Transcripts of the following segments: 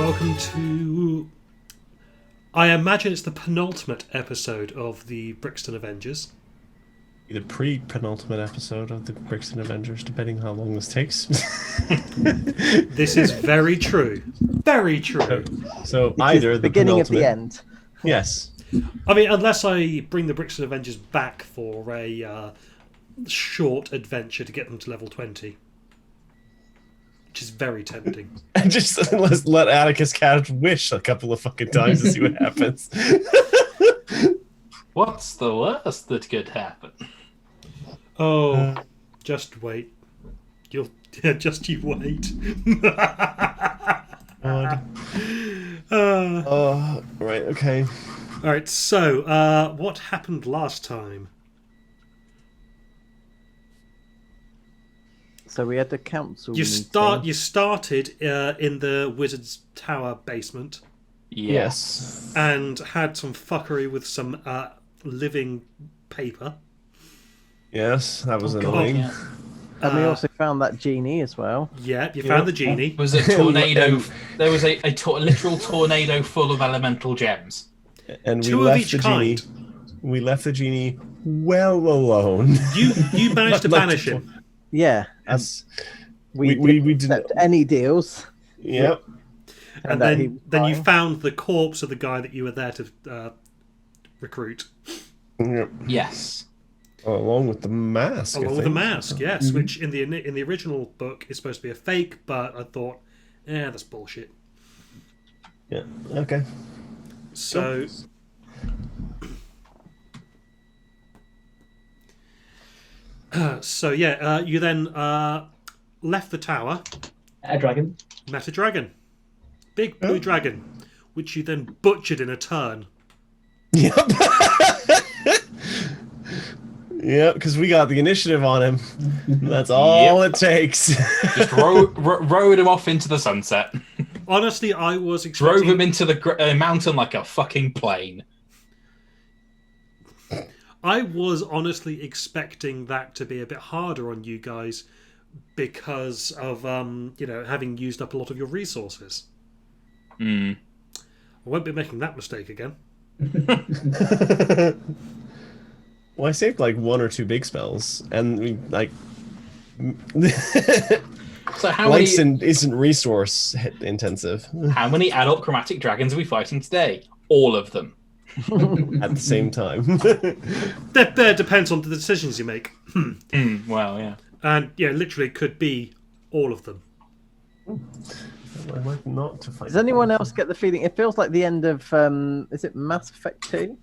welcome to... I imagine it's the penultimate episode of the Brixton Avengers. The pre-penultimate episode of the Brixton Avengers, depending how long this takes. This is very true. Very true. So either the beginning of the end. Yes. I mean, unless I bring the Brixton Avengers back for a short adventure to get them to level 20. Which is very tempting. And just let Atticus Cat wish a couple of fucking times to see what happens. What's the worst that could happen? Oh, just wait. You wait. Right, okay. All right, so what happened last time? So we had the council You meeting. You started in the Wizard's Tower basement. Yes. And had some fuckery with some living paper. Yes, that was annoying. Yeah. And we also found that genie as well. Yeah, you found the genie. There was a tornado. There was a literal tornado full of elemental gems. And we Two of left each the kind. genie. We left the genie well alone. You managed to banish him. Yeah. Yes. We didn't accept any deals. Yep. And then you found the corpse of the guy that you were there to recruit. Yep. Yes. Along with the mask. Along with the mask, yes, which in the original book is supposed to be a fake, but I thought, that's bullshit. Yeah. Okay. So, you then left the tower. A dragon. Met a dragon, big blue dragon, which you then butchered in a turn. Yep. Yep, because we got the initiative on him. That's all it takes. Just rode him off into the sunset. Honestly, I was expecting... Drove him into the mountain like a fucking plane. I was honestly expecting that to be a bit harder on you guys because of having used up a lot of your resources. Mm. I won't be making that mistake again. Well, I saved like one or two big spells, and we like. So how many isn't resource intensive? How many adult chromatic dragons are we fighting today? All of them. At the same time. That depends on the decisions you make. Well, yeah. And literally could be all of them. I like not to fight. Does anyone else get the feeling? It feels like the end of is it Mass Effect 2?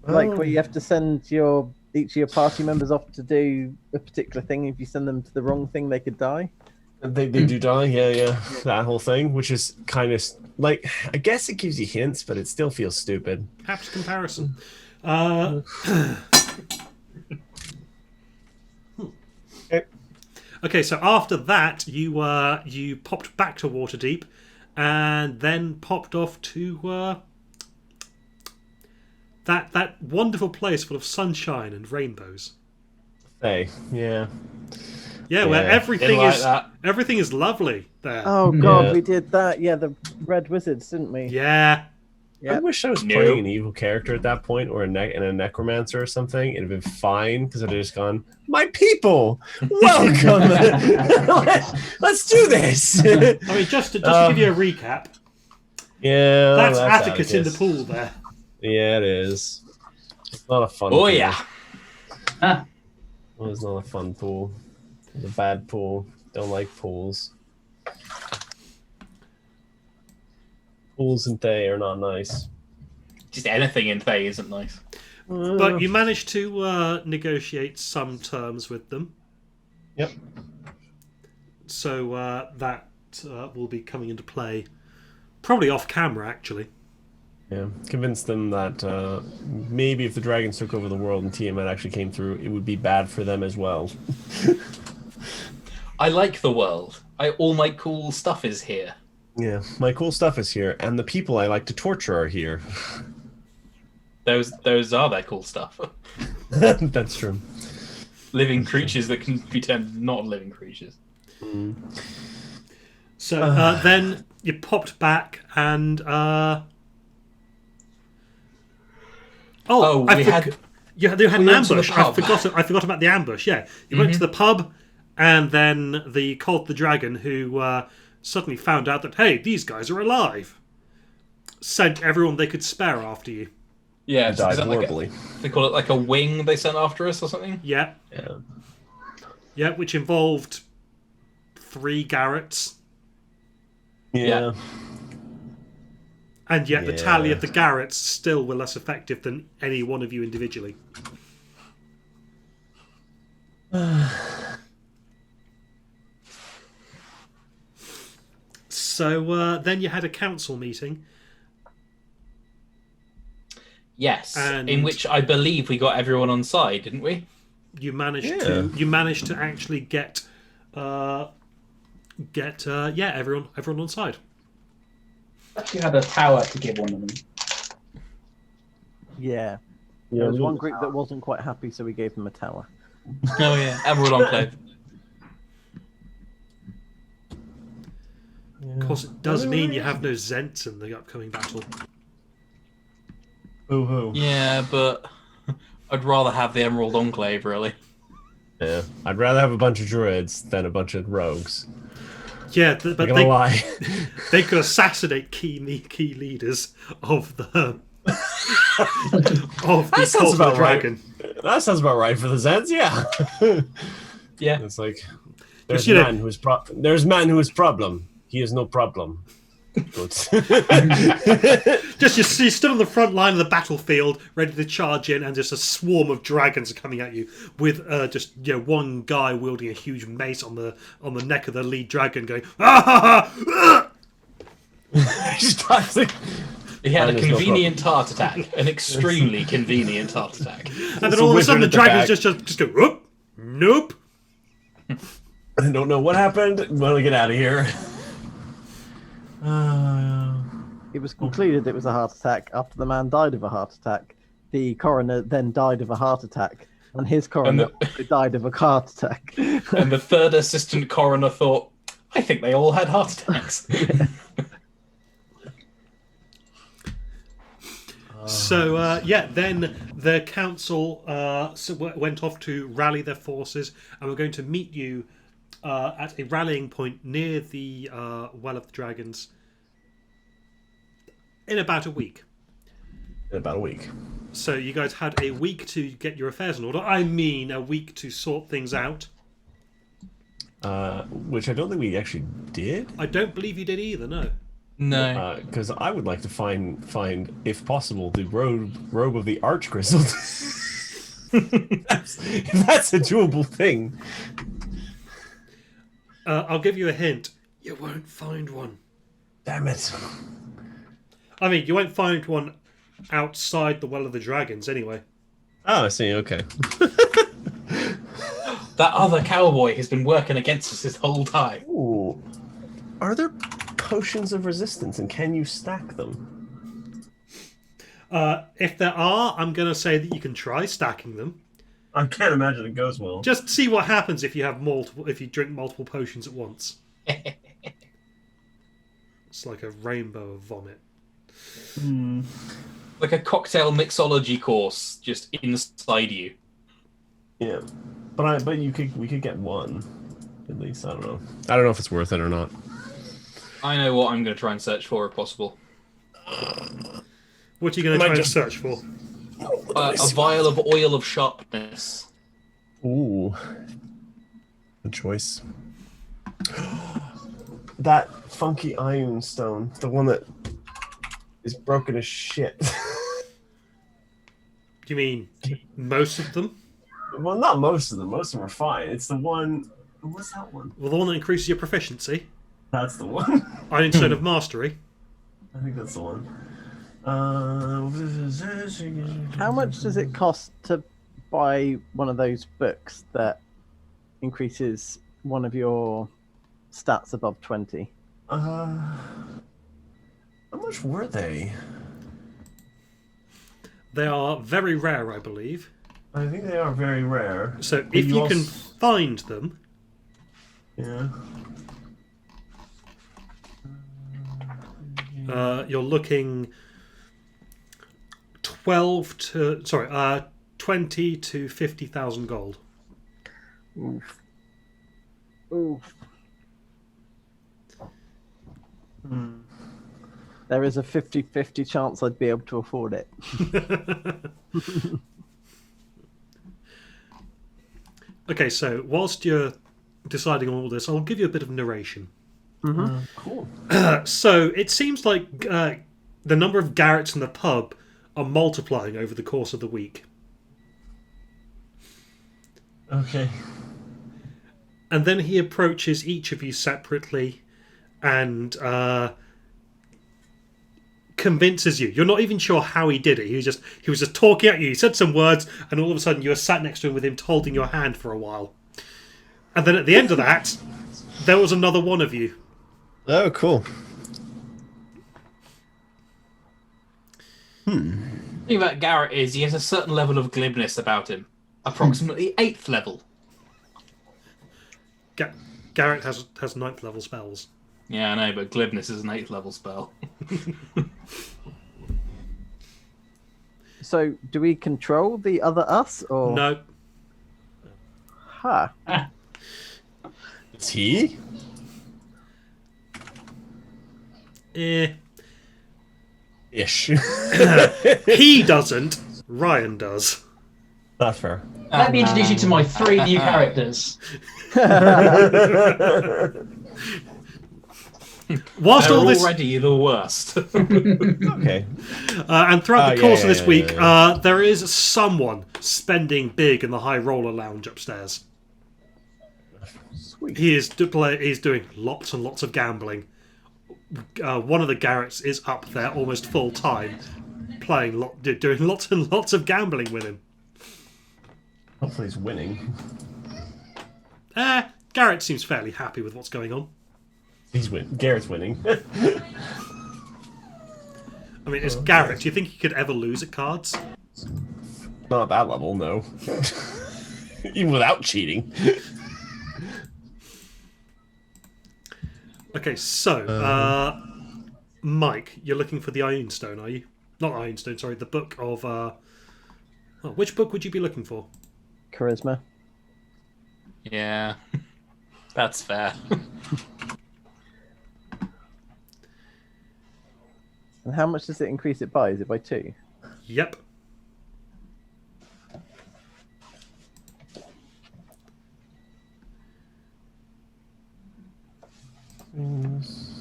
Like where you have to send each of your party members off to do a particular thing. If you send them to the wrong thing, they could die. They do die, yeah. That whole thing, which is kind of like, I guess it gives you hints, but it still feels stupid. Apt comparison. Okay, so after that, you popped back to Waterdeep, and then popped off to that wonderful place full of sunshine and rainbows. Hey, yeah. Yeah, where Like everything is lovely there. Oh god, Yeah. we did that. Yeah, the Red Wizards, didn't we? Yeah. Yep. I wish I was playing an evil character at that point, or a necromancer or something. It'd have been fine because I'd have just gone, "My people, welcome. Let's do this." I mean, just to give you a recap, Yeah, that's Atticus in the Atticus. pool there. Yeah, it is. It's not a fun. Oh pool. yeah. Ah, Well, it's not a fun pool. It's a bad pool. Don't like pools. Pools and Thay are not nice. Just anything in Thay isn't nice. But you managed to negotiate some terms with them. Yep. So that will be coming into play probably off camera, actually. Yeah, convinced them that maybe if the dragons took over the world and Tiamat actually came through, it would be bad for them as well. I like the world. All my cool stuff is here. Yeah, my cool stuff is here, and the people I like to torture are here. Those are their cool stuff. That's true. Living creatures that can be turned not living creatures. So then you popped back and We had you had an went to the ambush. pub. I forgot about the ambush. Yeah, you went to the pub, and then the Cult the Dragon, who suddenly found out that hey, these guys are alive, sent everyone they could spare after you. yeah, so Died is that like horribly. they call it like a wing they sent after us or something. Yeah, Yeah. which involved 3 Garretts, Yeah. and yet the Yeah. tally of the Garretts still were less effective than any one of you individually. So then you had a council meeting. Yes, And- in which I believe we got everyone on side, didn't we? You managed Yeah. to actually get everyone on side. Actually had a tower to give one of them. Yeah. Yeah, There was one group that wasn't quite happy, so we gave them a tower. Oh yeah, Emerald Enclave. Of course, it does mean you have no Zents in the upcoming battle. Hoo-hoo. Yeah, but I'd rather have the Emerald Enclave, really. Yeah. I'd rather have a bunch of druids than a bunch of rogues. Yeah, I'm but gonna lie. they could assassinate key leaders of the of the sounds Cult of the about right. Dragon. That sounds about right for the Zeds, yeah. Yeah. It's like there's you know- man who is problem. He is no problem. Good. Just you stood on the front line of the battlefield, ready to charge in, and just a swarm of dragons are coming at you with just one guy wielding a huge mace on the neck of the lead dragon, going ah ha ha. Just toxic. He had a There's no convenient heart attack. An extremely convenient heart attack. And then It's a all of a sudden the wizard at the dragons back. just go whoop, nope. I don't know what happened. Want to get out of here. It was concluded it was a heart attack after the man died of a heart attack. The coroner then died of a heart attack, and his coroner also died of a heart attack. And the third assistant coroner thought, I think they all had heart attacks. So then the council went off to rally their forces, and we're going to meet you at a rallying point near the Well of the Dragons in about a week. In about a week. So you guys had a week to get your affairs in order. I mean, a week to sort things out. Which I don't think we actually did. I don't believe you did either. No. No. Because I would like to find, if possible, the robe of the Arch Crystal. If that's a doable thing. I'll give you a hint. You won't find one. Damn it. I mean, you won't find one outside the Well of the Dragons anyway. Oh, I see. Okay. That other cowboy has been working against us this whole time. Ooh. Are there potions of resistance, and can you stack them? If there are, I'm going to say that you can try stacking them. I can't imagine it goes well. Just see what happens if you have if you drink multiple potions at once. It's like a rainbow of vomit. Like a cocktail mixology course just inside you. Yeah, but we could get one at least. I don't know. I don't know if it's worth it or not. I know what I'm going to try and search for if possible. What are you going to try and search for? A vial of oil of sharpness. Ooh, good choice. That funky iron stone, the one that is broken as shit. Do you mean most of them? Well, not most of them. Most of them are fine. It's the one. What's that one? Well, the one that increases your proficiency. That's the one. Iron Stone of Mastery. I think that's the one. How much does it cost to buy one of those books that increases one of your stats above 20? How much were they? They are very rare, I believe. I think they are very rare. So But if you can also- find them, Yeah. You're looking 20 to 50,000 gold. Oof. Oof. There is a 50-50 chance I'd be able to afford it. Okay, so whilst you're deciding on all this, I'll give you a bit of narration. Cool. So it seems like the number of Garretts in the pub are multiplying over the course of the week. Okay. And then he approaches each of you separately and convinces you. You're not even sure how he did it. He was just talking at you. He said some words, and all of a sudden you were sat next to him with him holding your hand for a while. And then at the end of that, there was another one of you. Oh, cool. The thing about Garrett is he has a certain level of glibness about him. Approximately 8th level. Garrett has 9th level spells. Yeah, I know, but glibness is an 8th level spell. So, do we control the other us, or No. Ha! Is he? Ish. He doesn't. Ryan does. That's fair. Let me introduce you to my 3 new characters. Whilst They're all this, already the worst. Okay. and throughout the course of this week, yeah. there is someone spending big in the high roller lounge upstairs. Sweet. He's doing lots and lots of gambling. One of the Garretts is up there almost full time, doing lots and lots of gambling with him. Hopefully he's winning. Garrett seems fairly happy with what's going on. Garrett's winning. I mean, it's Garrett. Do you think he could ever lose at cards? Not at that level, no. Even without cheating. Okay, so Mike, you're looking for the Ironstone, are you? Not Ironstone, sorry. The book of. Which book would you be looking for? Charisma. Yeah, that's fair. And how much does it increase it by? Is it by 2? Yep.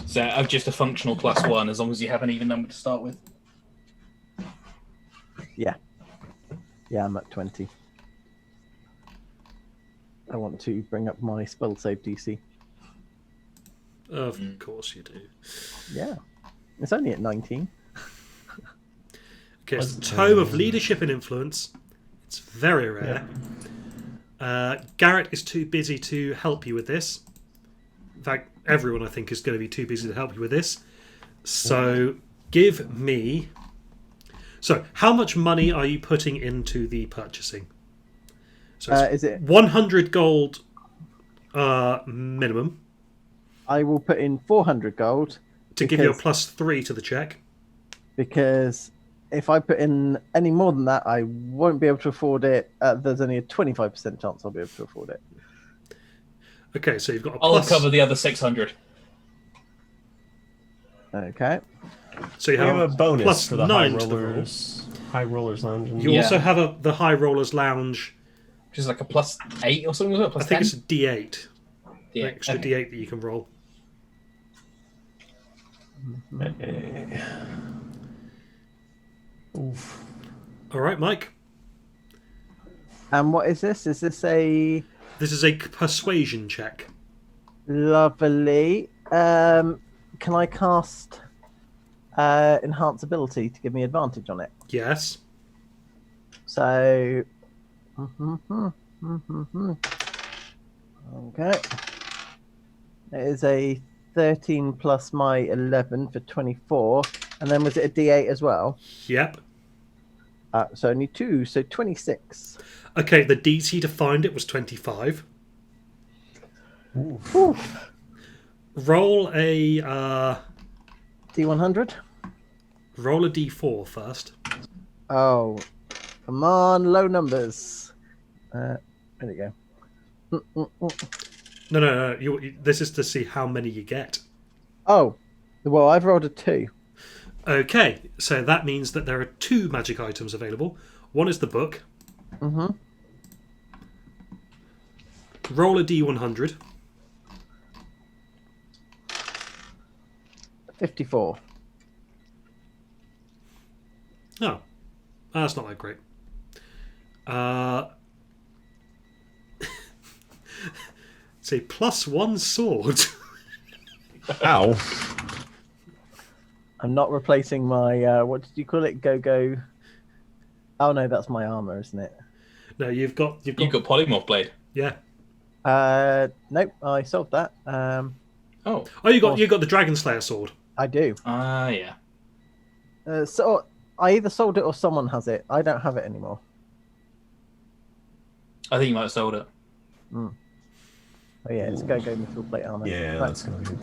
So I've just a functional +1 as long as you have an even number to start with. Yeah. Yeah, I'm at 20. I want to bring up my spell save DC. Of course you do. Yeah. It's only at 19. Okay, it's the Tome of Leadership and Influence. It's very rare. Garrett is too busy to help you with this. In fact, everyone I think is going to be too busy to help you with this. So give me... So, how much money are you putting into the purchasing? So it's Is it? 100 gold minimum I will put in 400 gold to give you a because- +3 to the check. because if I put in any more than that, I won't be able to afford it. There's only a 25% chance I'll be able to afford it. Okay, so you've got a I'll plus. cover the other 600. Okay. So you We have have a bonus plus for the 9 high to the roll. rollers. High rollers lounge. You Yeah. also have the High Rollers Lounge. Which is like a +8 or something, is it? I Plus think 10? it's a D8. Yeah, An extra okay. D8 that you can roll. Oof. All right, Mike. And what is this? Is this a This is a persuasion check. lovely? Can I cast enhance ability to give me advantage on it? Yes. So, okay. It is a 13 plus my 11 for 24. And then was it a D8 as well? Yep. So only 2, so 26. Okay, the DC to find it was 25. Oof. Roll a D100. Roll a d4 first. Oh, come on, low numbers. There we go. No. This is to see how many you get. Oh, well, I've rolled a 2. Okay, so that means that there are 2 magic items available. One is the book. Mm-hmm. Roll a d100. 54. Oh, that's not that great. It's a +1 sword. Ow. I'm not replacing my, what did you call it? Go. Oh, no, that's my armor, isn't it? No, you've got You've got polymorph blade. yeah. Nope, I solved that. Oh. Oh, you got the Dragon Slayer sword. I do. Yeah. So I either sold it or someone has it. I don't have it anymore. I think you might have sold it. Oh yeah, it's go mithril plate armor. Yeah, Right. that's gonna be.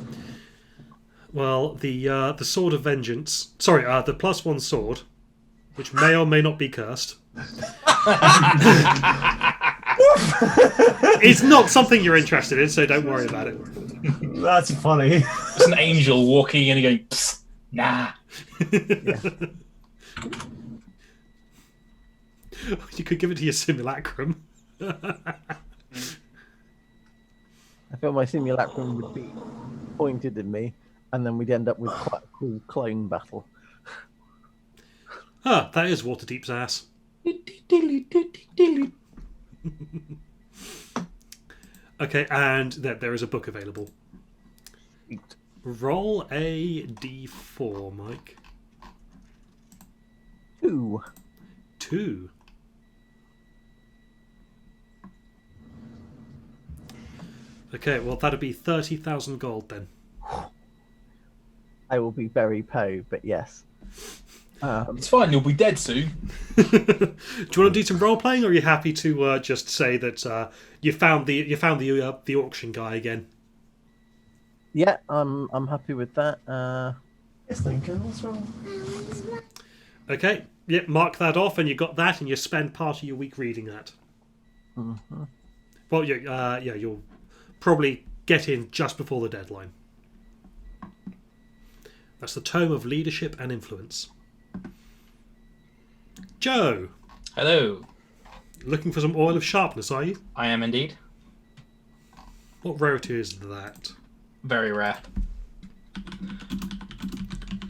Well, the sword of vengeance. Sorry, the +1 sword, which may or may not be cursed. It's not something you're interested in, so don't worry about it. That's funny. It's an angel walking in and going, psst, nah. You could give it to your simulacrum. I feel my simulacrum would be pointed at me, and then we'd end up with quite a cool clone battle. Ah, that is Waterdeep's ass. Okay, and there is a book available. Roll a d4, Mike. 2. 2. Okay, well that'd be 30,000 gold then. I will be very but yes. It's fine, you'll be dead soon. Do you want to do some role playing, or are you happy to just say that you found the auction guy again? Yeah, I'm happy with that. Yes, Lincoln, what's wrong? Okay, yeah, mark that off, and you got that, and you spend part of your week reading that. Mm-hmm. Well, yeah, you'll probably get in just before the deadline. That's the Tome of Leadership and Influence. Joe, Hello. looking for some oil of sharpness, are you? I am indeed. What rarity is that? Very rare.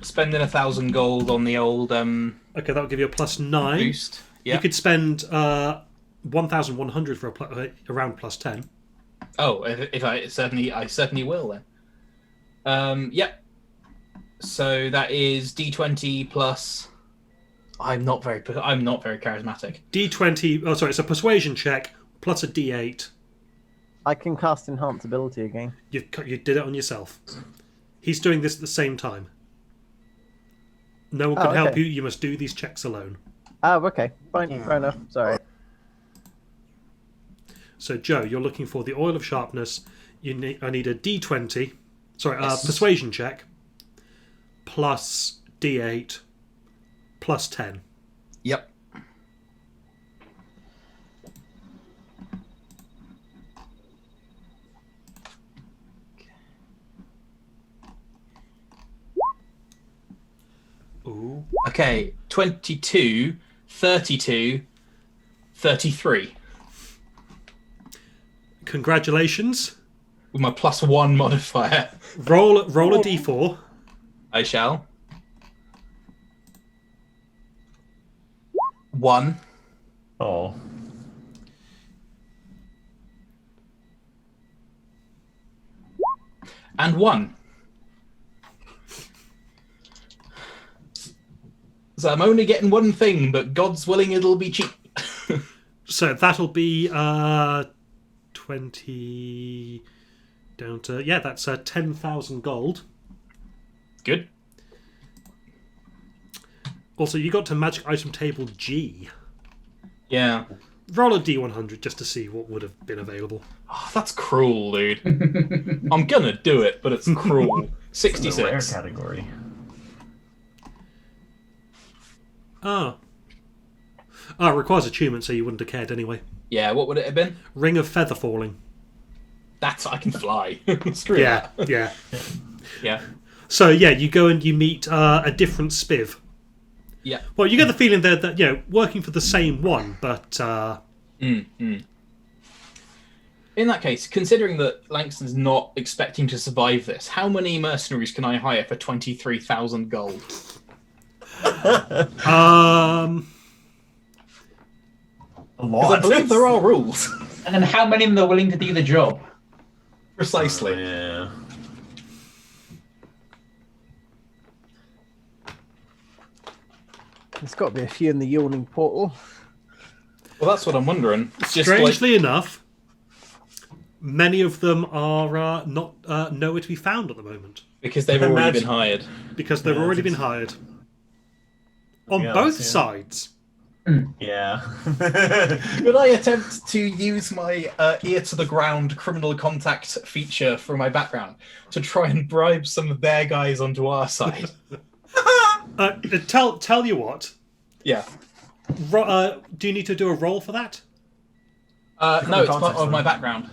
Spending 1,000 gold on the old Okay, that'll give you a +9. boost. Yeah. You could spend 1,100 for around +10. Oh, if I certainly will then. Yep. So that is D20 plus. I'm not very charismatic. D20. Oh, sorry, it's a persuasion check plus a D8. I can cast enhance ability again. You did it on yourself. He's doing this at the same time. No one can help okay. you. You must do these checks alone. Oh, okay. Fine, fair enough. Sorry. So, Joe, you're looking for the oil of sharpness. I need a D20. Sorry, Yes. persuasion check plus D8 plus 10. Yep. Ooh. Okay. 22, 32, 33. Congratulations. With my +1 modifier. Roll a D4. I shall. 1. Oh. And 1. So I'm only getting one thing, but God's willing it'll be cheap. So that'll be 20 down to that's 10,000 gold. Good. Also, you got to magic item table G. Yeah. Roll a D100 just to see what would have been available. Oh, that's cruel, dude. I'm gonna do it, but it's cruel. It's in the rare 66. category. Oh. Oh, it requires attunement, so you wouldn't have cared anyway. Yeah, what would it have been? Ring of Feather Falling. That's I can fly. Screw Yeah, that. yeah. Yeah. So, yeah, you go and you meet a different spiv. Yeah. Well, you get the feeling that, working for the same one, but... In that case, considering that Langston's not expecting to survive this, how many mercenaries can I hire for 23,000 gold? A Because I lot. believe there are rules. And then how many of them are willing to do the job? Precisely. Yeah. There's got to be a few in the yawning portal. Well, that's what I'm wondering. It's just strangely enough, many of them are not nowhere to be found at the moment. because they've already Imagine- been hired. Because they've Yeah, already it's- been hired. On Yeah, both yeah. sides. Yeah. Could I attempt to use my ear to the ground criminal contact feature from my background to try and bribe some of their guys onto our side? Tell you what. Yeah. Do you need to do a roll for that? No, it's part context, of my though. background.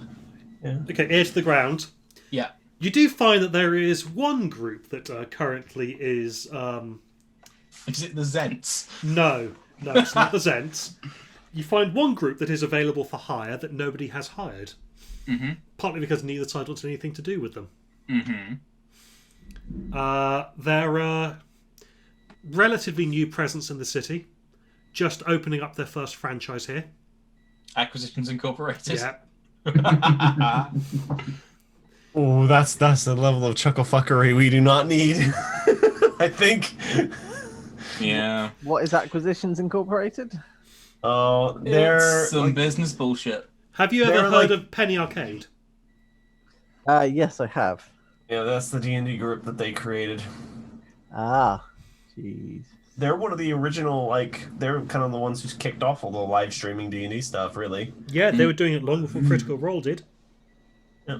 Okay, ear to the ground. Yeah. You do find that there is one group that currently is... Is it the Zents? No, it's not the Zents. You find one group that is available for hire that nobody has hired. Mm-hmm. Partly because neither side wants anything to do with them. Mm-hmm. They're a relatively new presence in the city. Just opening up their first franchise here. Acquisitions Incorporated. Yeah. Oh, that's the level of chuckle fuckery we do not need. I think. Yeah. What is Acquisitions Incorporated? Oh, they're It's some like, business bullshit. Have you ever They're heard like- of Penny Arcade? Yes, I have. yeah, that's the D&D group that they created. Ah, jeez. They're one of the original, like, they're kind of the ones who's kicked off all the live streaming D&D stuff, really. Yeah, they were doing it long before Critical Role did. Yeah.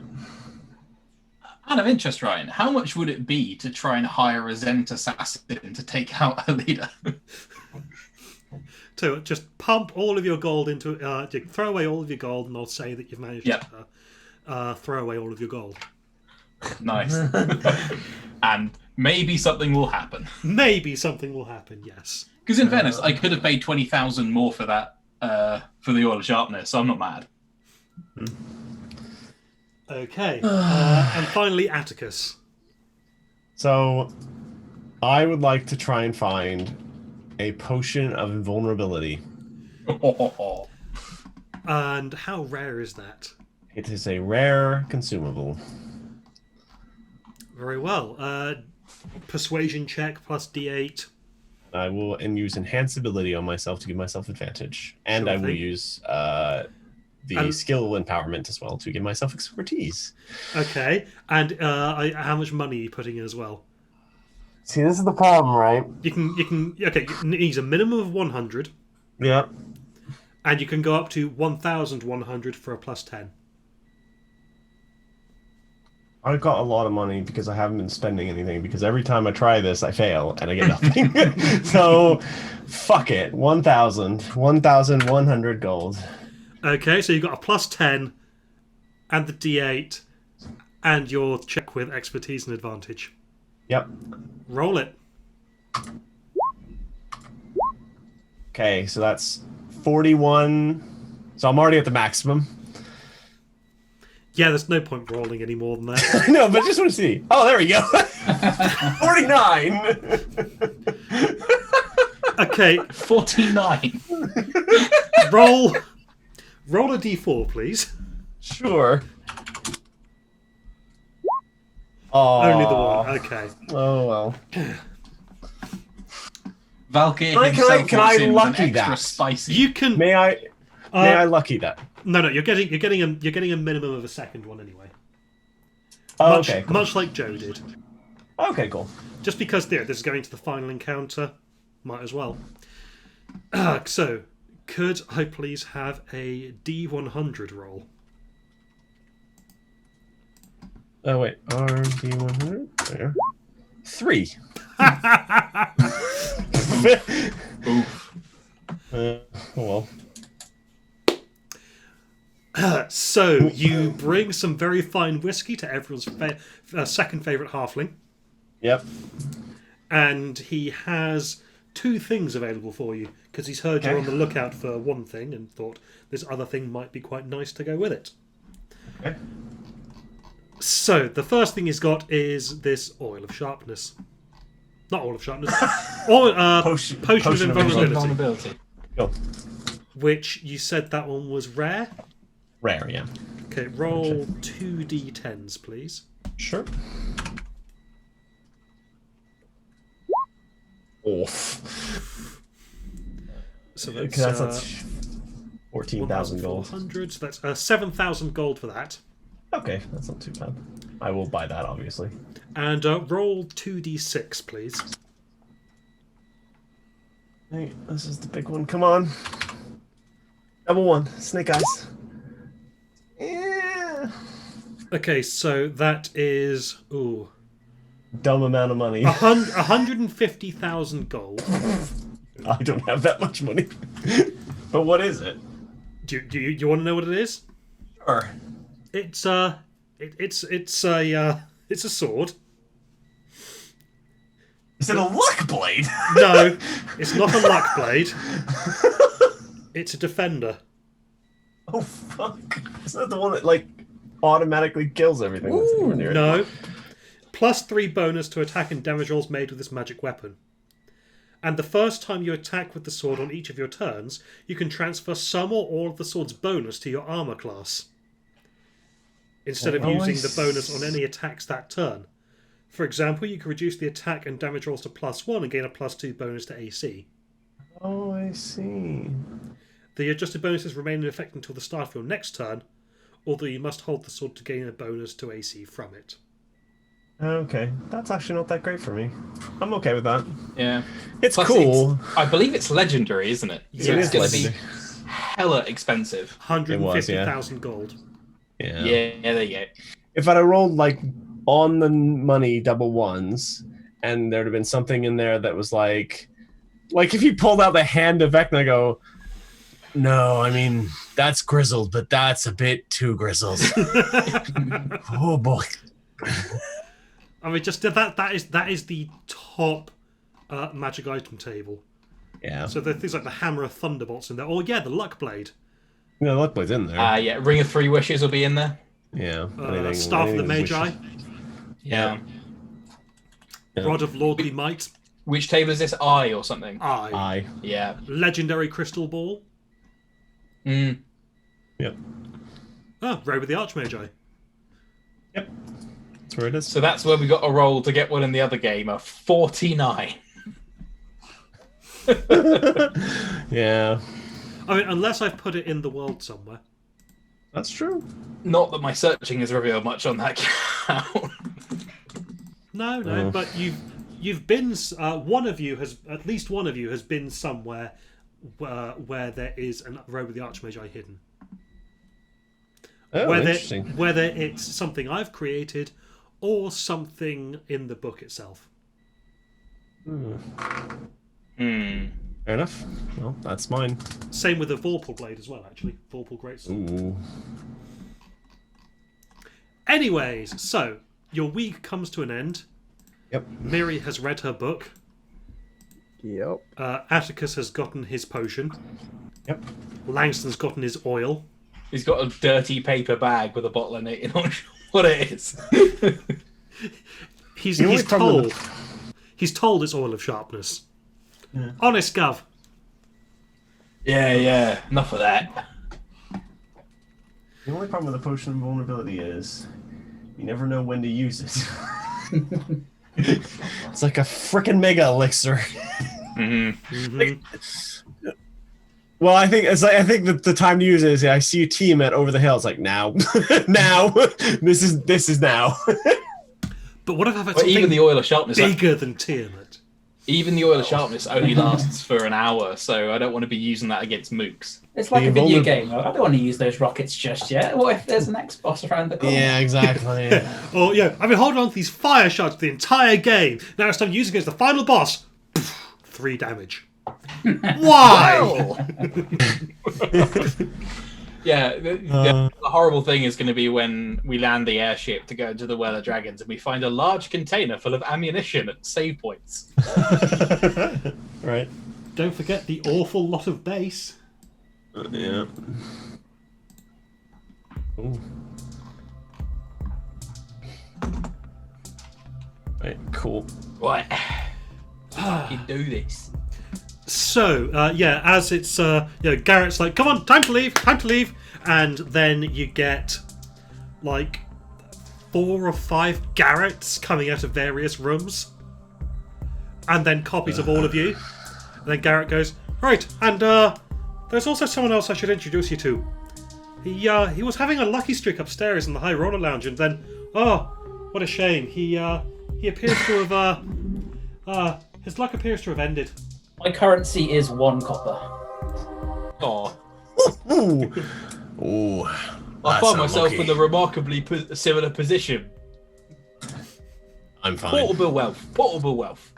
Out of interest, Ryan, how much would it be to try and hire a Zent assassin to take out a leader? So just pump all of your gold into... throw away all of your gold and I'll say that you've managed Yep. to throw away all of your gold. Nice. And maybe something will happen. Maybe something will happen, yes. Because in fairness, I could have paid 20,000 more for that, for the oil of sharpness, so I'm not mad. Okay. And finally, Atticus. So, I would like to try and find a potion of invulnerability. And how rare is that? It is a rare consumable. Very well. Persuasion check plus D8. I will use enhanceability on myself to give myself advantage, and Sure I will thing. use the skill empowerment as well to give myself expertise. Okay. And how much money are you putting in as well? See, this is the problem, right? You can okay, you need a minimum of 100, Yep. and you can go up to 1,100 for a plus 10. I've got a lot of money because I haven't been spending anything, because every time I try this, I fail and I get nothing. So, fuck it. 1,100 gold. Okay, so you've got a plus 10 and the D8 and your check with expertise and advantage. Yep. Roll it. Okay, so that's 41. So I'm already at the maximum. Yeah, there's no point rolling any more than that. No, but I just want to see. Oh, there we go. 49. Okay, 49. roll a D4, please. Sure. Oh, Only the one. Okay. Oh well. Valkyr Can I- himself can walks I in with lucky an extra that? spicy. You can. May I lucky that? No, you're getting a minimum of a second one anyway. Oh, Much, okay. Cool. much like Joe did. Okay, cool. Just because this is going to the final encounter, might as well. So, could I please have a D100 roll? Oh wait, RD100. There. 3. Oof. Oh well. So you bring some very fine whiskey to everyone's second favourite halfling, Yep. and he has 2 things available for you because he's heard you're Okay. on the lookout for one thing and thought this other thing might be quite nice to go with it. Okay. So the first thing he's got is this oil of sharpness. Not oil of sharpness. Potion of Potion of invulnerability. Vulnerability. Go. Which you said that one was rare. Rare, yeah. Okay, roll 2d10s, please. Sure. Oof. So Okay, that's, that's 14,000 gold. 1,400. So that's 7,000 gold for that. Okay, that's not too bad. I will buy that, obviously. And roll 2d6, please. Hey, this is the big one. Come on. Double 1. Snake eyes. Yeah. Okay, so that is Dumb amount of money. 150,000 gold. I don't have that much money. But what is it? Do you want to know what it is? Sure. It's it's a sword. Is it a luck blade? No, it's not a luck blade. It's a defender. Oh fuck! Is that the one that like automatically kills everything that's anywhere near it? No. +3 bonus to attack and damage rolls made with this magic weapon. And the first time you attack with the sword on each of your turns, you can transfer some or all of the sword's bonus to your armor class, instead of Oh, using the bonus on any attacks that turn. For example, you can reduce the attack and damage rolls to +1 and gain a +2 bonus to AC. Oh, I see. The adjusted bonuses remain in effect until the start of your next turn, although you must hold the sword to gain a bonus to AC from it. Okay, that's actually not that great for me. I'm okay with that. Yeah. It's Plus, cool. I believe it's legendary, isn't it? So Yeah, it's it going is to be legendary. hella expensive. 150,000 gold. Yeah. Yeah, there you go. If I'd have rolled like on the money double ones, and there'd have been something in there that was like if you pulled out the hand of Vecna, I go, no, I mean that's grizzled, but that's a bit too grizzled. Oh boy. I mean, just that is the top magic item table. Yeah. So there are things like the hammer of thunderbolts in there. Oh yeah, the luck blade, No, luck blade's in there. Yeah, Ring of 3 Wishes will be in there. Yeah. staff of the Magi, Yeah. Yeah. rod of lordly might, Which table is this? I or something? eye, Aye. Yeah. legendary crystal ball. Mm. Yep. Ray with the archmagi. Yep. That's where it is. So that's where we got a roll to get one in the other game, a 49. Yeah. I mean, unless I've put it in the world somewhere. That's true. Not that my searching has revealed much on that count. No, Oh. but you've been one of you has at least one of you has been somewhere where there is a row with the archmagi hidden. Oh, interesting. Whether it's something I've created or something in the book itself. Hmm. Fair enough. Well, that's mine. Same with the Vorpal blade as well, actually. Vorpal greatsword. Ooh. Anyways, so your week comes to an end. Yep. Miri has read her book. Yep. Atticus has gotten his potion. Yep. Langston's gotten his oil. He's got a dirty paper bag with a bottle in it. You're not sure what it is. He's The only problem told. He's told it's oil of sharpness. Yeah. Honest Gov. Yeah. Enough of that. The only problem with the potion of vulnerability is you never know when to use it. It's like a freaking mega elixir. Well, I think that the time to use it is I see you team at over the hill. It's like now, now. This is now. But what if I've had But even something the oil of sharpness, bigger than Tiamat? even the oil of sharpness only lasts for an hour, so I don't want to be using that against mooks. It's like The a video vulner- game. I don't want to use those rockets just yet. What if there's an next boss around the corner? Yeah, exactly. Oh yeah, I've been holding on to these fire shards the entire game. Now it's time to use it against the final boss. 3 damage. Why? Yeah, the horrible thing is going to be when we land the airship to go into the Well of Dragons and we find a large container full of ammunition at save points. Right. Don't forget the awful lot of base. Yeah. Ooh. Right, cool. Right. I can do this. So, as it's, Garrett's like, come on, time to leave. And then you get, like, 4 or 5 Garretts coming out of various rooms. And then copies of all of you. And then Garrett goes, right, and there's also someone else I should introduce you to. He was having a lucky streak upstairs in the High Roller Lounge, and then, oh, what a shame. He appears to have, his luck appears to have ended. My currency is 1 copper. Oh, Ooh. Ooh. I That's find myself unlucky. in a remarkably similar position. I'm fine. Portable wealth.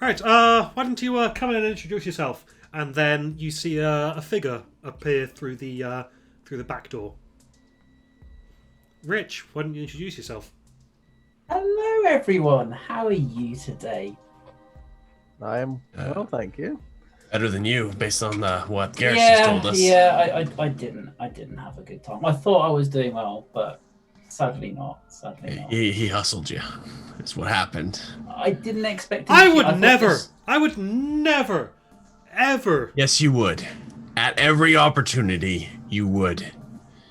Right, why don't you come in and introduce yourself? And then you see a figure appear through the back door. Rich, why don't you introduce yourself? Hello, everyone. How are you today? I am well, thank you. Better than you, based on what Garrett just told us. I didn't have a good time. I thought I was doing well, but sadly not. He hustled you. That's what happened. I didn't expect. I would never, ever. Yes, you would. At every opportunity, you would.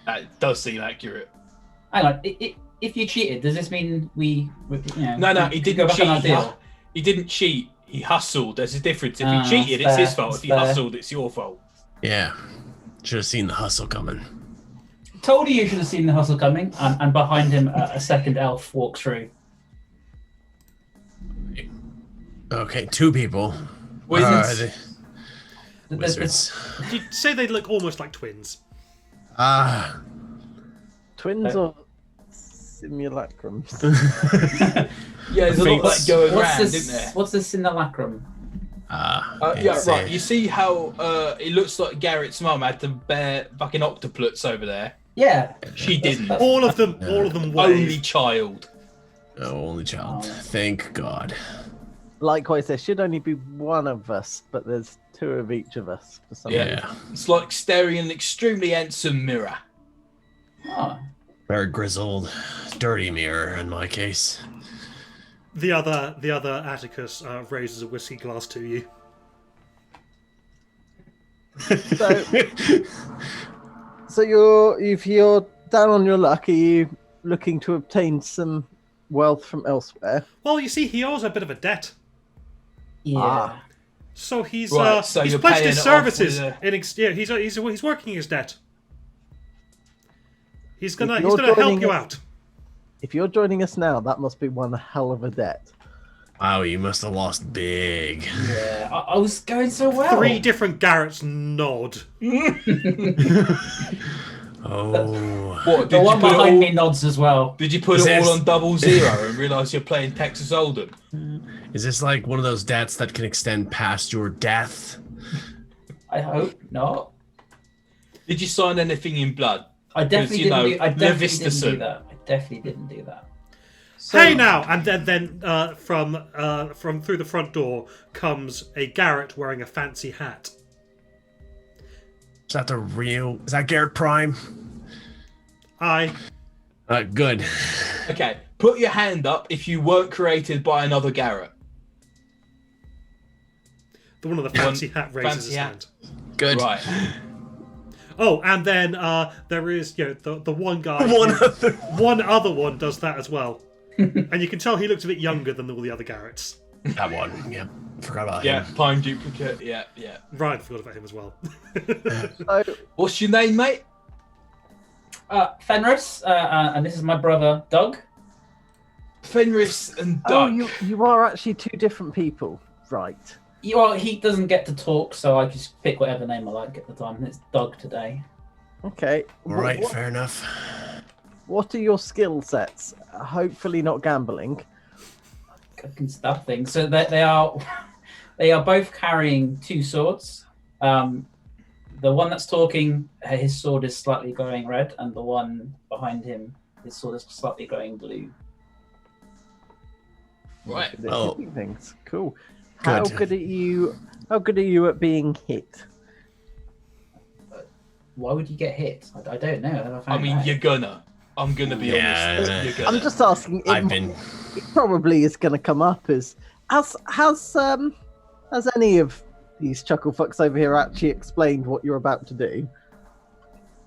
That does seem accurate. Hang on. If you cheated, does this mean we? No, he go didn't back on our cheat. deal? He didn't cheat. He hustled. There's a difference. If Ah, he cheated, it's fair, his fault. If he fair. hustled, it's your fault. Yeah. Should have seen the hustle coming. Told you should have seen the hustle coming, and behind him a second elf walks through. Okay, 2 people. Wizards. Wizards. You'd say they look almost like twins. Ah. Twins or simulacrums? Yeah, there's a lot of that going What's around, this? isn't there? What's this simulacrum? Yeah, right. You see how it looks like Garrett's mum had the bare fucking octoputs over there? Yeah. She didn't. All of them Only wave. child. Oh, only child. Oh. Thank God. Likewise, there should only be 1 of us, but there's 2 of each of us for some reason. Yeah. It's like staring in an extremely handsome mirror. Oh. Very grizzled, dirty mirror in my case. The other Atticus raises a whiskey glass to you. So if you're down on your luck, are you looking to obtain some wealth from elsewhere? Well, you see, he owes a bit of a debt, Yeah. Ah. so he's Right, so he's you're pledged paying his it off services. with He's working his debt. He's If gonna you're help joining you us- out. If you're joining us now, that must be one hell of a debt. Wow, you must have lost big. Yeah. I was going so well. 3 different Garretts nod. Oh. What? The Did one you put it behind all? me nods as well. Did you put Is it all this- on 00 and realise you're playing Texas Hold'em? Is this like one of those debts that can extend past your death? I hope not. Did you sign anything in blood? I definitely you didn't. know, Do, I definitely didn't Levisterson. do that. I definitely didn't do that. So, Hey now! And then from through the front door comes a Garrett wearing a fancy hat. Is that the real? Is that Garrett Prime? Aye. Good. Okay, put your hand up if you weren't created by another Garrett. The one with the fancy hat raises fancy his hat. hand. Good. Right. Oh, and then there is the one guy. One other. One other one does that as well, and you can tell he looks a bit younger than all the other Garretts. That one. Yeah. Forgot about Yeah, him. Prime duplicate. Yeah. Ryan forgot about him as well. So, What's your name, mate? Fenris, and this is my brother Doug. Fenris and oh, Doug. you are actually 2 different people, right? Well, he doesn't get to talk, so I just pick whatever name I like at the time. It's Doug today. Okay. All right. Fair enough. What are your skill sets? Hopefully not gambling. I can stab things. So they are they are both carrying two swords. The one that's talking, his sword is slightly glowing red, and the one behind him, his sword is slightly glowing blue. Right. They're Oh. hitting things. Cool. How Good. good are you? How good are you at being hit? Why would you get hit? I don't know. Have I I found mean, out? you're gonna. I'm gonna be Yeah, honest. You're gonna. I'm just asking. I've been. It probably is going to come up as has any of these chuckle fucks over here actually explained what you're about to do?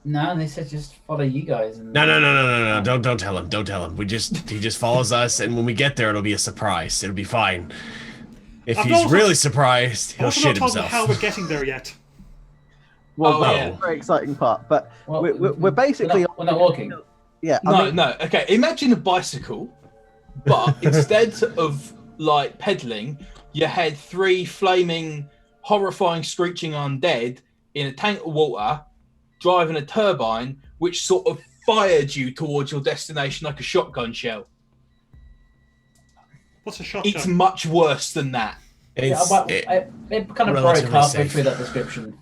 No, they said just follow you guys. And... No. Don't tell him. Don't tell him. He just follows us, and when we get there, it'll be a surprise. It'll be fine. If I've he's also- really surprised, I've he'll also shit not told them himself. how we're getting there yet. Well, Oh, that's yeah. a very exciting part. But Well, we're basically we're not walking. yeah. I No, mean, no. Okay, imagine a bicycle, but instead of like pedaling, you had 3 flaming, horrifying, screeching undead in a tank of water, driving a turbine, which sort of fired you towards your destination like a shotgun shell. What's a shotgun? It's much worse than that. It's it kind of broke relatively halfway safe. through that description.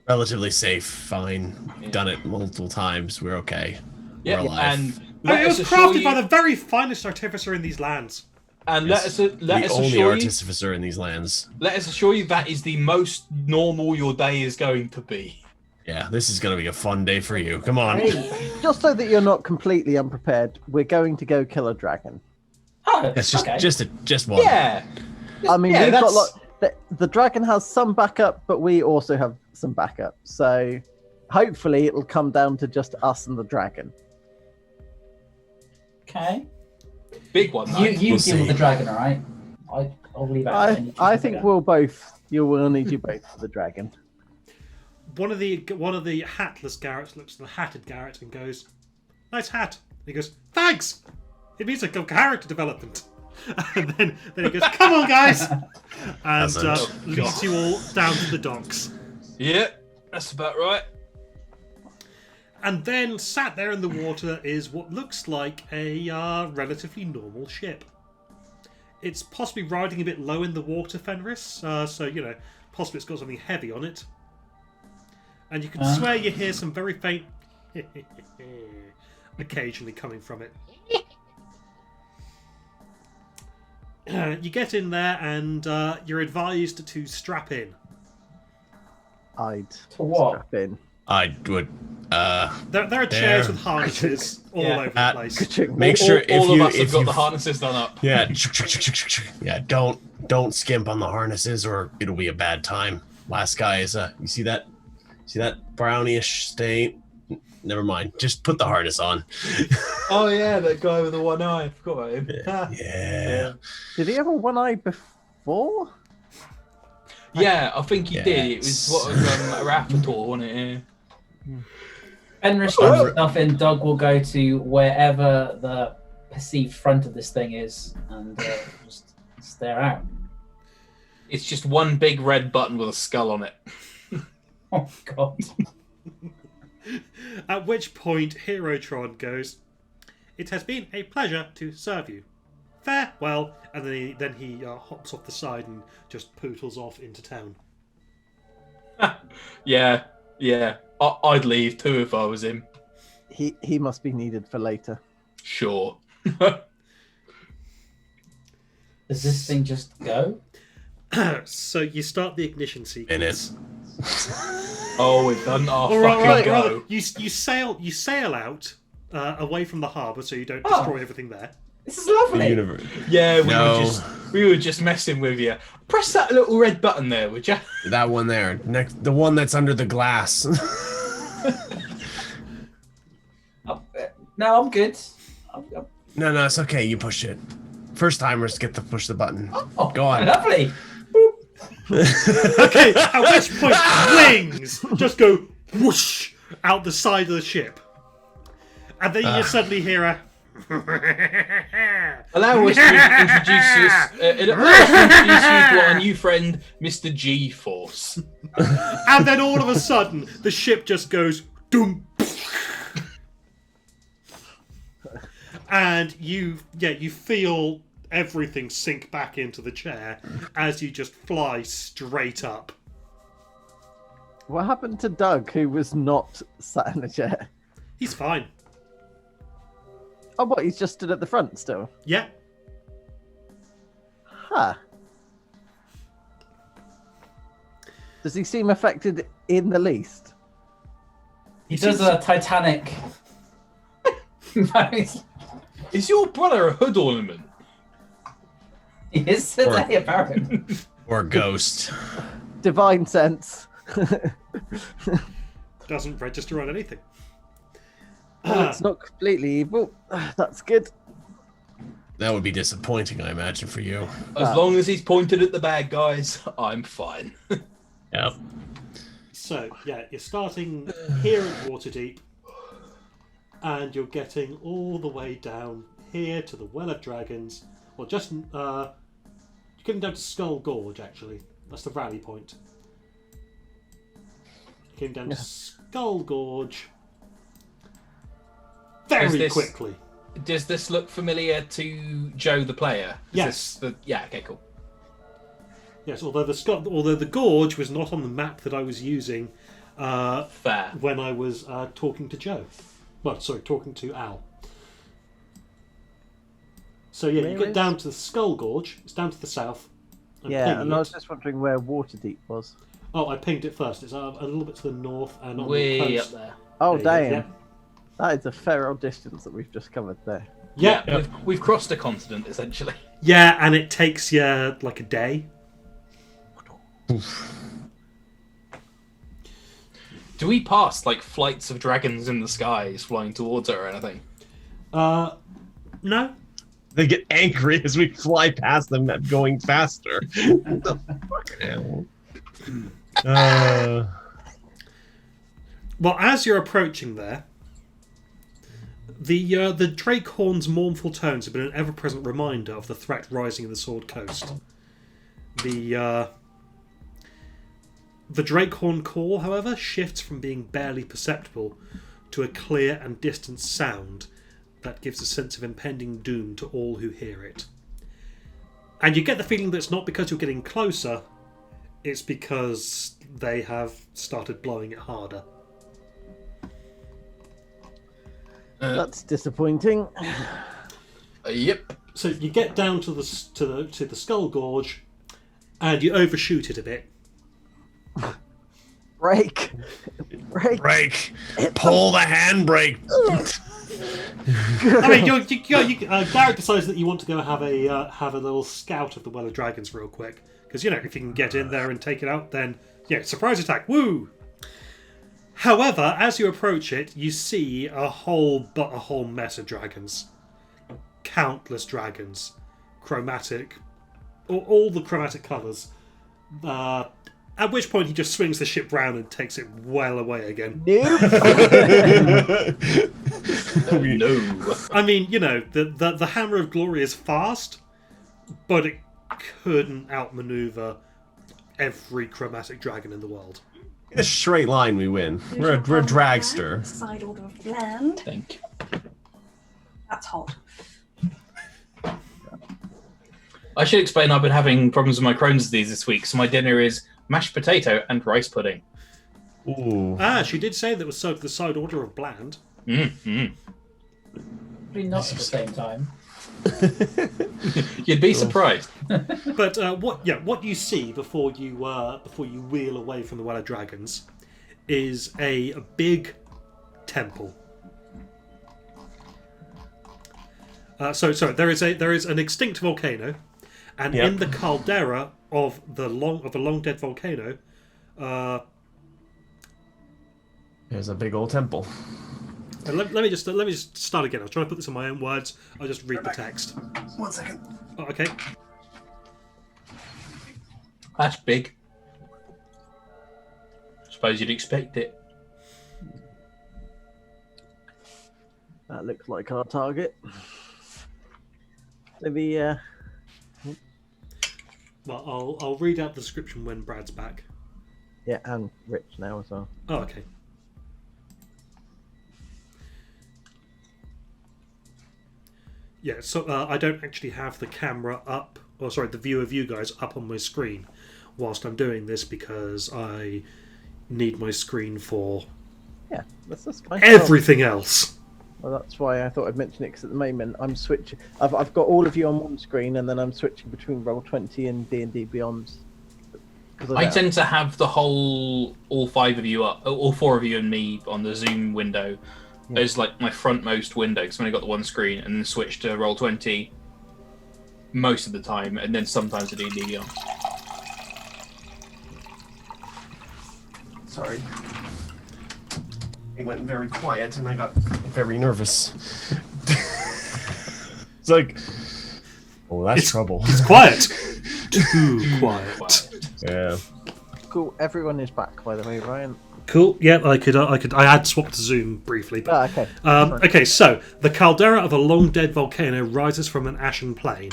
relatively safe. Fine. Yeah. Done it multiple times. We're okay. Yeah, We're alive. and I mean, let it was us assure crafted you, by the very finest artificer in these lands. and Yes. let the us only assure you, artificer in these lands. let us assure you that is the most normal your day is going to be. Yeah, this is gonna be a fun day for you. Come on. Hey. just so that you're not completely unprepared, we're going to go kill a dragon. Oh, It's just okay. just one. Yeah. I mean, Yeah, we've got that's- the dragon has some backup, but we also have some backup. So hopefully it'll come down to just us and the dragon. Okay. Big one. Though. You We'll deal with see. the dragon, all right? I'll leave out. I think we'll need you both for the dragon. One of the hatless Garretts looks at the hatted Garrett and goes, "Nice hat." And he goes, "Thanks. It means a good character development." And then he goes, "Come on, guys," and Doesn't. leads you all down to the docks. Yeah, that's about right. And then sat there in the water is what looks like a relatively normal ship. It's possibly riding a bit low in the water, Fenris, so, you know, possibly it's got something heavy on it. And you can swear you hear some very faint occasionally coming from it. You get in there and you're advised to strap in. I'd To what? strap in. I would There are chairs with harnesses all Yeah. over the place. make sure all if of us you have got if the you harnesses done up. yeah yeah don't skimp on the harnesses or it'll be a bad time. Last guy is you see that brownish stain. Never mind. Just put the harness on. Oh yeah, that guy with the one eye. I forgot about him. Yeah. Did he have a one eye before? Yeah, I think he did. It was Yes. what a Raptor, wasn't it? Yeah. Fenris Oh. does stuff in. Doug will go to wherever the perceived front of this thing is and just stare out. It's just one big red button with a skull on it. Oh God! At which point, Herotron goes, "It has been a pleasure to serve you. Farewell." And then he hops off the side and just pootles off into town. Yeah. I'd leave too if I was him. He must be needed for later. Sure. Does this thing just go? So you start the ignition sequence. Oh, we've done our Or fucking rather, go. you sail out away from the harbour so you don't Oh. destroy everything there. This is lovely. Universe. Yeah, No. we were just messing with you. Press that little red button there, would you? That one there. Next, the one that's under the glass. No, I'm good. No, it's okay. You push it. First timers get to push the button. Oh, Go on. Lovely. Okay, at which point wings just go whoosh out the side of the ship. And then you suddenly hear a Allow us to introduce you to our new friend, Mr. G-Force. and then all of a sudden the ship just goes doom. And you feel everything sink back into the chair as you just fly straight up. What happened to Doug, who was not sat in the chair? He's fine. Oh, what? He's just stood at the front still? Yeah. Huh. Does he seem affected in the least? He does a Titanic. Is your brother a hood ornament? He is today, apparently. Or ghost. Divine sense. Doesn't register on anything. Well, it's not completely evil. That's good. That would be disappointing, I imagine, for you. As long as he's pointed at the bad guys, I'm fine. Yep. So, yeah, you're starting here at Waterdeep, and you're getting all the way down here to the Well of Dragons. Well, just, you're getting down to Skull Gorge, actually. That's the rally point. You're getting down to Skull Gorge very quickly. Does this look familiar to Joe the player? Yes. Yeah, okay, cool. Yes, although the gorge was not on the map that I was using Fair. when I was talking to Joe. Well, sorry, talking to Al. So yeah, you get down to the Skull Gorge. It's down to the south. Yeah, and I was just wondering where Waterdeep was. Oh, I pinged it first. It's a little bit to the north and on Way the up coast. there. Oh, There you go, damn. That is a fair old distance that we've just covered there. Yeah, We've crossed a continent, essentially. yeah, and it takes you like a day. Do we pass, like, flights of dragons in the skies flying towards it or anything? No. They get angry as we fly past them going faster. What the fuck hell? Well, as you're approaching there, the Drake Horn's mournful tones have been an ever-present reminder of the threat rising in the Sword Coast. The Drake Horn call, however, shifts from being barely perceptible to a clear and distant sound that gives a sense of impending doom to all who hear it. And you get the feeling that it's not because you're getting closer, it's because they have started blowing it harder. That's disappointing. Yep. So you get down to the Skull Gorge, and you overshoot it a bit. Brake. Brake. Pull the handbrake. I mean, Garrett decides that you want to go have a little scout of the Well of Dragons real quick, because if you can get in there and take it out, then surprise attack, woo! However, as you approach it, you see a whole mess of dragons, countless dragons, chromatic, all the chromatic colours. At which point he just swings the ship round and takes it well away again. Nope. No. I mean, the Hammer of Glory is fast, but it couldn't outmaneuver every chromatic dragon in the world. In a straight line, we win. We're a dragster. Side order of bland. Thank you. That's hot. I should explain I've been having problems with my Crohn's disease this week, so my dinner is mashed potato and rice pudding. Ooh. She did say that was the side order of bland. Mm-hmm. Probably not at the same time. You'd be surprised. But what you see before you wheel away from the Well of Dragons is a big temple. So there is an extinct volcano, and in the caldera of the long dead volcano, There's a big old temple. let me just start again. I was trying to put this in my own words. I'll just read the text. 1 second. Oh, okay. That's big. Suppose you'd expect it. That looks like our target. Maybe, Well, I'll read out the description when Brad's back. yeah, and Rich now as well. Oh, okay. Yeah, so I don't actually have the camera up, or sorry, the view of you guys up on my screen whilst I'm doing this because I need my screen for Yeah, that's fine. everything else. Well, that's why I thought I'd mention it, because at the moment I'm switching. I've got all of you on one screen, and then I'm switching between Roll20 and D&D Beyond. I tend to have all 5 of you up, all 4 of you and me on the Zoom window. Yeah. As like my frontmost window, because I've only got the one screen, and then switch to Roll20 most of the time, and then sometimes to D&D Beyond. Sorry. It went very quiet, and I got very nervous. It's like, oh, that's trouble. It's quiet. Too quiet. Yeah. Cool. Everyone is back, by the way, Ryan. Cool. Yeah, I had swapped to Zoom briefly. But, Okay. okay, so the caldera of a long-dead volcano rises from an ashen plain.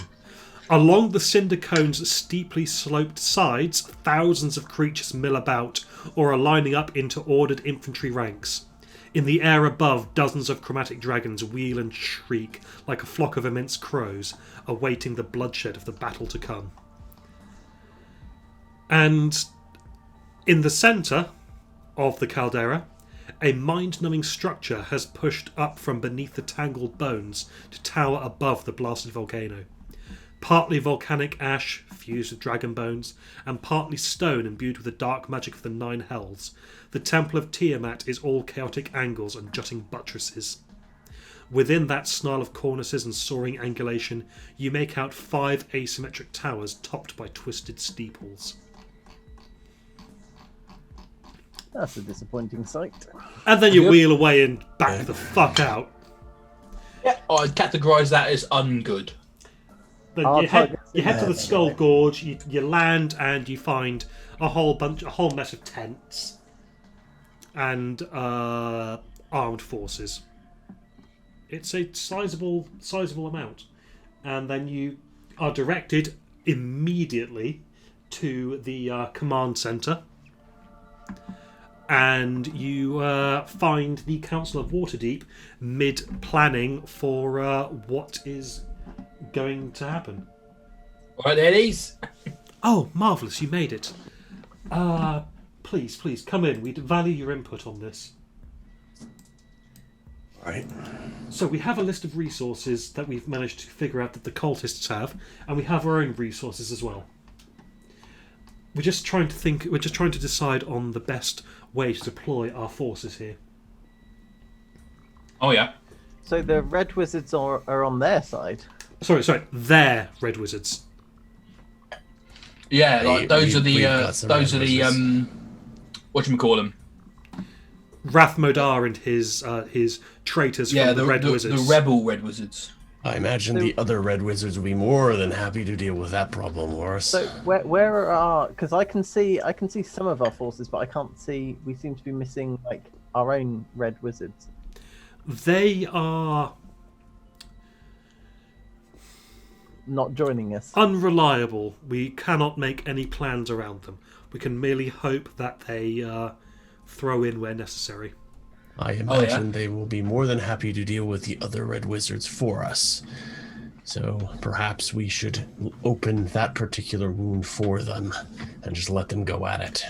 Along the cinder cone's steeply sloped sides, thousands of creatures mill about or are lining up into ordered infantry ranks. In the air above, dozens of chromatic dragons wheel and shriek like a flock of immense crows, awaiting the bloodshed of the battle to come. And in the centre of the caldera, a mind-numbing structure has pushed up from beneath the tangled bones to tower above the blasted volcano. Partly volcanic ash, fused with dragon bones, and partly stone imbued with the dark magic of the 9 hells, the Temple of Tiamat is all chaotic angles and jutting buttresses. Within that snarl of cornices and soaring angulation, you make out 5 asymmetric towers topped by twisted steeples. That's a disappointing sight. And then you wheel away and back the fuck out. Yeah, I'd categorise that as ungood. Then you head to the Skull Gorge, you land, and you find a whole mess of tents and armed forces. It's a sizable amount. And then you are directed immediately to the command centre. And you find the Council of Waterdeep mid-planning for what is going to happen. Right there it is. Oh, marvellous, you made it. Please, come in. We'd value your input on this. Right. So we have a list of resources that we've managed to figure out that the cultists have, and we have our own resources as well. We're just trying to decide on the best way to deploy our forces here. Oh yeah. So the Red Wizards are on their side. Sorry, they're Red Wizards. Yeah, like those are we've got the some whatchamacallem. Rathmodar and his traitors from the Red Wizards. The rebel Red Wizards. I imagine the other Red Wizards will be more than happy to deal with that problem, Horace. So where are our? Because I can see some of our forces, but I can't see. We seem to be missing like our own Red Wizards. They are not joining us. Unreliable. We cannot make any plans around them. We can merely hope that they throw in where necessary. I imagine they will be more than happy to deal with the other Red Wizards for us. So perhaps we should open that particular wound for them and just let them go at it.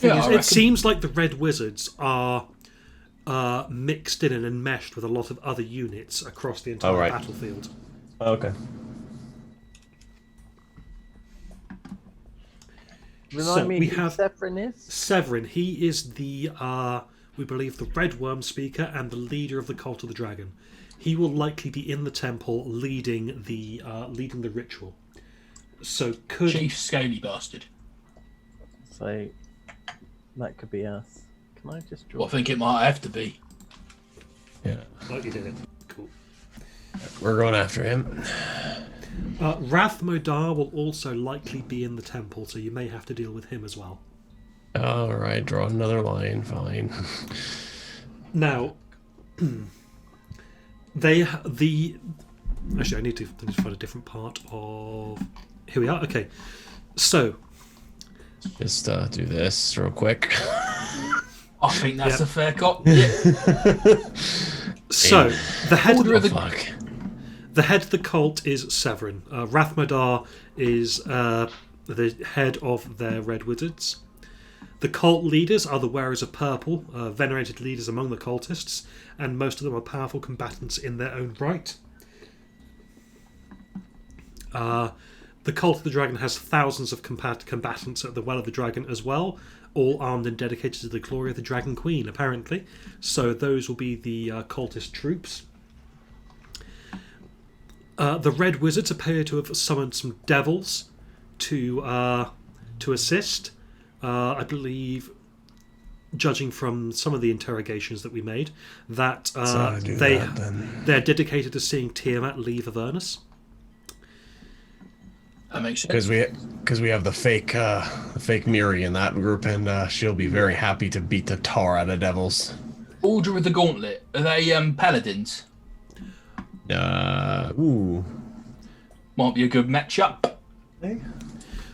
It seems like the Red Wizards are mixed in and enmeshed with a lot of other units across the entire battlefield. Okay. Remind me who Severin is? Severin, he is the, we believe, the Red Worm Speaker and the leader of the Cult of the Dragon. He will likely be in the temple leading the ritual. So Chief Scaly Bastard. So that could be us. Can I just draw? Well, I think it might have to be. Yeah. Like you did it. Cool. We're going after him. Rathmodar will also likely be in the temple, so you may have to deal with him as well. All right, draw another line. Fine. Now, actually, I need to find a different part of. Here we are. Okay, so just do this real quick. I think that's a fair cop. Yeah. So the head The head of the cult is Severin. Rathmodar is the head of their Red Wizards. The cult leaders are the wearers of purple, venerated leaders among the cultists, and most of them are powerful combatants in their own right. The Cult of the Dragon has thousands of combatants at the Well of the Dragon as well, all armed and dedicated to the glory of the Dragon Queen, apparently. So those will be the cultist troops. The Red Wizards appear to have summoned some devils to assist. I believe, judging from some of the interrogations that we made, that they're dedicated to seeing Tiamat leave Avernus. That makes sense. Because we have the fake Miri in that group, and she'll be very happy to beat the tar out of devils. Order of the Gauntlet. Are they paladins? Ooh. Might be a good matchup.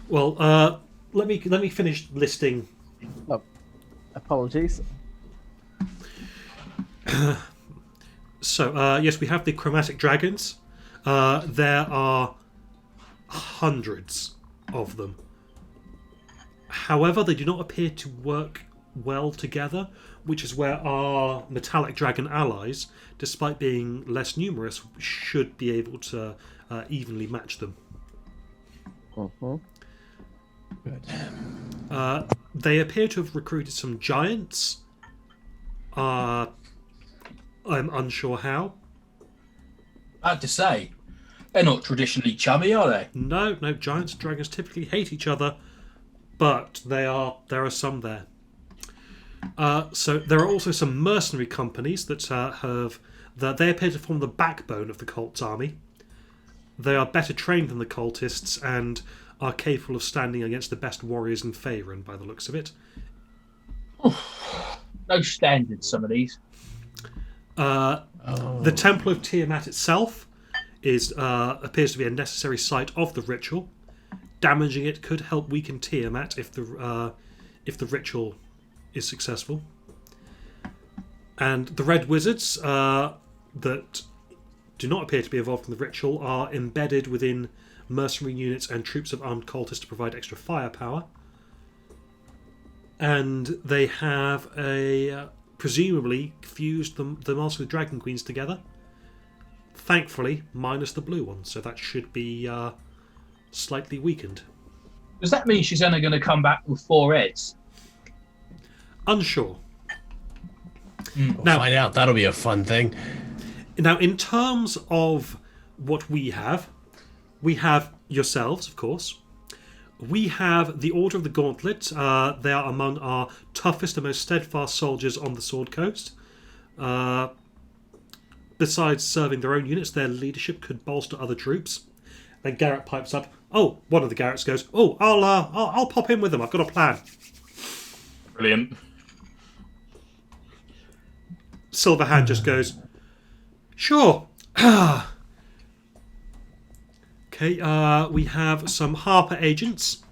Well, let me finish listing. Oh, apologies. So yes, we have the chromatic dragons. There are hundreds of them. However, they do not appear to work well together, which is where our metallic dragon allies, despite being less numerous, should be able to evenly match them. Mhm. Good. They appear to have recruited some giants. I'm unsure how. Hard to say. They're not traditionally chummy, are they? No, giants and dragons typically hate each other, but there are some there. So there are also some mercenary companies that they appear to form the backbone of the cult's army. They are better trained than the cultists and are capable of standing against the best warriors in Faerun, by the looks of it. No standards, some of these. The Temple of Tiamat itself appears to be a necessary site of the ritual. Damaging it could help weaken Tiamat if the ritual is successful. And the Red Wizards that do not appear to be involved in the ritual are embedded within mercenary units and troops of armed cultists to provide extra firepower. And they have presumably fused the Mask of the Dragon Queens together. Thankfully, minus the blue one, so that should be slightly weakened. Does that mean she's only going to come back with 4 heads? Unsure. We'll find out. That'll be a fun thing. Now, in terms of what we have yourselves, of course. We have the Order of the Gauntlet. They are among our toughest and most steadfast soldiers on the Sword Coast. Besides serving their own units, their leadership could bolster other troops. Then Garrett pipes up. Oh, one of the Garretts goes, "Oh, I'll pop in with them. I've got a plan." Brilliant. Silverhand just goes, "Sure." Okay, we have some Harper agents.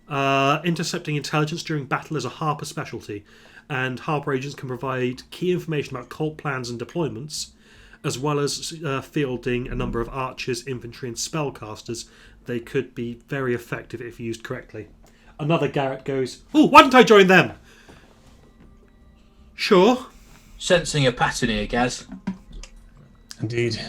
Intercepting intelligence during battle is a Harper specialty, and Harper agents can provide key information about cult plans and deployments, as well as fielding a number of archers, infantry, and spellcasters. They could be very effective if used correctly. Another Garrett goes, "Oh, why don't I join them?" Sure. Sensing a pattern here, Gaz. Indeed.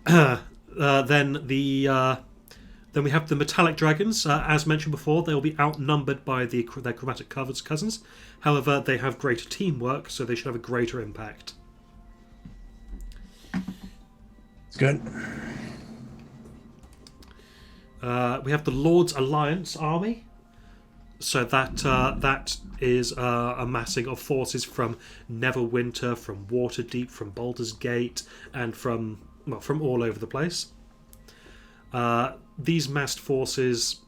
Then we have the metallic dragons. As mentioned before, they will be outnumbered by their chromatic cousins. However, they have greater teamwork, so they should have a greater impact. It's good. We have the Lord's Alliance army. So that is a massing of forces from Neverwinter, from Waterdeep, from Baldur's Gate, and from all over the place. These massed forces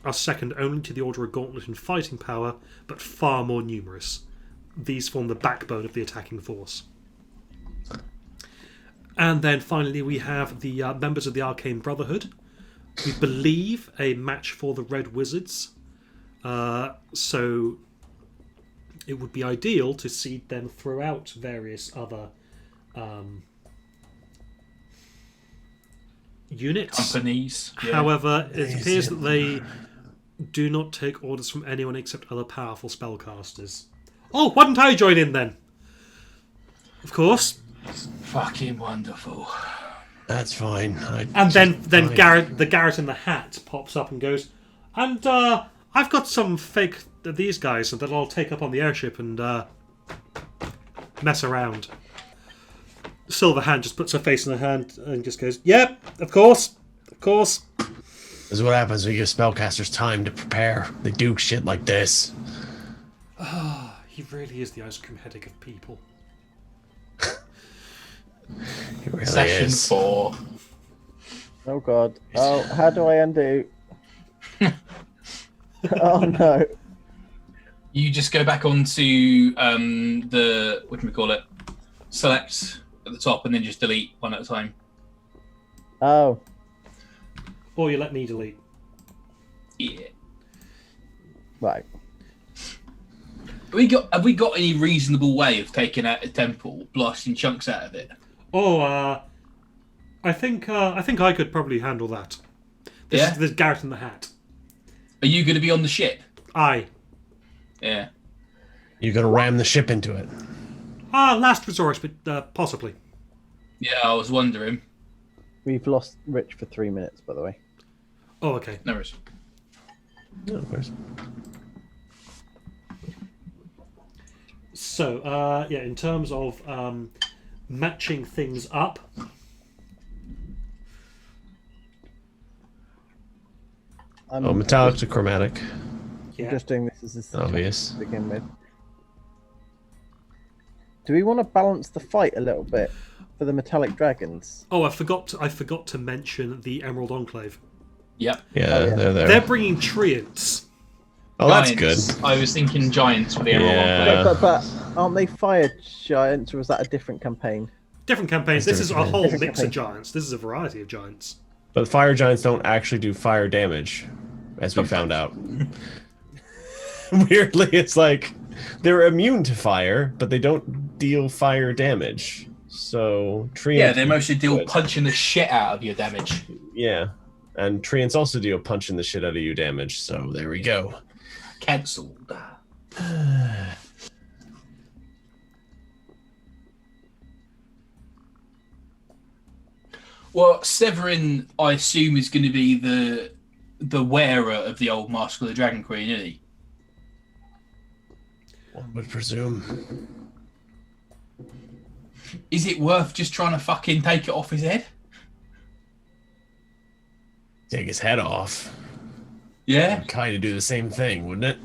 are second only to the Order of Gauntlet in fighting power, but far more numerous. These form the backbone of the attacking force. And then finally we have the members of the Arcane Brotherhood. We believe a match for the Red Wizards. So it would be ideal to seed them throughout various other units. Companies. Yeah. However, it appears that they do not take orders from anyone except other powerful spellcasters. Oh, why didn't I join in then? Of course. Fucking wonderful. That's fine. And then fine. Garrett in the hat pops up and goes, and I've got some fake these guys that I'll take up on the airship and mess around. Silverhand just puts her face in her hand and just goes, "Yep, of course." This is what happens when you give spellcasters time to prepare. They do shit like this. He really is the ice cream headache of people. He really Session is. 4. Oh god. Oh, how do I undo? Oh no. You just go back onto the whatchamacallit, select at the top, and then just delete one at a time. Oh. Or you let me delete. Yeah. Right. Have we got any reasonable way of taking out a temple, blasting chunks out of it? Oh, I think I could probably handle that. Yeah? There's Garrett in the hat. Are you going to be on the ship? Aye. Yeah. You're gonna ram the ship into it. Last resort, but possibly. Yeah, I was wondering. We've lost Rich for 3 minutes, by the way. Oh, okay. No worries. Yeah, of course. So, in terms of matching things up, I'm Metallic to chromatic. yeah. just doing this as a Obvious. to begin with. Do we want to balance the fight a little bit for the metallic dragons? Oh, I forgot to mention the Emerald Enclave. Yep. Yeah, Oh, yeah. they're there. They're bringing treants. Oh, that's Giants. good. I was thinking giants for the Emerald Yeah. Enclave. But aren't they fire giants, or was that a different campaign? Different campaigns. That's This is a different whole campaign. mix of giants. This is a variety of giants. But fire giants don't actually do fire damage, as we found out. Weirdly, it's like they're immune to fire, but they don't deal fire damage. So treants. Yeah, they mostly deal good. punching the shit out of your damage. Yeah, and treants also deal punching the shit out of you damage. So there we go. Cancelled. Well, Severin, I assume, is going to be the wearer of the old Mask of the Dragon Queen, isn't he? One would presume. Is it worth just trying to fucking take it off his head? Take his head off. Yeah, Kind of do the same thing, wouldn't it?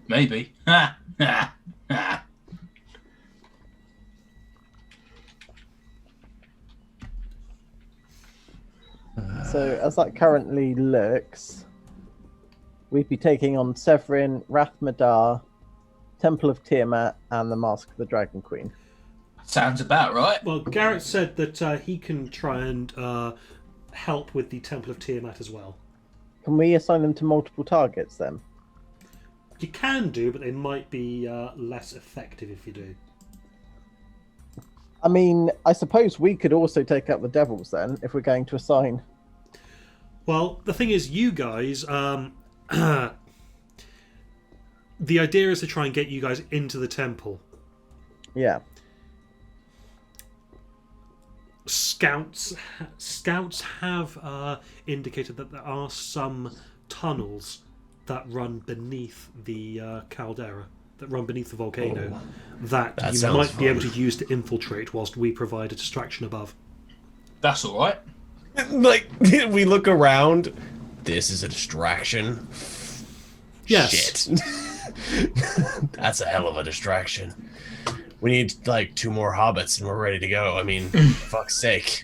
maybe. Ha, ha, ha. So as that currently looks, we'd be taking on Severin, Rathmadar, Temple of Tiamat, and the Mask of the Dragon Queen. Sounds about right. Well, Garrett said that he can try and help with the Temple of Tiamat as well. Can we assign them to multiple targets then? You can do, but they might be less effective if you do. I mean, I suppose we could also take out the devils then, if we're going to assign. Well, the thing is, you guys, the idea is to try and get you guys into the temple. Yeah. Scouts have indicated that there are some tunnels that run beneath the caldera, that run beneath the volcano, that that you sounds might be fun. able to use to infiltrate whilst we provide a distraction above. That's all right. Like, we look around. This is a distraction. Yes. Shit. That's a hell of a distraction. We need, like, 2 more hobbits and we're ready to go. I mean, fuck's sake.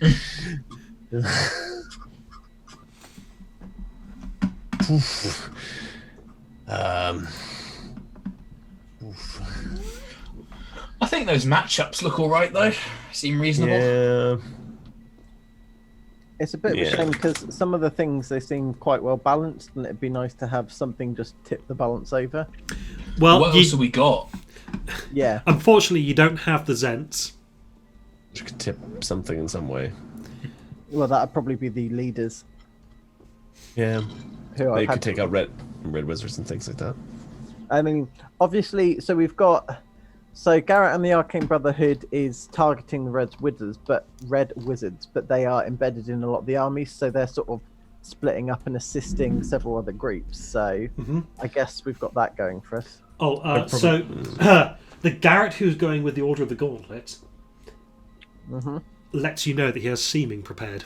Oof. I think those matchups look all right, though. Seem reasonable. Yeah. It's a bit of a Yeah. shame because some of the things, they seem quite well balanced, and it'd be nice to have something just tip the balance over. Well, What else have we got? Yeah. unfortunately, you don't have the Zents. Which could tip something in some way. Well, that'd probably be the leaders Yeah, who they I've could had. take out red wizards and things like that. I mean, obviously, so we've got. So Garrett and the Arcane Brotherhood is targeting the red wizards, but they are embedded in a lot of the armies, so they're sort of splitting up and assisting several other groups. So I guess we've got that going for us. Oh, so the Garrett who's going with the Order of the Gauntlet lets you know that he has seeming prepared.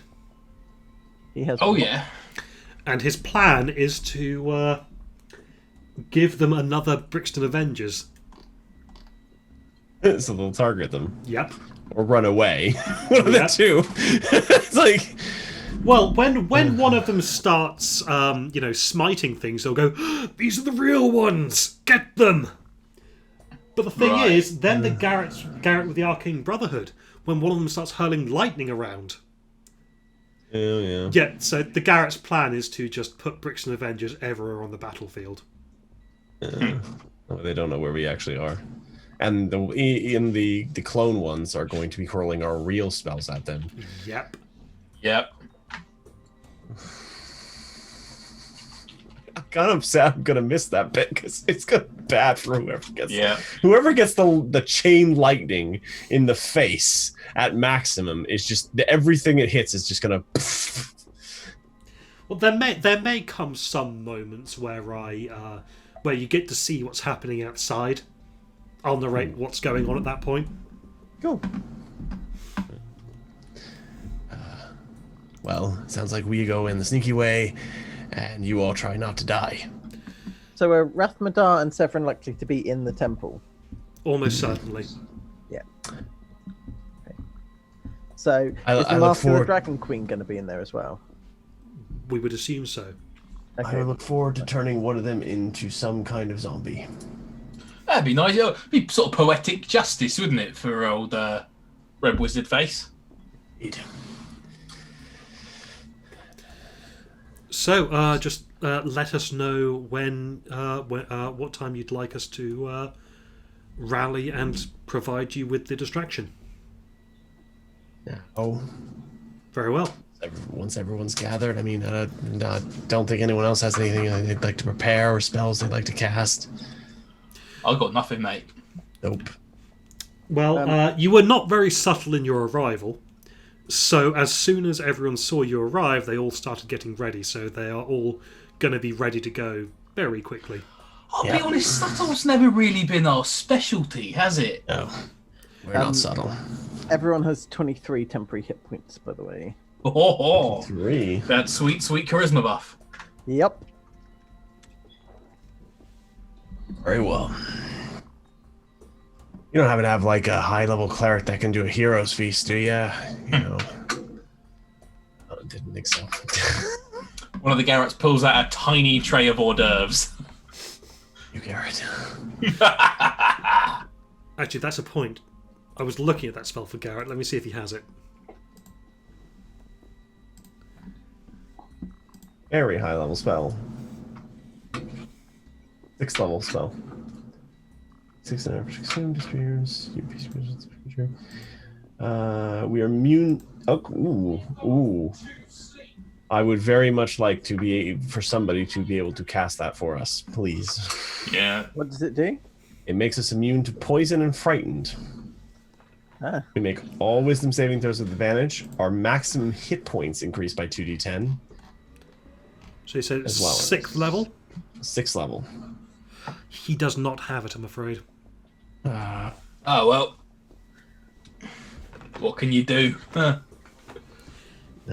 He has. Oh yeah. And his plan is to give them another Brixton Avengers. So they'll target them. Yep. Or run away. One of the Yep. two. It's like... Well, when one of them starts, smiting things, they'll go, "These are the real ones! Get them!" But the thing Right. is, then the Garrett with the Arcane Brotherhood, when one of them starts hurling lightning around. Oh, yeah. Yeah, so the Garrett's plan is to just put Brixton Avengers everywhere on the battlefield. Oh, they don't know where we actually are. And the clone ones are going to be hurling our real spells at them. Yep. Yep. I'm kind of sad I'm gonna miss that bit because it's gonna be bad for whoever gets the chain lightning in the face at maximum is just everything it hits is just gonna. Well, there may come some moments where where you get to see what's happening outside. I'll narrate what's going on at that point. Cool. Well, sounds like we go in the sneaky way, and you all try not to die. So are Rathmadar and Severin likely to be in the temple? Almost certainly. Yeah. Okay. So I is the look Mask of the forward- Dragon Queen going to be in there as well? We would assume so. Okay. I look forward to turning one of them into some kind of zombie. That'd be nice. It'd be sort of poetic justice, wouldn't it, for old Red Wizard face? Indeed. So, just let us know what time you'd like us to rally and provide you with the distraction. Yeah. Oh, Very well. once everyone's gathered, I mean, I don't think anyone else has anything they'd like to prepare or spells they'd like to cast. I've got nothing, mate. Nope. Well, you were not very subtle in your arrival. So as soon as everyone saw you arrive, they all started getting ready. So they are all going to be ready to go very quickly. I'll be honest, subtle's never really been our specialty, has it? No. We're not subtle. Everyone has 23 temporary hit points, by the way. Oh, 3. that sweet, sweet charisma buff. Yep. Very well. You don't happen to have like a high-level cleric that can do a hero's feast, do you? You know. Oh, didn't think so. One of the Garretts pulls out a tiny tray of hors d'oeuvres. You Garrett. Actually, that's a point. I was looking at that spell for Garrett. Let me see if he has it. Very high-level spell. 6th level spell. 6 and average consume disappears. We are immune. Oh, ooh. I would very much like to be for somebody to be able to cast that for us, please. Yeah. What does it do? It makes us immune to poison and frightened. Ah. We make all wisdom saving throws with advantage. Our maximum hit points increase by 2d10. So you said As well. 6th level? 6th level. He does not have it, I'm afraid. Oh, well. What can you do? Huh.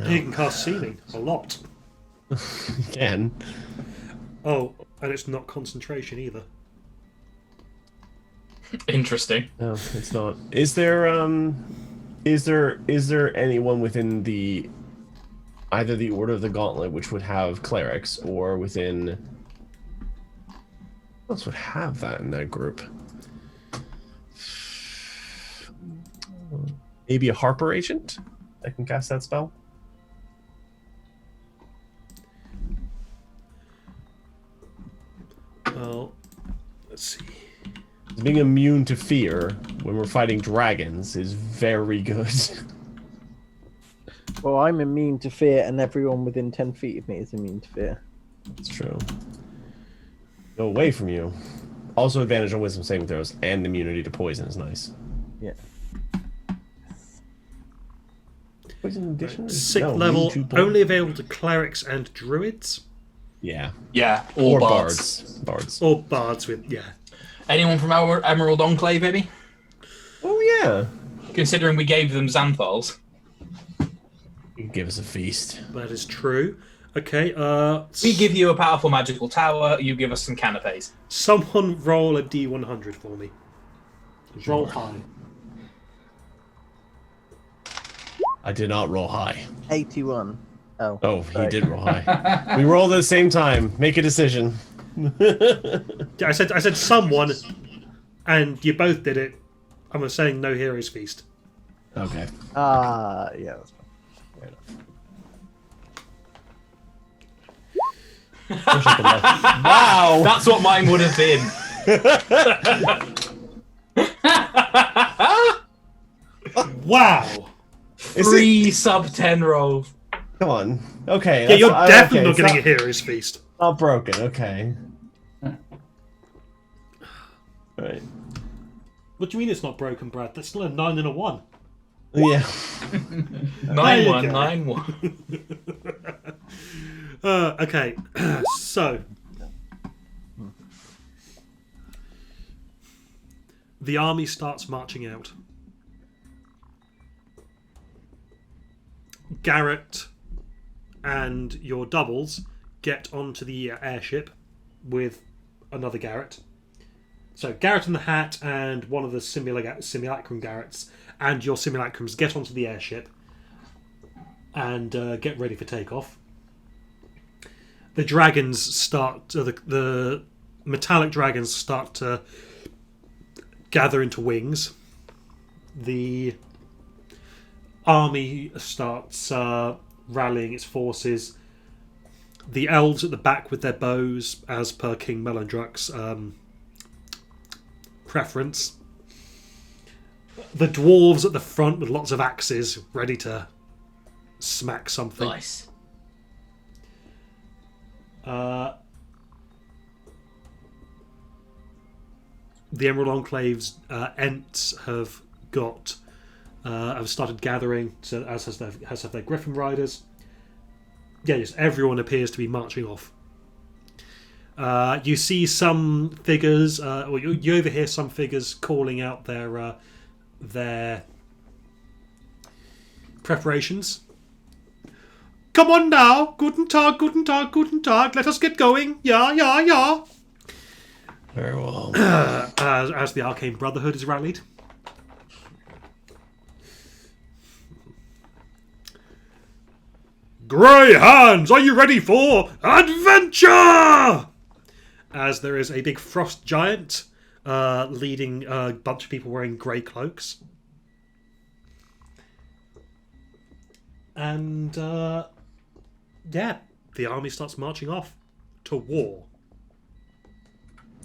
He can cast Sealing a lot. Again. Oh, and it's not concentration either. Interesting. No, it's not. Is there anyone within the either the Order of the Gauntlet which would have clerics or within who else would have that in that group? Maybe a Harper agent that can cast that spell? Well, let's see. Being immune to fear when we're fighting dragons is very good. Well, I'm immune to fear, and everyone within 10 feet of me is immune to fear. It's true. Go away from you. Also, advantage on wisdom saving throws, and immunity to poison is nice. Yeah. Poison addition? Sixth No, level, immune to poison. only available to clerics and druids. Yeah. Yeah, or bards. Bards. Or bards with, yeah. Anyone from our Emerald Enclave, maybe? Oh, yeah. Considering we gave them Xanthals. You can give us a feast. That is true. Okay, We give you a powerful magical tower, you give us some canapes. someone roll a D100 for me. Roll high. I did not roll high. 81. Oh. Oh, he Right. did roll high. We rolled at the same time. Make a decision. Yeah, I said someone, and you both did it. I'm saying no heroes feast. Okay. Yeah, that's fine. Fair enough. Wish I could laugh. Wow! That's what mine would have been. Wow. Is 3 sub-10 rolls. Come on. Okay. Yeah, you're definitely not it's getting a heroes feast. not broken. Okay. Right. What do you mean it's not broken, Brad? That's still a 9 and a 1. Yeah. 9-1, go. 9-1. Okay, so the army starts marching out. Garrett and your doubles get onto the airship with another Garrett. So Garrett in the Hat and one of the simulacrum Garretts and your simulacrums get onto the airship and get ready for takeoff. The dragons start, the metallic dragons start to gather into wings. The army starts rallying its forces. The elves at the back with their bows, as per King Melondruck's preference. The dwarves at the front with lots of axes, ready to smack something. Nice. The Emerald Enclave's Ents have started gathering, so as have their Griffin Riders. Yeah, just everyone appears to be marching off. You see some figures, or you overhear some figures calling out their preparations. Come on now, guten Tag, guten Tag, guten Tag. Let us get going. Yeah, yeah, yeah. Very well. As the Arcane Brotherhood is rallied. Grey Hands, are you ready for adventure? As there is a big frost giant leading a bunch of people wearing grey cloaks. And, yeah, the army starts marching off to war.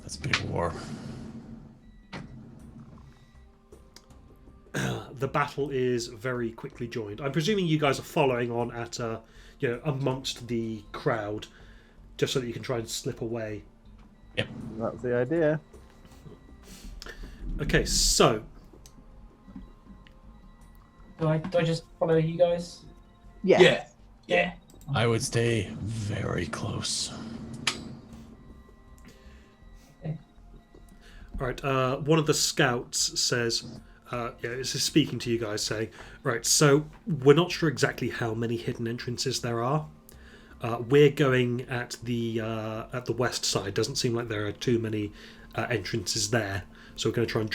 That's a big war. The battle is very quickly joined. I'm presuming you guys are following on at, amongst the crowd, just so that you can try and slip away. Yep. That's the idea. Okay, so Do I just follow you guys? Yeah. Yeah. Yeah. I would stay very close. all right, one of the scouts says, this is speaking to you guys, saying, right, so we're not sure exactly how many hidden entrances there are. We're going at the west side. Doesn't seem like there are too many entrances there. So we're going to try and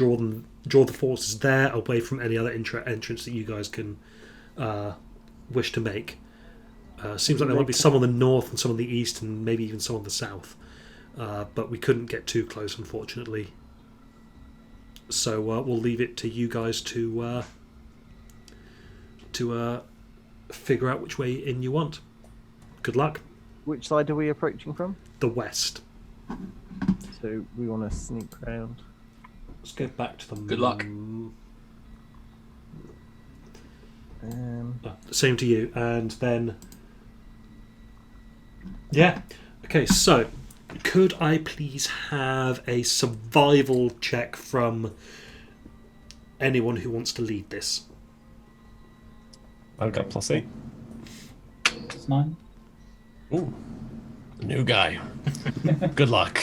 draw the forces there away from any other entrance that you guys can wish to make. Seems like there might be some on the north and some on the east and maybe even some on the south. But we couldn't get too close, unfortunately. So we'll leave it to you guys to figure out which way in you want. Good luck. Which side are we approaching from? The west. So we want to sneak round. Let's go back to the Good luck. Um, Same to you. And then... Yeah. Okay, so... Could I please have a survival check from anyone who wants to lead this? I've got +8. It's 9. Ooh, the new guy. Good luck.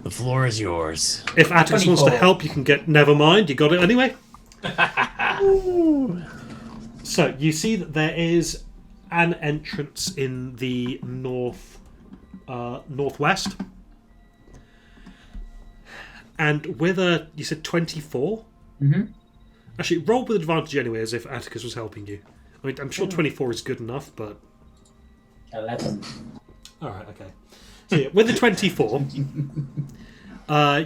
The floor is yours. If Atticus wants to 24. help, you can get... Never mind, you got it anyway. So, you see that there is an entrance in the northwest. And with a... You said 24? Mm-hmm. Actually, roll with advantage anyway, as if Atticus was helping you. I mean, I'm sure 24 is good enough, but... 11. Alright, okay. So yeah, with the 24,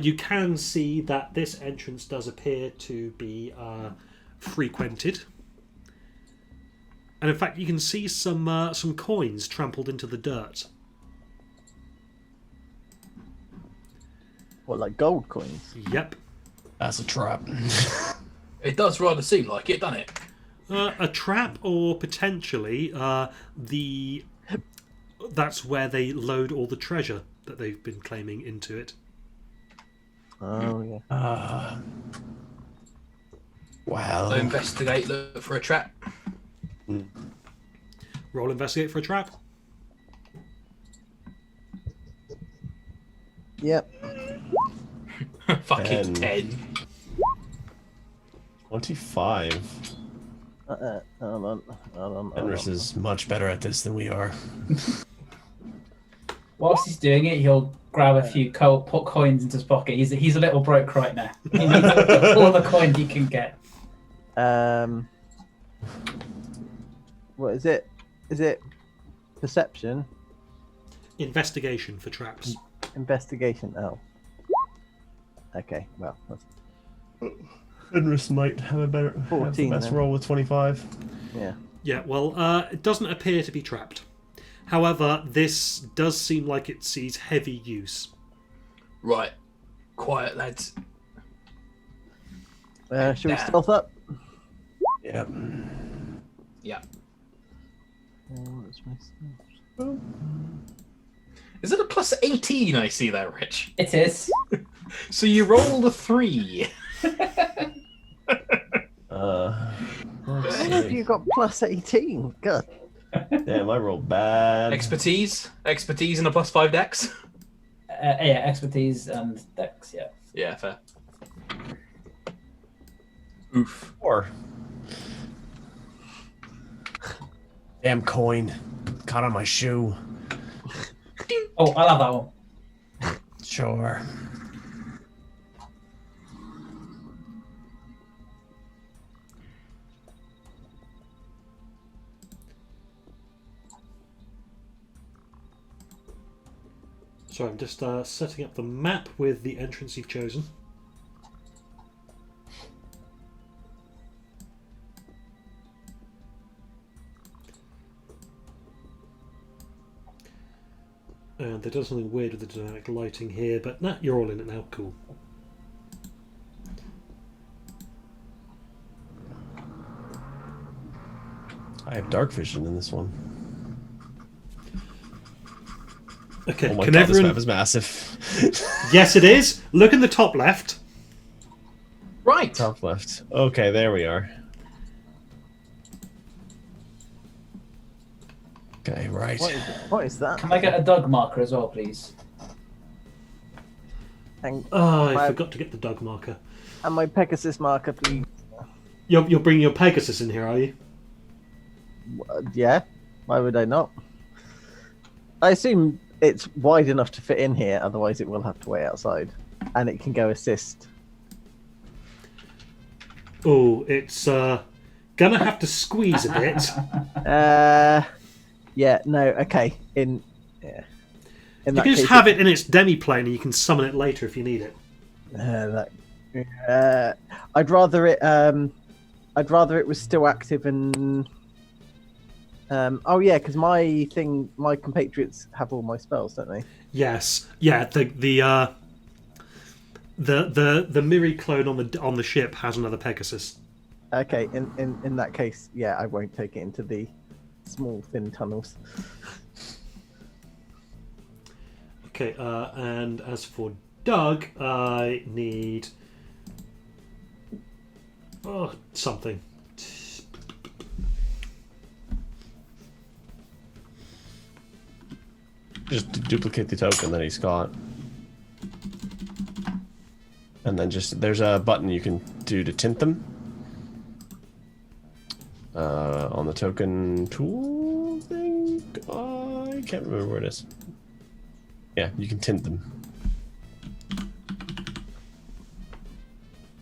you can see that this entrance does appear to be frequented. And in fact, you can see some coins trampled into the dirt. What, like gold coins? Yep. That's a trap. It does rather seem like it, doesn't it? A trap, or potentially that's where they load all the treasure that they've been claiming into it. Oh, yeah. Well. So investigate, look for a trap. Roll investigate for a trap. Yep. Fucking 10. 10. 25. Hold on. Fenris is much better at this than we are. Whilst he's doing it, he'll grab a few put coins into his pocket. He's a little broke right now. He needs all the coins he can get. What is it? Is it perception? Investigation for traps. Investigation. Oh. Okay. Well, that's, Fenris might have a better 14 best then. roll with 25. yeah. Yeah, well, it doesn't appear to be trapped. However, this does seem like it sees heavy use. Right. Quiet, lads. Should we stealth up? Yep. Yeah. What's my stealth? Is it a plus 18 I see there, Rich? It is. So you roll the 3. Let's How have see. you got plus 18? God. Damn, I rolled bad. Expertise and a plus 5 dex. Yeah, expertise and dex, yeah. Yeah, fair. Oof. 4. Damn coin. Caught on my shoe. Oh, I'll have that one. Sure. So I'm just setting up the map with the entrance you've chosen. And there does something weird with the dynamic lighting here, but nah, you're all in it now. Cool. I have dark vision in this one. Okay, Oh my can god, everyone... this map is massive. Yes, it is. Look in the top left. Right. Top left. Okay, there we are. Okay, right. What is that? Can I get a dog marker as well, please? And, Oh, I my- forgot to get the dog marker. and my Pegasus marker, please. You're bringing your Pegasus in here, are you? Yeah. Why would I not? I assume it's wide enough to fit in here, otherwise it will have to wait outside. And it can go assist. Oh, it's gonna have to squeeze a bit. Yeah, no, okay. In You that can just case, have it in its demi-plane and you can summon it later if you need it. I'd rather it was still active and oh yeah, because my compatriots have all my spells, don't they? Yes, yeah. The Miri clone on the ship has another Pegasus. Okay, in that case, yeah, I won't take it into the small, thin tunnels. Okay, and as for Doug, I need something. Just duplicate the token that he's got. And then there's a button you can do to tint them. On the token tool thing? I can't remember where it is. Yeah, you can tint them.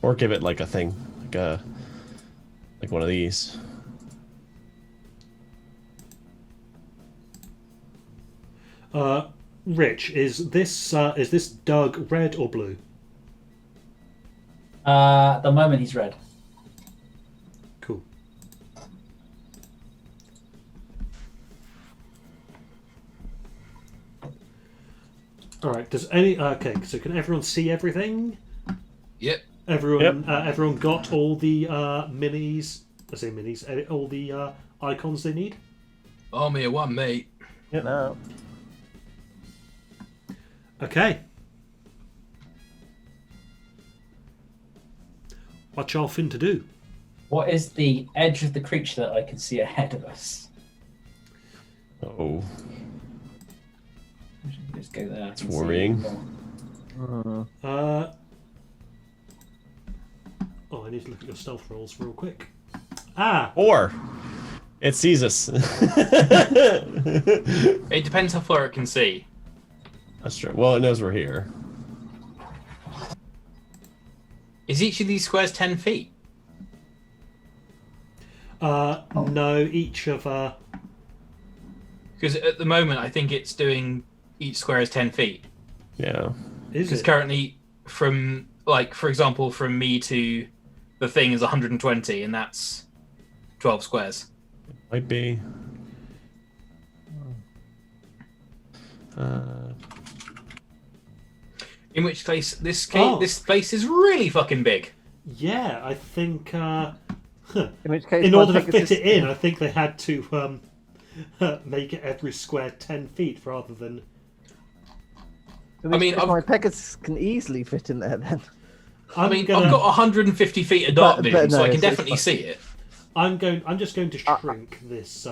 Or give it like a thing. Like one of these. Rich, is this Doug red or blue? At the moment, he's red. Cool. All right. Does any? Okay. So can everyone see everything? Yep. Everyone got all the minis. I say minis. All the icons they need. Army of one, mate. Yep. No. Okay. What y'all fin to do? What is the edge of the creature that I can see ahead of us? Oh, Let's go there. it's worrying. I need to look at your stealth rolls real quick. Ah, Or it sees us. It depends how far it can see. That's true. Well, it knows we're here. Is each of these squares 10 feet? no, each of Because at the moment, I think it's doing each square is 10 feet. Yeah. is Because it? currently, from, like, for example, from me to the thing is 120, and that's 12 squares. Might be. In which case, this place is really fucking big. Yeah, I think. In which case, In my order to pick fit is it in, I think they had to make it every square 10 feet rather than. in which I mean, case I've- my Pegasus can easily fit in there then. I'm I've gonna, got 150 feet of dark But vision, so no, I can it's definitely fine. see it. I'm just going to shrink this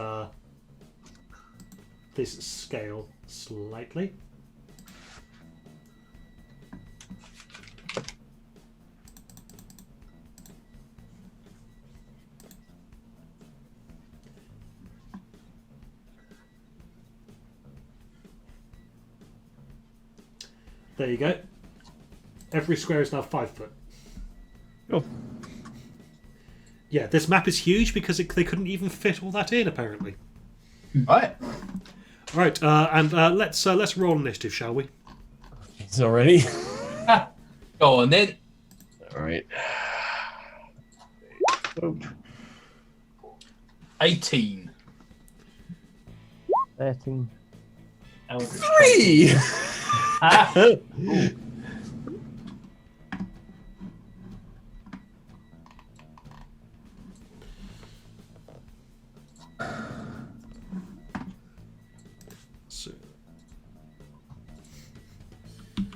this scale slightly. There you go. Every square is now 5 foot. Oh. Yeah, this map is huge because they couldn't even fit all that in, apparently. Right. Right, and let's roll initiative, shall we? It's already. Go on then. All right. 18. 13. Three. Ah,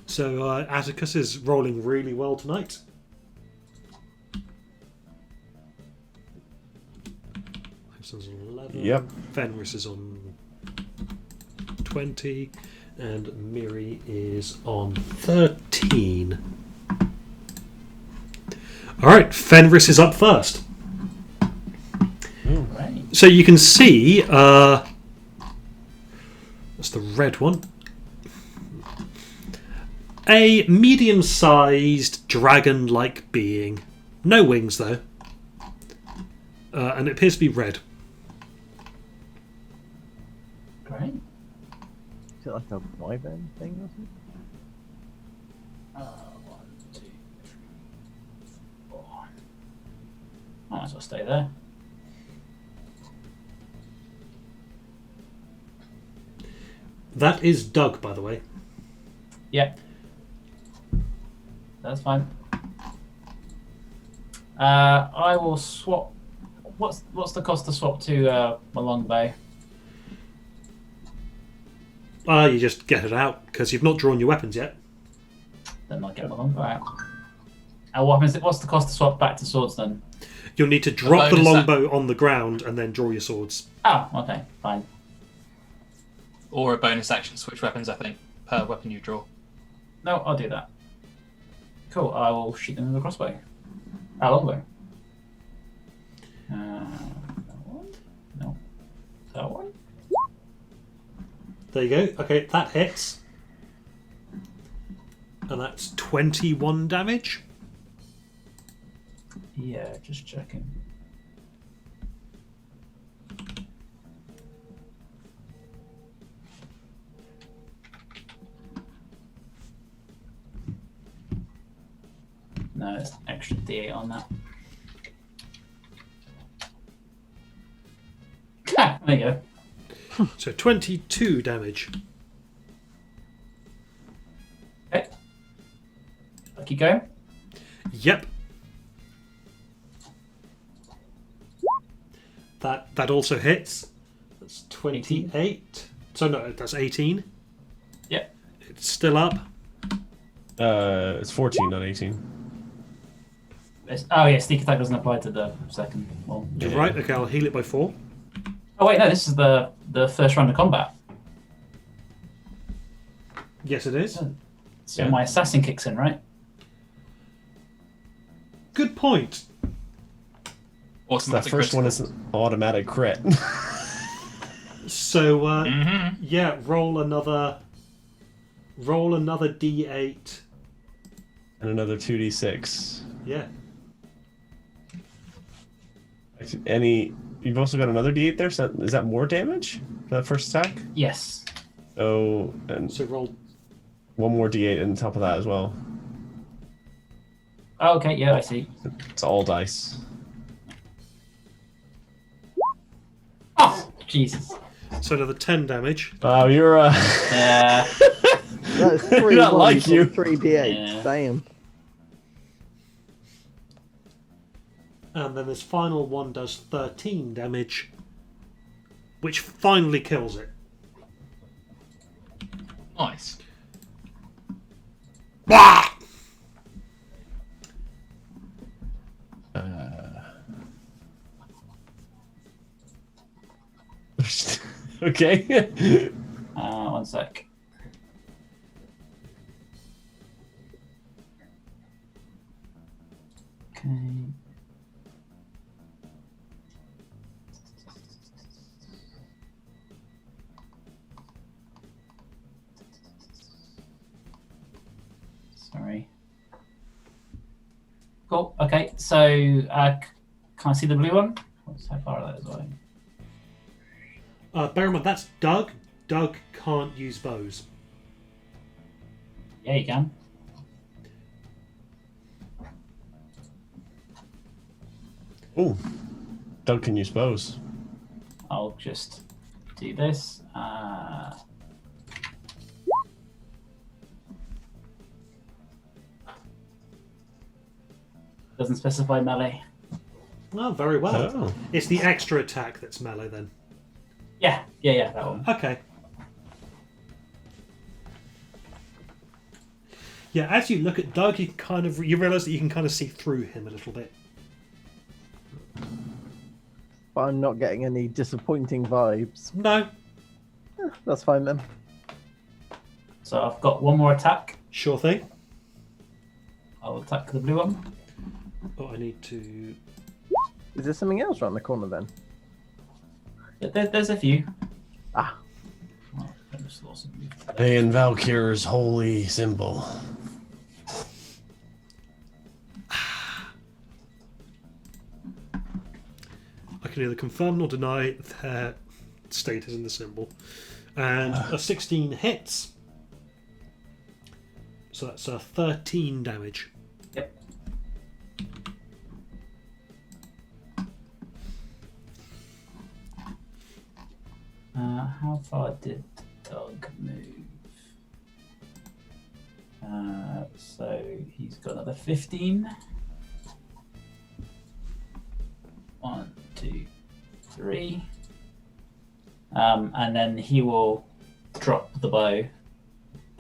So Atticus is rolling really well tonight. Hobson's on 11. Yep. Fenris is on 20. And Miri is on 13. Alright, Fenris is up first. right. So you can see, that's the red one. A medium-sized dragon-like being. No wings, though. And it appears to be red. Great. Is it like a wyvern thing or something? 1, 2, 3, 4. Might as well stay there. That is Doug, by the way. Yep. That's fine. I will swap. What's the cost to swap to my longbow? You just get it out because you've not drawn your weapons yet. Then I'll get my longbow out. What's the cost to swap back to swords then? You'll need to drop the bonus longbow on the ground and then draw your swords. Oh, okay, fine. Or a bonus action switch weapons, I think, per weapon you draw. No, I'll do that. Cool. I will shoot them with a crossbow. Longbow. That one? No. That one? There you go. Okay, that hits. And that's 21 damage. Yeah, just checking. No, it's extra D8 on that. There you go. So 22 damage. Okay. I'll keep going. Yep. That also hits. That's 28. So no, that's 18. Yep. It's still up. It's 14, not 18. Oh yeah, sneak attack doesn't apply to the second one. You're right. Okay, I'll heal it by 4. Oh wait, no, this is the first round of combat. Yes, it is. So Yeah. my assassin kicks in, right? Good point. Automatic That first critical. one is an automatic crit. So Mhm. yeah, roll another D8. And another 2d6. Yeah. You've also got another d8 there, so is that more damage for that first attack? Yes. So, and So roll. one more d8 on top of that as well. Oh, okay, yeah, I see. It's all dice. Oh, Jesus. So another 10 damage. Oh, you're Yeah. That's 3 Not like ones you. on 3d8. Yeah. Damn. And then this final one does 13 damage, which finally kills it. Nice. okay. One sec. Okay. Sorry. Cool. Okay. So, can I see the blue one? How far are those away? Bear in mind, that's Doug. Doug can't use bows. Yeah, you can. Ooh. Doug can use bows. I'll just do this. Doesn't specify melee. Oh, very well. Oh. It's the extra attack that's melee then. Yeah, that one. Okay. Yeah, as you look at Doug, you realise that you can kind of see through him a little bit. But I'm not getting any disappointing vibes. No, That's fine then. So I've got one more attack. sure thing. I'll attack the blue one. Oh, I need to. Is there something else around the corner then? There's a few. Ah. Oh, I just lost some. And Valkyr's holy symbol. I can either confirm nor deny their status in the symbol. And a 16 hits. So that's 13 damage. Yep. How far did Doug move? So he's got another 15. 3. And then he will drop the bow.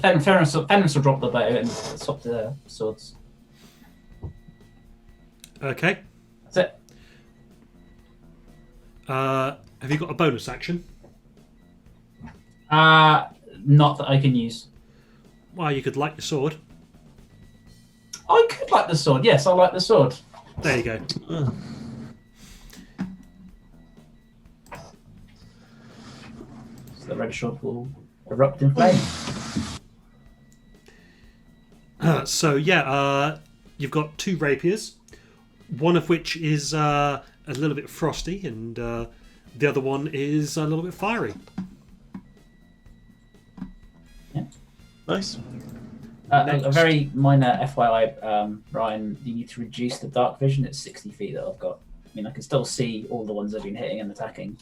Ferenc will drop the bow and swap the swords. Okay. That's it. Have you got a bonus action? Not that I can use. Well, you could light your sword. I could like the sword. Yes, I like the sword. There you go. So the red sword will erupt in flame. You've got 2 rapiers, one of which is a little bit frosty, and the other one is a little bit fiery. Nice. A very minor FYI, Ryan, you need to reduce the dark vision. It's 60 feet that I've got. I mean, I can still see all the ones I've been hitting and attacking,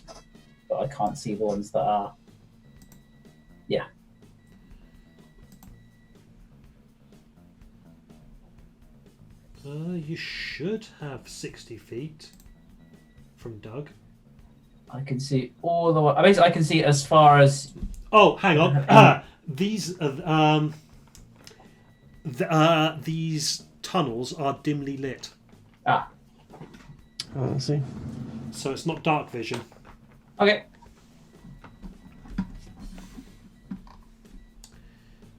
but I can't see the ones that are... Yeah. You should have 60 feet from Doug. I can see all the way... I can see as far as... Oh, hang on. These tunnels are dimly lit, Ah, Oh, let's see. so it's not dark vision. okay.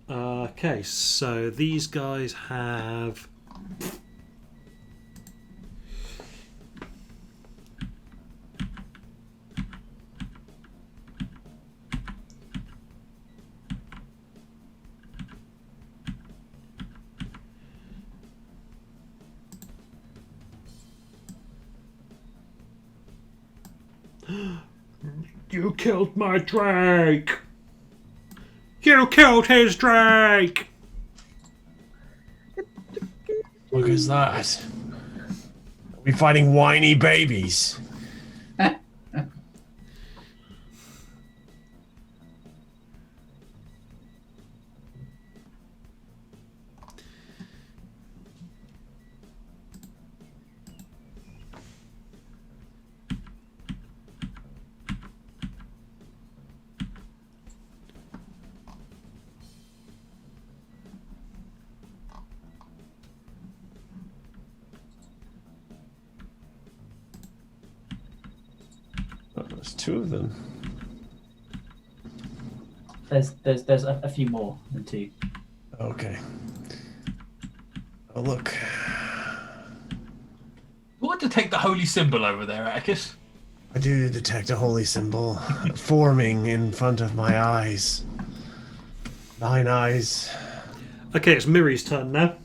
Okay, so these guys have... You killed my Drake! You killed his Drake! Look at that. We're fighting whiny babies. Oh, there's 2 of them. There's a few more than 2. Okay. Oh, look. What to take the holy symbol over there, Atticus? I do detect a holy symbol forming in front of my eyes. 9 eyes. Okay, it's Miri's turn now.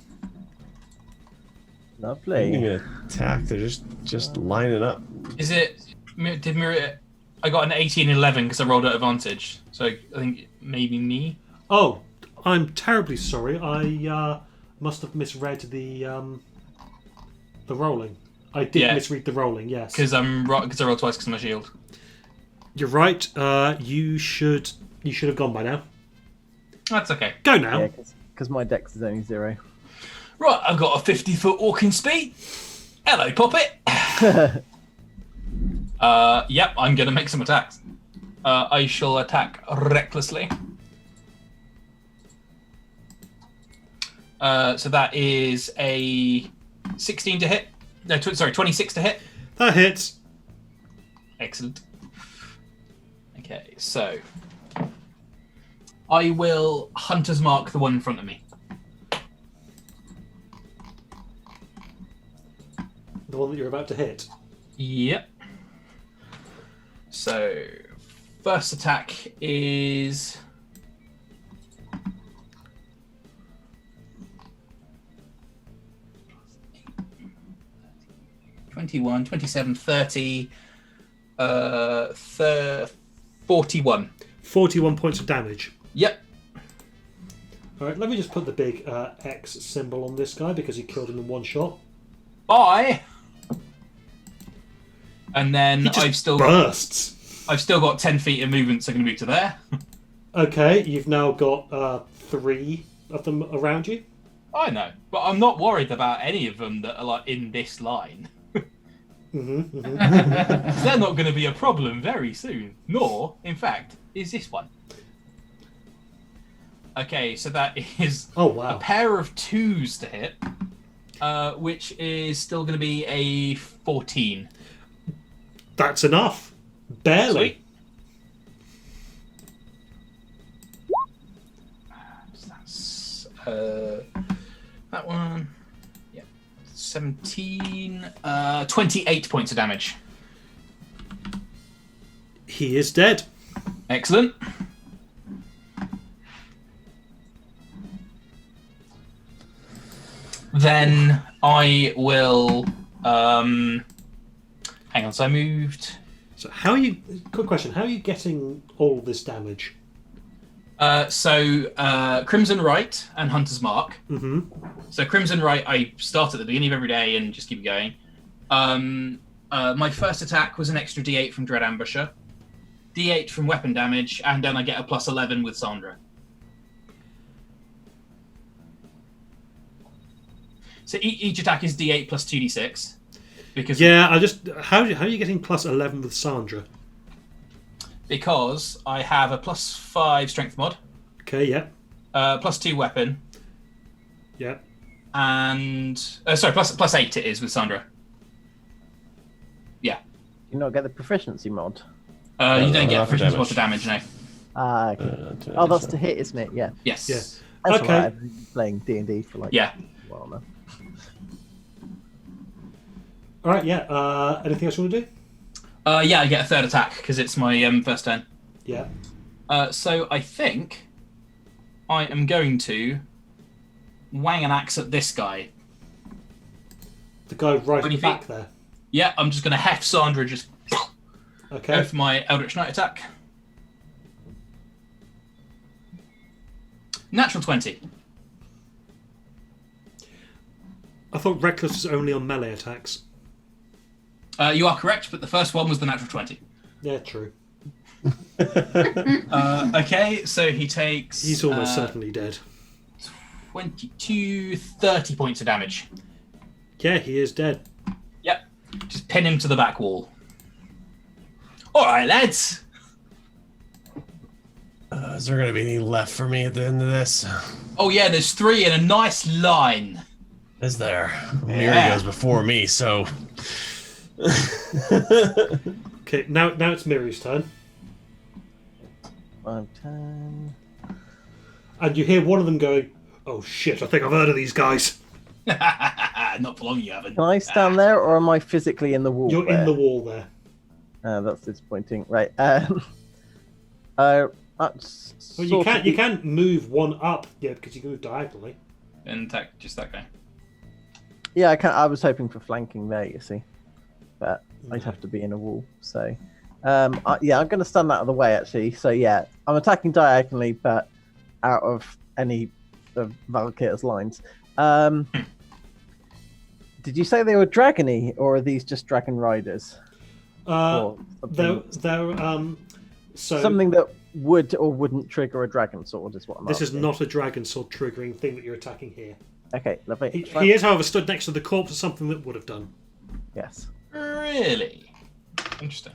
Lovely. An attack. They're just lining up. Is it? Did Mirror? I got an 18-11 because I rolled at advantage. So I think maybe me. Oh, I'm terribly sorry. I must have misread the rolling. I did misread the rolling. Yes, Because I rolled twice because of my shield. you're right. You should have gone by now. That's okay. Go now. Yeah, because my dex is only 0. Right, I've got a 50-foot walking speed. Hello, Poppet. Yep, I'm going to make some attacks. I shall attack recklessly. So that is a 16 to hit. No, 26 to hit. That hits. Excellent. Okay, so I will Hunter's Mark the one in front of me. The one that you're about to hit. Yep. So, first attack is... 21, 27, 30, 41. 41 points of damage. Yep. All right, let me just put the big X symbol on this guy because he killed him in one shot. Bye. And then He just I've still bursts. got 10 feet of movement, so I can move to there. Okay, you've now got 3 of them around you. I know, but I'm not worried about any of them that are like in this line. They're not going to be a problem very soon. Nor, in fact, is this one. Okay, so that is Oh, a wow. pair of 2s to hit, which is still going to be a 14. That's enough. Barely. Sweet. That's that one. Yeah, 17. 28 points of damage. He is dead. Excellent. Then I will. Hang on. So I moved. So how are you... Quick question. How are you getting all this damage? Crimson Right and Hunter's Mark. Mm-hmm. So Crimson Right, I start at the beginning of every day and just keep going. My first attack was an extra D8 from Dread Ambusher, D8 from weapon damage, and then I get a plus 11 with Sandra. So each attack is D8 plus 2D6. Because Yeah, how are you getting plus 11 with Sandra? Because I have a plus 5 strength mod, Okay, yeah. plus 2 weapon, Yeah. and plus 8 it is with Sandra. Yeah. You not get the proficiency mod. You don't get not for proficiency mod damage. for damage, no. Ah, okay. Oh, that's to hit, isn't it? Yeah. Yes. Yeah. That's Okay. right. I've been playing D&D for like Yeah. a while now. All right, yeah. Anything else you want to do? Yeah, I get a third attack because it's my first turn. Yeah. So I think I am going to wang an axe at this guy. The guy right at 20 the back there. Yeah, I'm just going to heft Sandra, just go Okay. for my Eldritch Knight attack. Natural 20. I thought Reckless was only on melee attacks. You are correct, but the first one was the natural 20. Yeah, true. Okay, so he takes... He's almost certainly dead. 30 points of damage. Yeah, he is dead. Yep. Just pin him to the back wall. All right, lads. Is there going to be any left for me at the end of this? Oh, yeah, there's 3 in a nice line. Is there? Yeah. Miri goes before me, so... Okay, now it's Miri's turn. 5, 10. And you hear one of them going, "Oh shit, I think I've heard of these guys." Not for long, you haven't. Can I stand there, or am I physically in the wall? You're in the wall there. That's disappointing. Right. That's Well, you sort can't of you can move one up, yeah, because you can move diagonally. And attack just that guy. Yeah, I can. I was hoping for flanking there. You see, but I'd have to be in a wall. So, yeah, I'm going to stand out of the way actually. So yeah, I'm attacking diagonally, but out of any of Valkyr's lines. Did you say they were dragony, or are these just dragon riders? Or something, They're so something that would or wouldn't trigger a dragon sword is what I'm this is asking. not a dragon sword triggering thing that you're attacking here. Okay, lovely. He is, however, stood next to the corpse of something that would have done. Yes. Really? Interesting.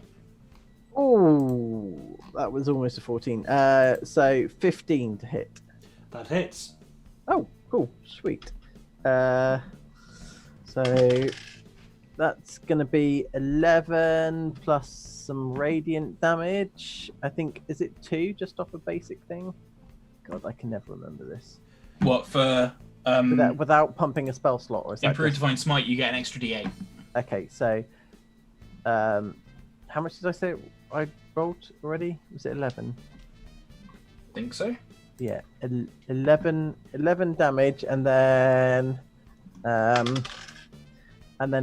Oh, that was almost a 14. So 15 to hit. That hits. Oh, cool, sweet. So that's going to be 11 plus some radiant damage. I think, is it 2 just off a basic thing? God, I can never remember this. What, for Without pumping a spell slot, or is that Improved just... Divine Smite, you get an extra D8. Okay, so how much did I say I rolled already? Was it 11? Think so? Yeah, 11 damage, and then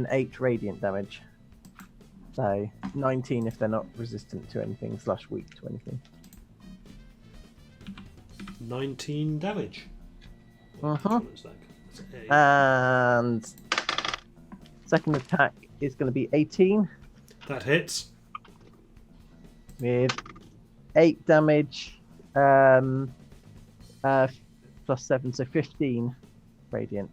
8 radiant damage. So 19 if they're not resistant to anything / weak to anything. 19 damage. Uh-huh. What is that? That's a- And second attack is going to be 18 That hits. with 8 damage, plus 7, so 15 radiant.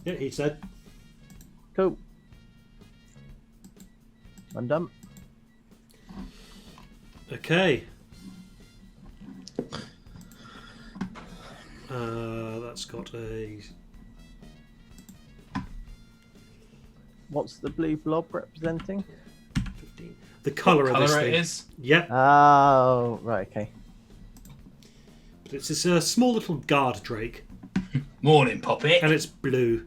Yeah, he said. Cool. I'm done. Okay. That's got a. What's the blue blob representing? 15. The colour of this Colour it thing. is. Yep. Oh, right, okay. But it's this small little guard drake, Morning, Poppet. and it's blue.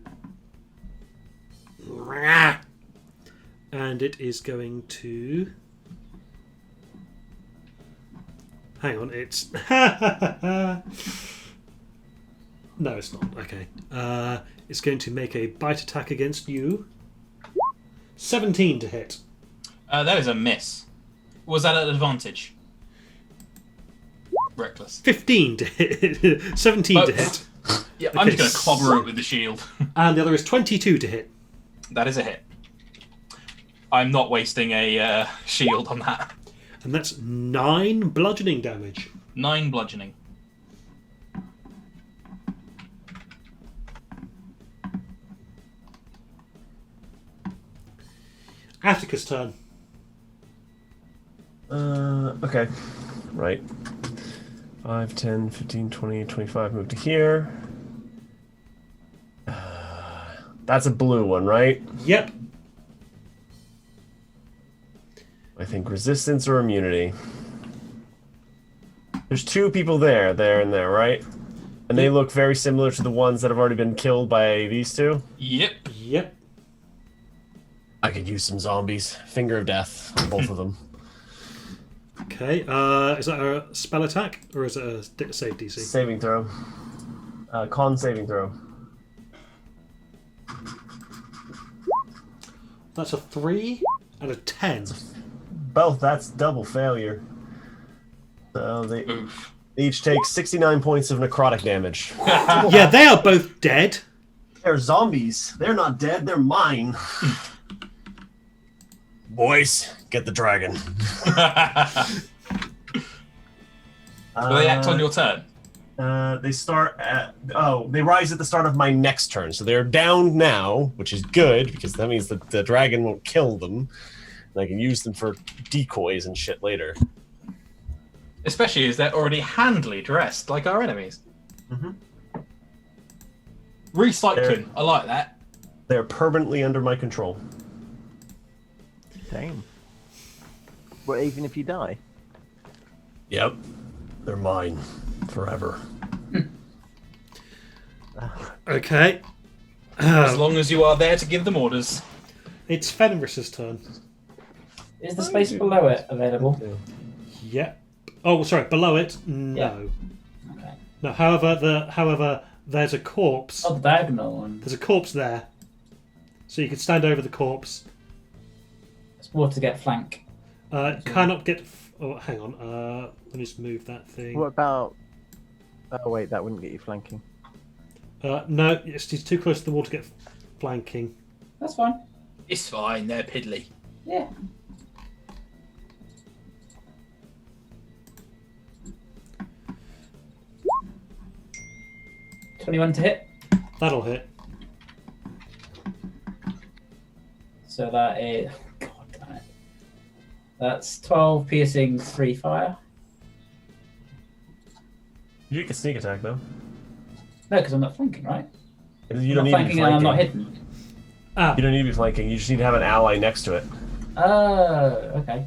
And it is going to. Hang on, it's. No, it's not. Okay. It's going to make a bite attack against you. 17 to hit. That is a miss. Was that an advantage? Reckless. 15 to hit. 17 to Oh. hit. Yeah, I'm Okay, just going to clobber it with the shield. And the other is 22 to hit. That is a hit. I'm not wasting a shield on that. And that's 9 bludgeoning damage. 9 bludgeoning. Atticus' turn. Okay. Right. 5, 10, 15, 20, 25. Move to here. That's a blue one, right? Yep. I think resistance or immunity. There's 2 people there, and there, right? And they look very similar to the ones that have already been killed by these 2. Yep. Yep. I could use some zombies. Finger of death on both of them. Okay. Is that a spell attack or is it a save DC? Saving throw. Con saving throw. That's a 3 and a 10. Both, that's double failure. So they Oof. each take 69 points of necrotic damage. Yeah, they are both dead. They're zombies. They're not dead, they're mine. Boys, get the dragon. Will they act on your turn? They start at... Oh, they rise at the start of my next turn. So they're down now, which is good, because that means that the dragon won't kill them. And I can use them for decoys and shit later. Especially as they're already handily dressed, like our enemies. Mhm. Recycling. I like that. They're permanently under my control. Damn. Well, even if you die? Yep. They're mine. Forever. Okay. As long as you are there to give them orders. It's Fenris's turn. Is the space below it available? Yep. Oh, sorry. Below it, no. Okay. No. However, there's a corpse. Oh, the diagonal one. There's a corpse there, so you can stand over the corpse. It's more to get flank. Cannot get. Oh, hang on. Let me just move that thing. What about... Oh, wait, that wouldn't get you flanking. No, it's too close to the wall to get flanking. That's fine. It's fine, they're piddly. Yeah. $21 to hit. That'll hit. So that is... God damn it. That's 12 piercing, 3 fire. You get a sneak attack, though. No, because I'm not flanking, right? You I'm don't not need to be flanking and I'm not flanking. hidden. Ah, You don't need to be flanking. You just need to have an ally next to it. Oh, okay.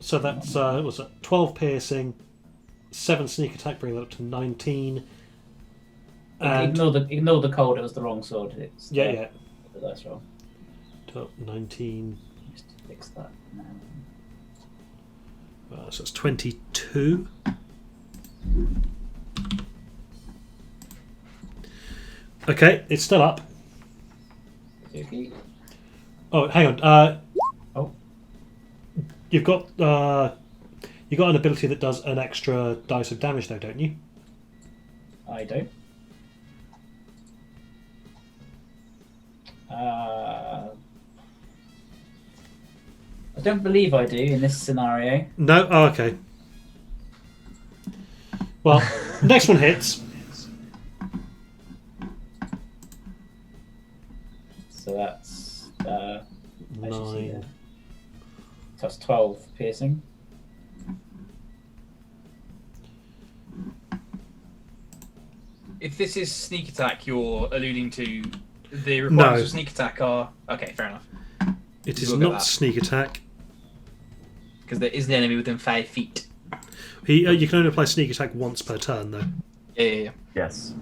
so that's what was it 12 piercing, 7 sneak attack, bring that up to 19. And Ignore the cold, it was the wrong sword. It's yeah. the dice roll. 19. Just fix that now. So it's 22. Okay, it's still up. Okay. Oh, hang on. Oh. You've got an ability that does an extra dice of damage, though, don't you? I don't. I don't believe I do in this scenario. No. Oh, okay. Well, next one hits. That's 12 piercing. If this is sneak attack, you're alluding to the requirements of sneak attack are okay. Fair enough. It is We'll get not that. sneak attack. Because there is an enemy within 5 feet. You can only apply sneak attack once per turn, though. Yeah. Yes.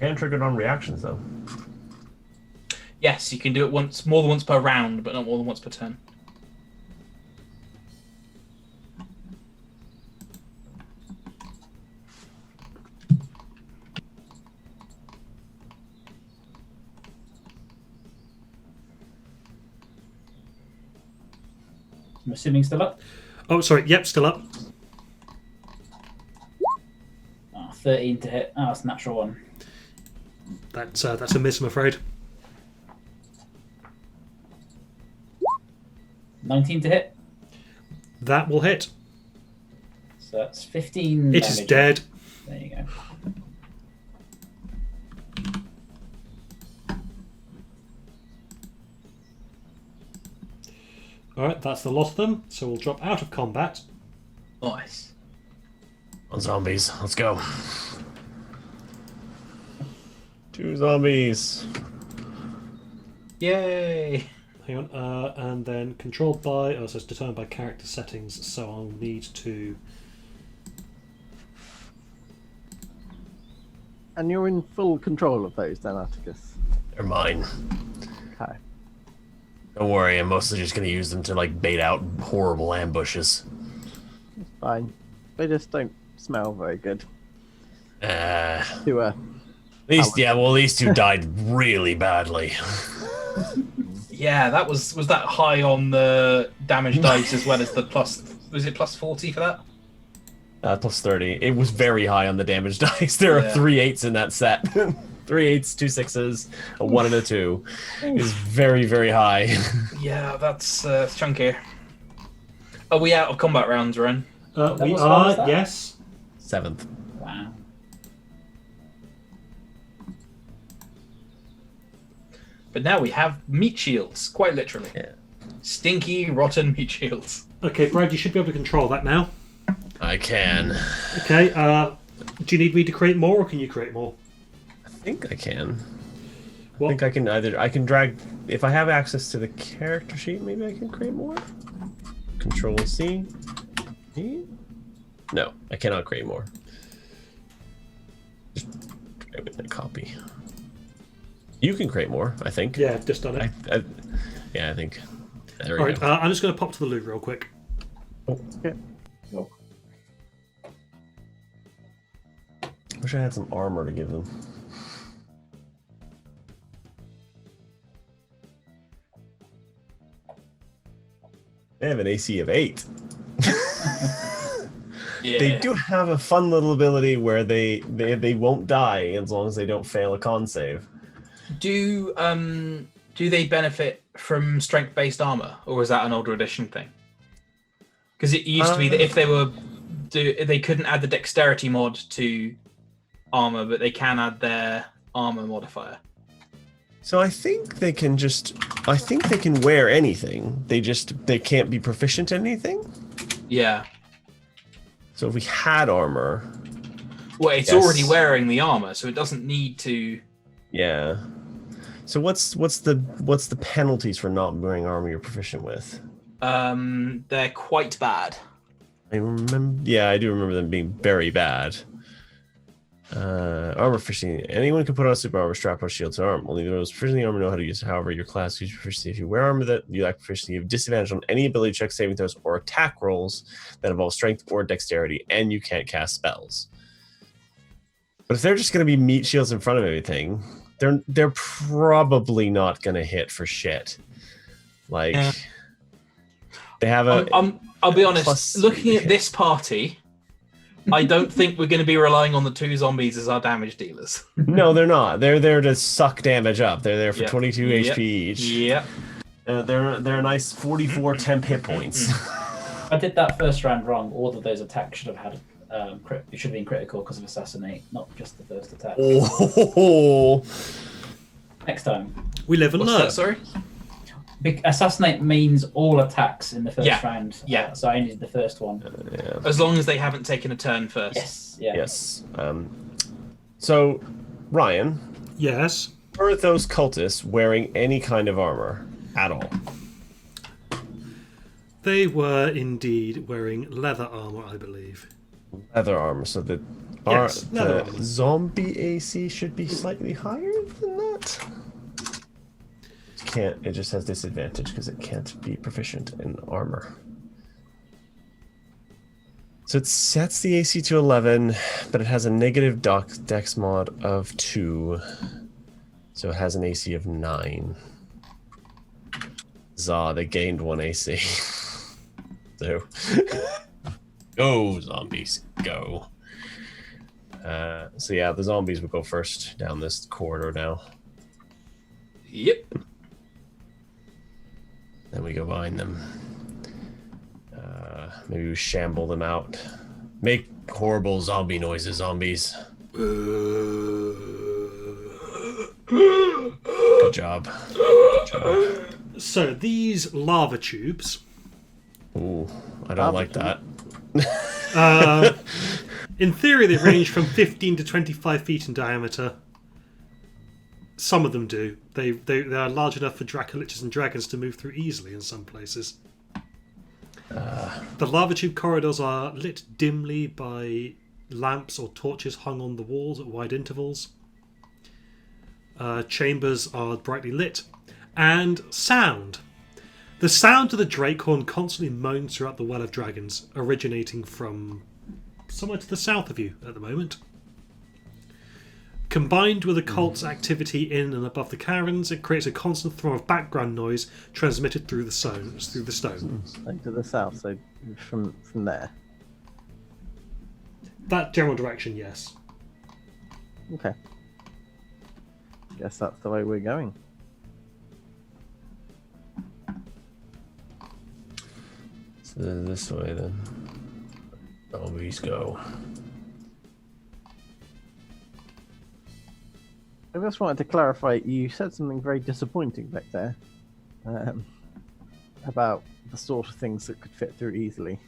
And triggered on reactions, though. Yes, you can do it once, more than once per round, but not more than once per turn. I'm assuming still up. Oh, sorry. Yep, still up. 13 to hit. Oh, it's a natural one. That's a miss, I'm afraid. 19 to hit. That will hit. So that's 15 It damage. is dead. There you go. Alright, that's the lot of them, so we'll drop out of combat. Nice. On zombies. Let's go. 2 zombies. Yay! Hang on, and then controlled by, so it's determined by character settings, so I'll need to... And you're in full control of those, then, Atticus. They're mine. Okay. Don't worry, I'm mostly just going to use them to like bait out horrible ambushes. Fine. They just don't smell very good. At To least, yeah, well, these 2 died really badly. Yeah, that was that high on the damage dice as well as the plus. Was it plus 40 for that? Plus 30. It was very high on the damage dice. There are 3 8s in that set. 3 8s, 2 6s, a 1 and a 2. Is very, very high. Yeah, that's chunky. Are we out of combat rounds, Ren? We was- what was are, that? yes. 7th. Wow. But now we have meat shields, quite literally. Yeah. Stinky, rotten meat shields. Okay, Brad, you should be able to control that now. I can. Okay, do you need me to create more, or can you create more? I think I can. What? I think I can I can drag, if I have access to the character sheet, maybe I can create more. Control C. E? No, I cannot create more. Just grab it in a copy. You can create more, I think. Yeah, I've just done it. I think. There we Alright, go. I'm just going to pop to the loo real quick. Wish I had some armor to give them. They have an AC of 8. Yeah. They do have a fun little ability where they won't die as long as they don't fail a con save. Do they benefit from strength-based armor, or is that an older edition thing? Because it used to be that if they couldn't add the dexterity mod to armor, but they can add their armor modifier. So I think they can wear anything. They can't be proficient in anything. Yeah. So if we had armor, Well, it's Yes. already wearing the armor, so it doesn't need to. yeah. So what's the penalties for not wearing armor you're proficient with? They're quite bad. I remember. Yeah, I do remember them being very bad. Armor proficiency. Anyone can put on a super armor strap or shield to arm. Only those proficient in the armor know how to use it. However, your class gives you proficiency. If you wear armor that you lack proficiency, you have disadvantage on any ability checks, saving throws, or attack rolls that involve strength or dexterity, and you can't cast spells. But if they're just going to be meat shields in front of everything, they're probably not going to hit for shit. Like they have a. I'll be honest. plus- Looking at this party, I don't think we're going to be relying on the 2 zombies as our damage dealers. No, they're not. They're there to suck damage up. They're there for Yep. 22 Yep. HP each. Yep. They're a nice 44 temp hit points. I did that first round wrong. All of those attacks should have had it should have been critical because of assassinate, not just the first attack. Oh, Next time. We live and What's learn. that? Sorry. Assassinate means all attacks in the first Yeah, round. yeah. So I only did the first one. Yeah. As long as they haven't taken a turn first. Yes. Yeah. Yes. So, Ryan, Yes. were those cultists wearing any kind of armor at all? They were indeed wearing leather armor, I believe. Leather armor, so the, Yes, leather the armor. zombie AC should be slightly higher than that. It just has disadvantage because it can't be proficient in armor. So it sets the AC to 11, but it has a negative dex mod of 2. So it has an AC of 9. Zah, they gained 1 AC. So, go, zombies, go. So yeah, the zombies will go first down this corridor now. Yep. Then we go behind them. Maybe we shamble them out. Make horrible zombie noises, zombies. Good job. Good job. So these lava tubes, Ooh, I don't like that. in theory, they range from 15 to 25 feet in diameter. Some of them do. They are large enough for dracoliches and dragons to move through easily in some places. The lava tube corridors are lit dimly by lamps or torches hung on the walls at wide intervals. Chambers are brightly lit. And sound. The sound of the drake horn constantly moans throughout the Well of Dragons, originating from somewhere to the south of you at the moment. Combined with the cult's activity in and above the caverns, it creates a constant thrum of background noise transmitted through the stone. Like to the south, so from there. That general direction, yes. Okay. Guess that's the way we're going. So this way then. Zombies go. I just wanted to clarify, you said something very disappointing back there about the sort of things that could fit through easily.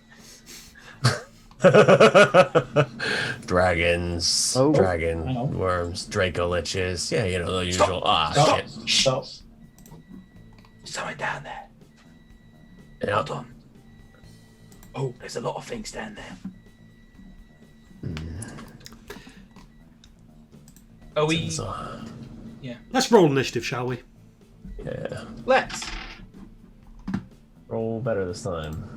Dragons, Oh. dragon I know. worms, Draco liches. Yeah, you know the usual. Stop. Shit. Stop. Something down there. Yeah. Hold on. Oh, there's a lot of things down there. Are we? So, Let's roll initiative, shall we? yeah. Let's. Roll better this time.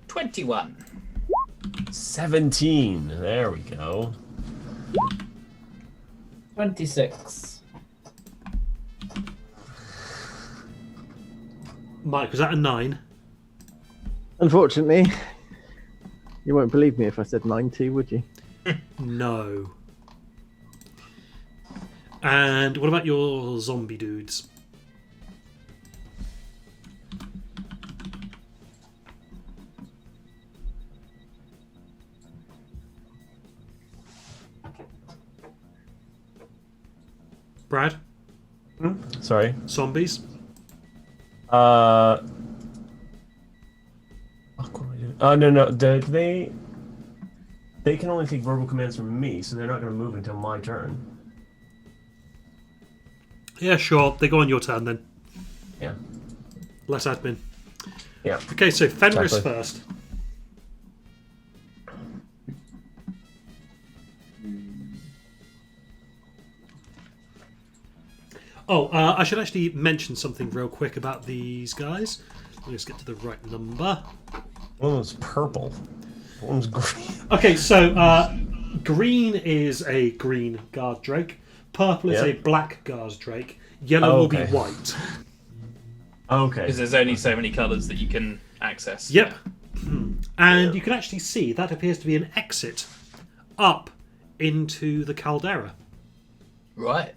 21. 17. There we go. 26. Mike, was that a 9? Unfortunately, you won't believe me if I said 90, would you? No. And what about your zombie dudes? Brad? Sorry. Zombies? Fuck, what do I do? No. They can only take verbal commands from me, so they're not going to move until my turn. Yeah, sure. They go on your turn then. Yeah. Less admin. Yeah. Okay, so Fenris Exactly. first. Oh, I should actually mention something real quick about these guys. Let me just get to the right number. One was purple. One was green. Okay, so green is a green guard drake. Purple is Yeah. a black guard drake. Yellow Oh, will okay. be white. Okay. Because there's only so many colours that you can access. Yep. And you can actually see that appears to be an exit up into the caldera. Right.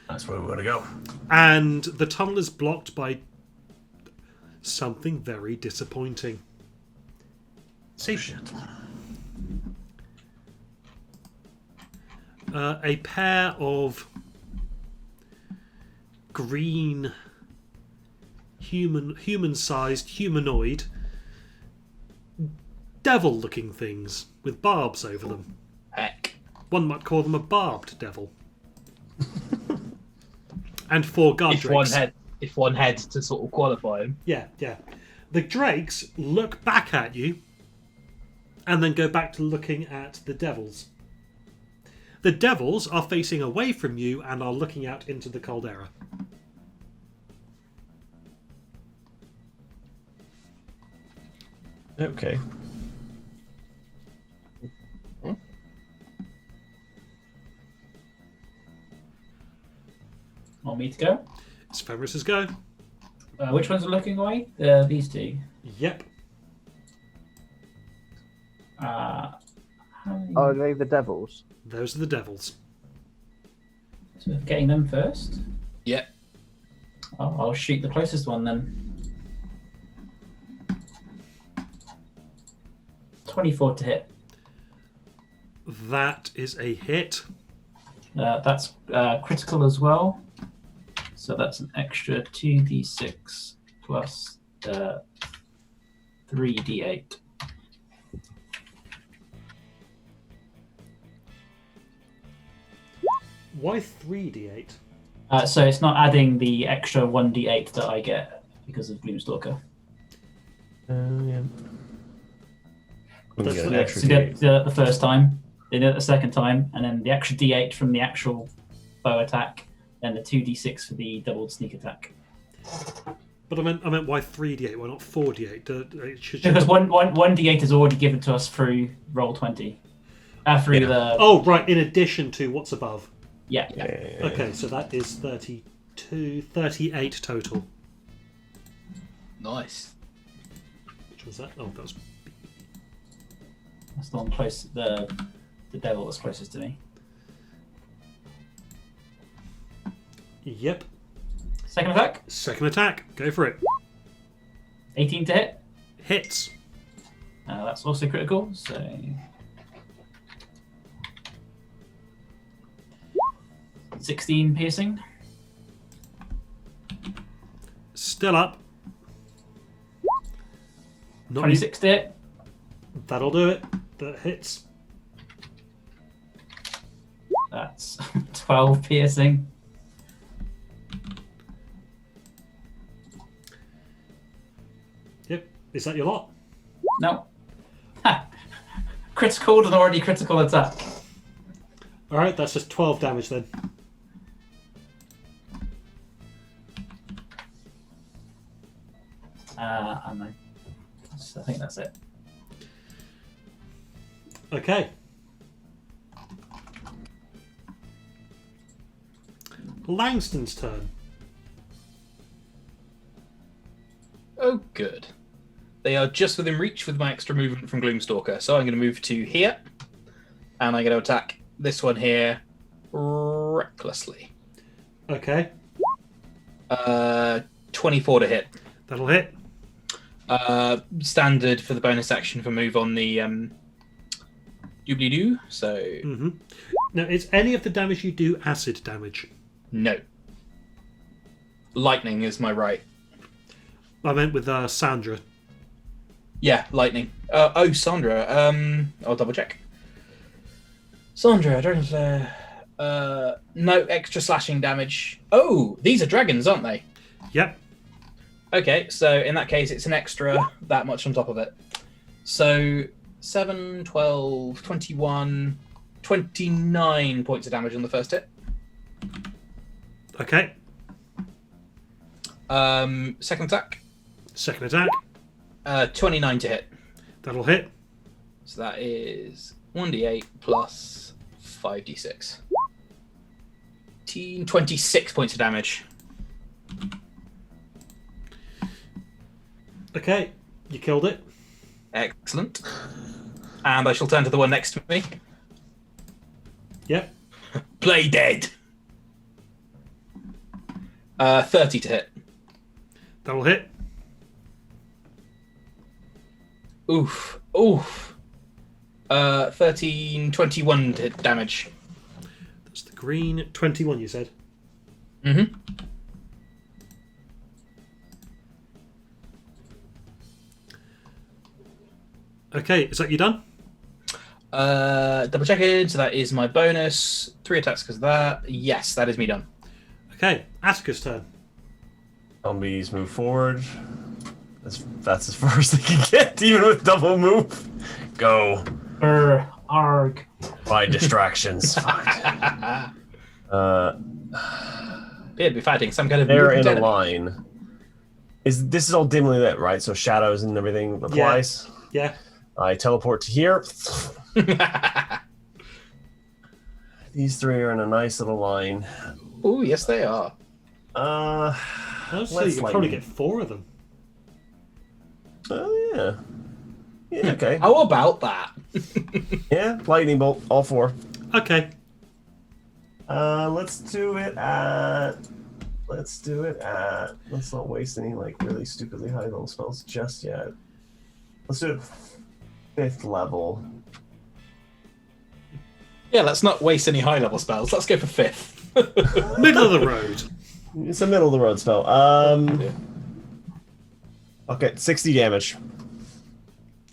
That's where we want to go. And the tunnel is blocked by something very disappointing. See? a pair of green human-sized humanoid devil-looking things with barbs over them. Heck. One might call them a barbed devil. And 4 guard drakes. If one had to sort of qualify him. Yeah. The drakes look back at you and then go back to looking at the devils. The devils are facing away from you and are looking out into the caldera. Okay. Want me to go? It's Fenris's go. Which ones are looking away? These two. Yep. How many- Are they the devils? Those are the devils. So getting them first. Yeah. Oh, I'll shoot the closest one then. 24 to hit. That is a hit. That's critical as well. So that's an extra 2d6 plus 3d8. Why 3d8? So it's not adding the extra 1d8 that I get because of Gloomstalker. Yeah. That's Get an the- extra So you D8. did the first time, then the second time, and then the extra d8 from the actual bow attack, then the 2d6 for the doubled sneak attack. But I meant why 3d8? Why not 4d8? It should Because one d8 is already given to us through roll 20. Through the Oh, right, in addition to what's above. yeah. Okay, so that is 38 total. Nice. Which was that? Oh, that was... That's the one close. The devil that's closest to me. Yep. Second attack, Second attack. Go for it. 18 to hit. Hits. That's also critical. So 16 piercing. Still up. Not 26 to hit. That'll do it. That hits. That's 12 piercing. Yep. Is that your lot? No. Ha! Critical and already critical attack. Alright, that's just 12 damage then. And I think that's it. Okay. Langston's turn. Oh, good. They are just within reach with my extra movement from Gloomstalker, so I'm going to move to here, and I'm going to attack this one here recklessly. Okay. 24 to hit. That'll hit. Standard for the bonus action for move on the doobly-doo, so Mm-hmm. Now, is any of the damage you do acid damage? no. Lightning is my right. I meant with Sandra. Yeah, lightning. Sandra. I'll double check. Sandra, no extra slashing damage. Oh, these are dragons, aren't they? Yep. Okay, so in that case, it's an extra that much on top of it. So 7, 12, 21, 29 points of damage on the first hit. Okay. Second attack, Second attack. 29 to hit. That'll hit. So that is 1d8 plus 5d6. 26 points of damage. Okay. You killed it. Excellent. And I shall turn to the one next to me. Yep. Play dead. 30 to hit. That'll hit. Oof. 13, 21 to hit damage. green 21. You said. Mm-hmm. Okay, is that you done? Double checking. So that is my bonus. 3 attacks because of that. Yes, that is me done. Okay, Atticus' turn. Zombies move forward. That's as far as they can get, even with double move. Go. Arg. By distractions. Appear to be fighting some kind of They're mutant in a enemy. line. This is all dimly lit, right? So shadows and everything applies. Yeah. I teleport to here. These 3 are in a nice little line. Oh, yes, they are. I'll say you can probably get 4 of them. Oh, yeah. Yeah, okay. How about that? Yeah, lightning bolt, all 4. Okay. Let's do it at... Let's not waste any, like, really stupidly high level spells just yet. Let's do it 5th level. Yeah, let's not waste any high level spells. Let's go for 5th. Middle of the road. It's a middle of the road spell. Okay, 60 damage.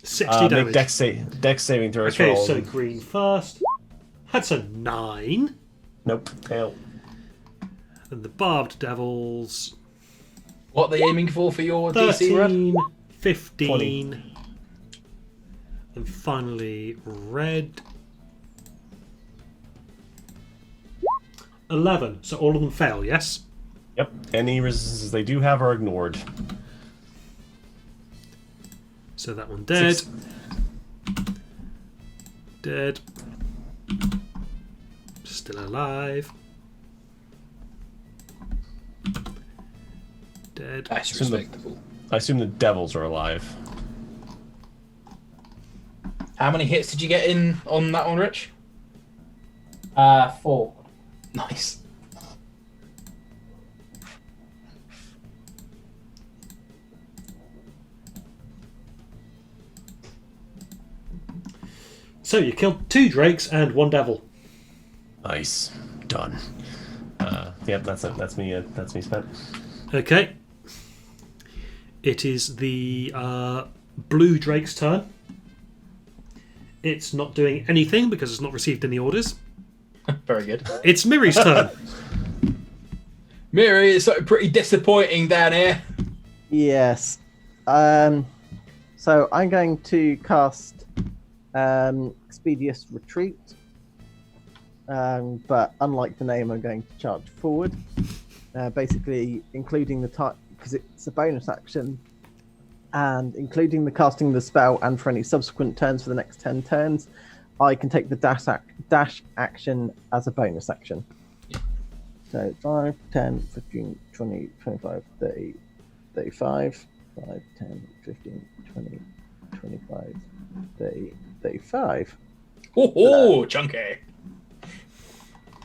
60 damage. Make dex saving throws for Okay, all of so them. green first. That's a 9. Nope, fail. And the barbed devils. What are they aiming for your DC, Red? 13, 15. 20. And finally, red. 11. So all of them fail, yes? Yep, any resistances they do have are ignored. So that one dead. 6. Dead. Still alive. Dead. That's So the- respectable. I assume the devils are alive. How many hits did you get in on that one, Rich? 4. Nice. So you killed 2 drakes and 1 devil. Nice. Done. Yep, that's it. That's me spent. Okay. It is the blue drake's turn. It's not doing anything because it's not received any orders. Very good. It's Miri's turn. Miri, it's pretty disappointing down here. Yes. So I'm going to cast Expeditious Retreat. But unlike the name, I'm going to charge forward. Basically, including the time, because it's a bonus action, and including the casting of the spell and for any subsequent turns for the next 10 turns, I can take the dash action as a bonus action. So 5, 10, 15, 20, 25, 30, 35, 5, 10, 15, 20, 25, 30, 35. Oh, chunky.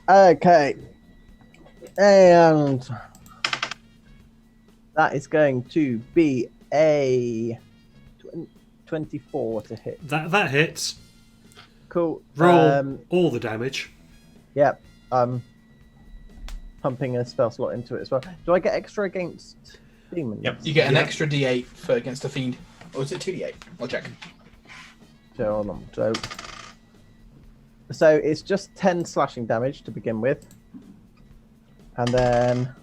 Okay. And that is going to be a 24 to hit. That hits. Cool. Roll all the damage. Yep. Pumping a spell slot into it as well. Do I get extra against demons? Yep. You get an Yeah. extra D8 for against a fiend. Or is it 2D8? I'll check. So, hold on. So it's just 10 slashing damage to begin with. And then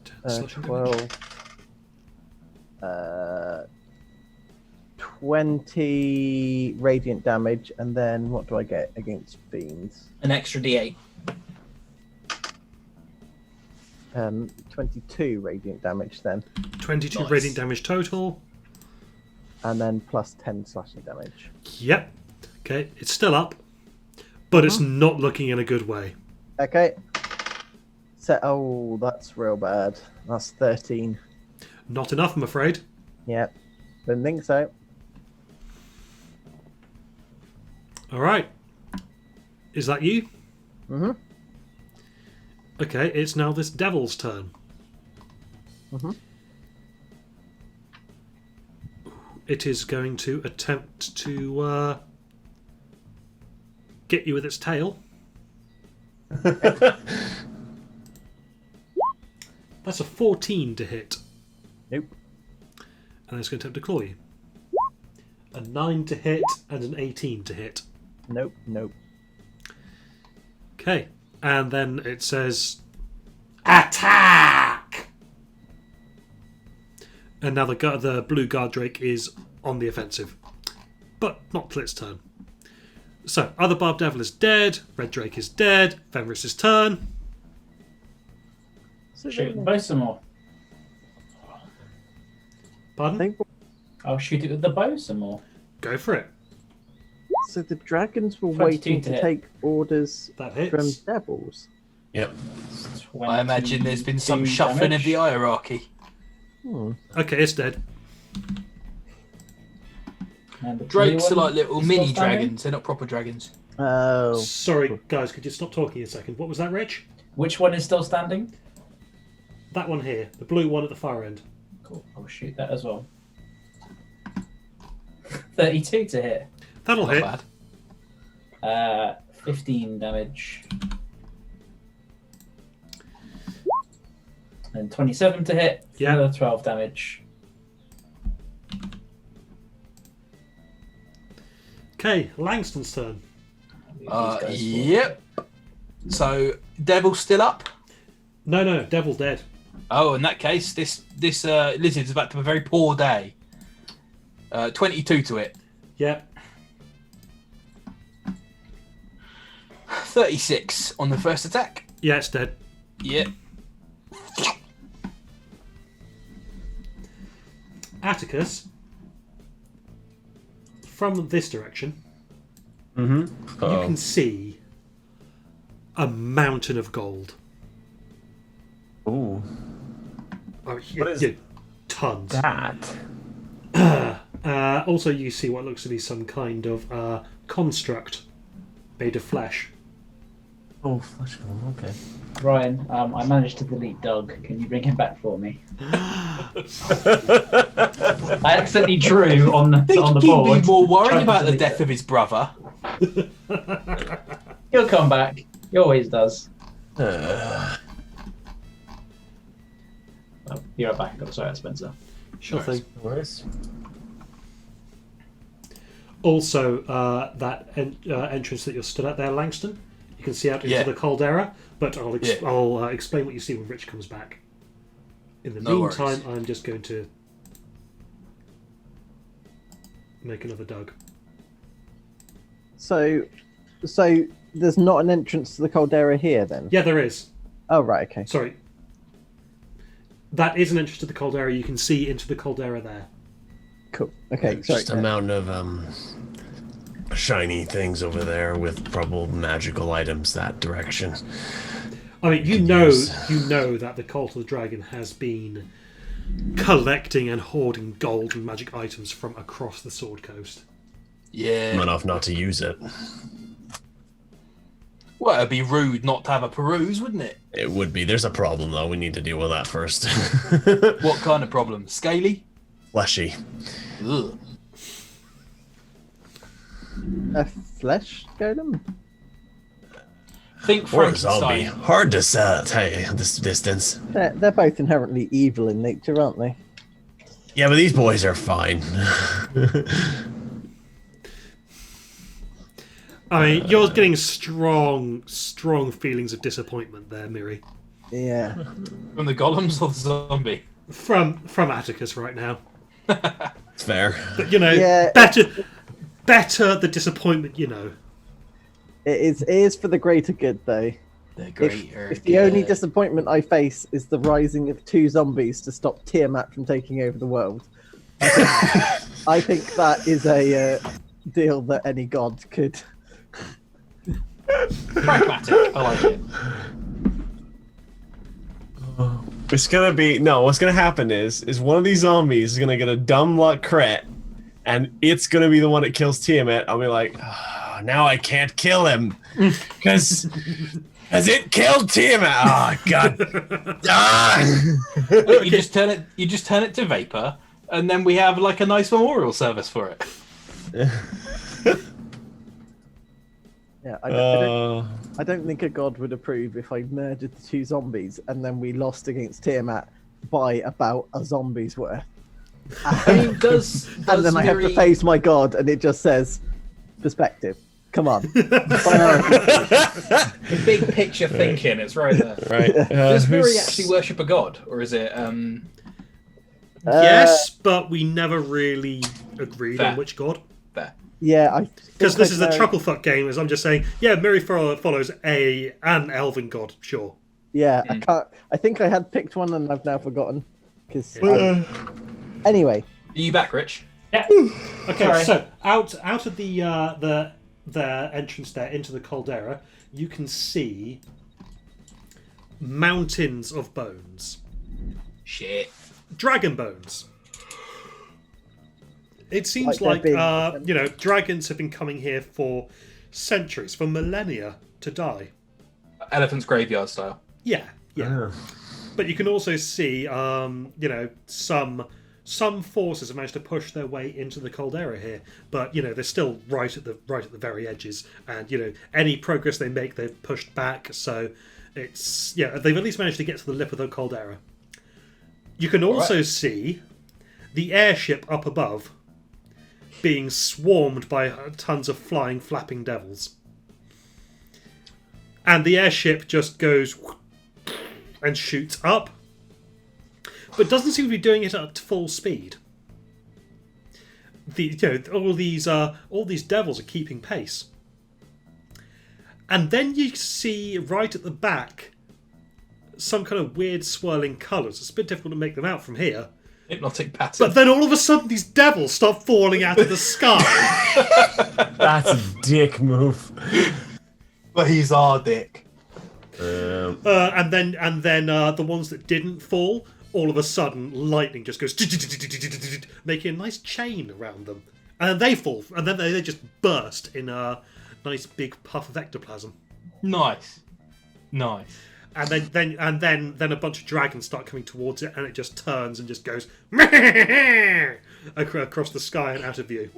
10 slashing damage. 12, 20 radiant damage, and then what do I get against fiends? An extra D8. 22 radiant damage then, 22 Nice. radiant damage total. and then plus 10 slashing damage. Yep. Okay, it's still up, but it's not looking in a good way. Okay. So, oh, that's real bad. That's 13. Not enough, I'm afraid. Yep. Didn't think so. All right. Is that you? Mm-hmm. Okay, it's now this devil's turn. Mm-hmm. It is going to attempt to get you with its tail. That's a 14 to hit. Nope. And it's going to attempt to claw you. A 9 to hit and an 18 to hit. Nope. Nope. Okay. And then it says, attack! And now the blue guard drake is on the offensive. But not till its turn. So, other Barb Devil is dead, Red Drake is dead, Fenris's turn. So Shoot the bow some more. Pardon? I'll shoot it with the bow some more. Go for it. So the dragons were 22 waiting to to hit. take orders That from hits. devils. Yep. I imagine there's been some 22 shuffling of damage. the hierarchy. Okay, it's dead. And the Drakes blue are one like little is mini still standing? dragons. They're not proper dragons. Oh, Sorry, guys, could you stop talking a second? What was that, Rich? Which one is still standing? That one here, the blue one at the far end. Cool. I'll shoot that as well. 32 to hit. That'll Not hit. bad. 15 damage. And 27 to hit. Yeah. Another 12 damage. Okay, Langston's turn. These guys will- Yep. So, Devil's still up? No, Devil's dead. Oh, in that case, this lizard's about to have a very poor day. 22 to it. Yeah. 36 on the first attack. Yeah, it's dead. Yep. Atticus, from this direction, Mm-hmm. you can see a mountain of gold. Ooh. Oh, What is tons. that? Also, you see what looks to be some kind of construct made of flesh. Oh, flesh golem. Okay. Ryan, I managed to delete Doug. Can you bring him back for me? I accidentally drew on I think the he'd be board. more worried trying to about the delete death it. of his brother. He'll come back. He always does. Uh, Oh, you're right back. I'm sorry, Spencer. Sure thing. worse. Also, that entrance that you're stood at there, Langston, you can see out into Yeah. the caldera, but I'll Yeah. explain what you see when Rich comes back. In the No meantime, worries. I'm just going to make another Doug. so there's not an entrance to the caldera here then? Yeah, there is. Oh, right, okay. Sorry. That is an entrance to the caldera. You can see into the caldera there. Cool. Okay, sorry. Just a mountain of shiny things over there with probable magical items that direction. I mean, you Could know use- that the Cult of the Dragon has been collecting and hoarding gold and magic items from across the Sword Coast. Yeah. I'm enough not to use it. Well, it'd be rude not to have a peruse, wouldn't it? It would be. There's a problem though. We need to deal with that first. What kind of problem? Scaly? Fleshy. Ugh. A flesh golem? Think Or a zombie. Frankenstein. Hard to tell this distance. They're both inherently evil in nature, aren't they? Yeah, but these boys are fine. I mean, you're getting strong feelings of disappointment there, Miri, Yeah. From the golems or the zombie? from Atticus right now. It's fair. But you know, Yeah. better the disappointment. You know, It is for the greater good, though. They're If, greater. if the only disappointment I face is the rising of 2 zombies to stop Tiamat from taking over the world, I think that is a deal that any god could. Pragmatic. I like it. It's gonna be what's gonna happen is one of these zombies is gonna get a dumb luck crit, and it's gonna be the one that kills Tiamat. I'll be like, oh, now I can't kill him because it killed Tiamat. Oh god. Ah! You just turn it to vapor, and then we have like a nice memorial service for it. Yeah, Uh, I don't think a god would approve if I murdered the 2 zombies and then we lost against Tiamat by about a zombie's worth. I mean, does And then I have to Miri- face my god, and it just says perspective. Come on. Priority. big picture thinking? It's right there. right. Does Miri who's- actually worship a god, or is it? Yes, but we never really agreed Fair. on which god. There. Yeah, Because this is the Truckle. Trucklefuck game, as I'm just saying, yeah, Miri follows an elven god, sure. Yeah, Hmm. I can't. I think I had picked one and I've now forgotten. Anyway, Are you back, Rich? Yeah. Okay, Sorry. so out of the entrance there into the caldera, you can see mountains of bones, Shit. dragon bones. It seems Like they're like big. dragons have been coming here for centuries, for millennia, to die. Elephant's graveyard style. Yeah, yeah. Uh, But you can also see, some forces have managed to push their way into the caldera here, but they're still right at the very edges, and any progress they make, they've pushed back. So they've at least managed to get to the lip of the caldera. You can also see the airship up above being swarmed by tons of flying, flapping devils, and the airship just goes and shoots up, but doesn't seem to be doing it at full speed. All these devils are keeping pace, and then you see right at the back some kind of weird swirling colours. It's a bit difficult to make them out from here, Hypnotic pattern. but then all of a sudden these devils start falling out of the sky. that's a dick move. But he's our dick. And then the ones that didn't fall, all of a sudden lightning just goes making a nice chain around them, and then they fall, and then they just burst in a nice big puff of ectoplasm, Nice. and then a bunch of dragons start coming towards it, and it just turns and just goes across the sky and out of view.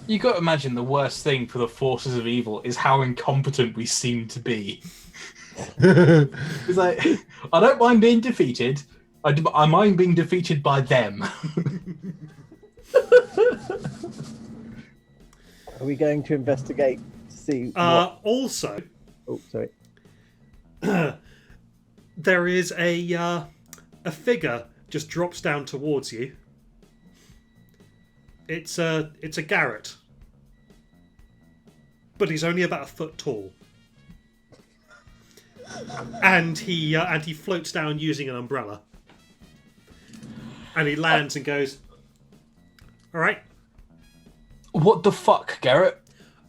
You got to imagine the worst thing for the forces of evil is how incompetent we seem to be. It's like, I don't mind being defeated. I mind being defeated by them. are we going to investigate to see? What... Also, Oh, sorry. there is a figure just drops down towards you. It's a Garrett, but he's only about a foot tall, and he floats down using an umbrella, and he lands and goes, "All right." What the fuck, Garrett?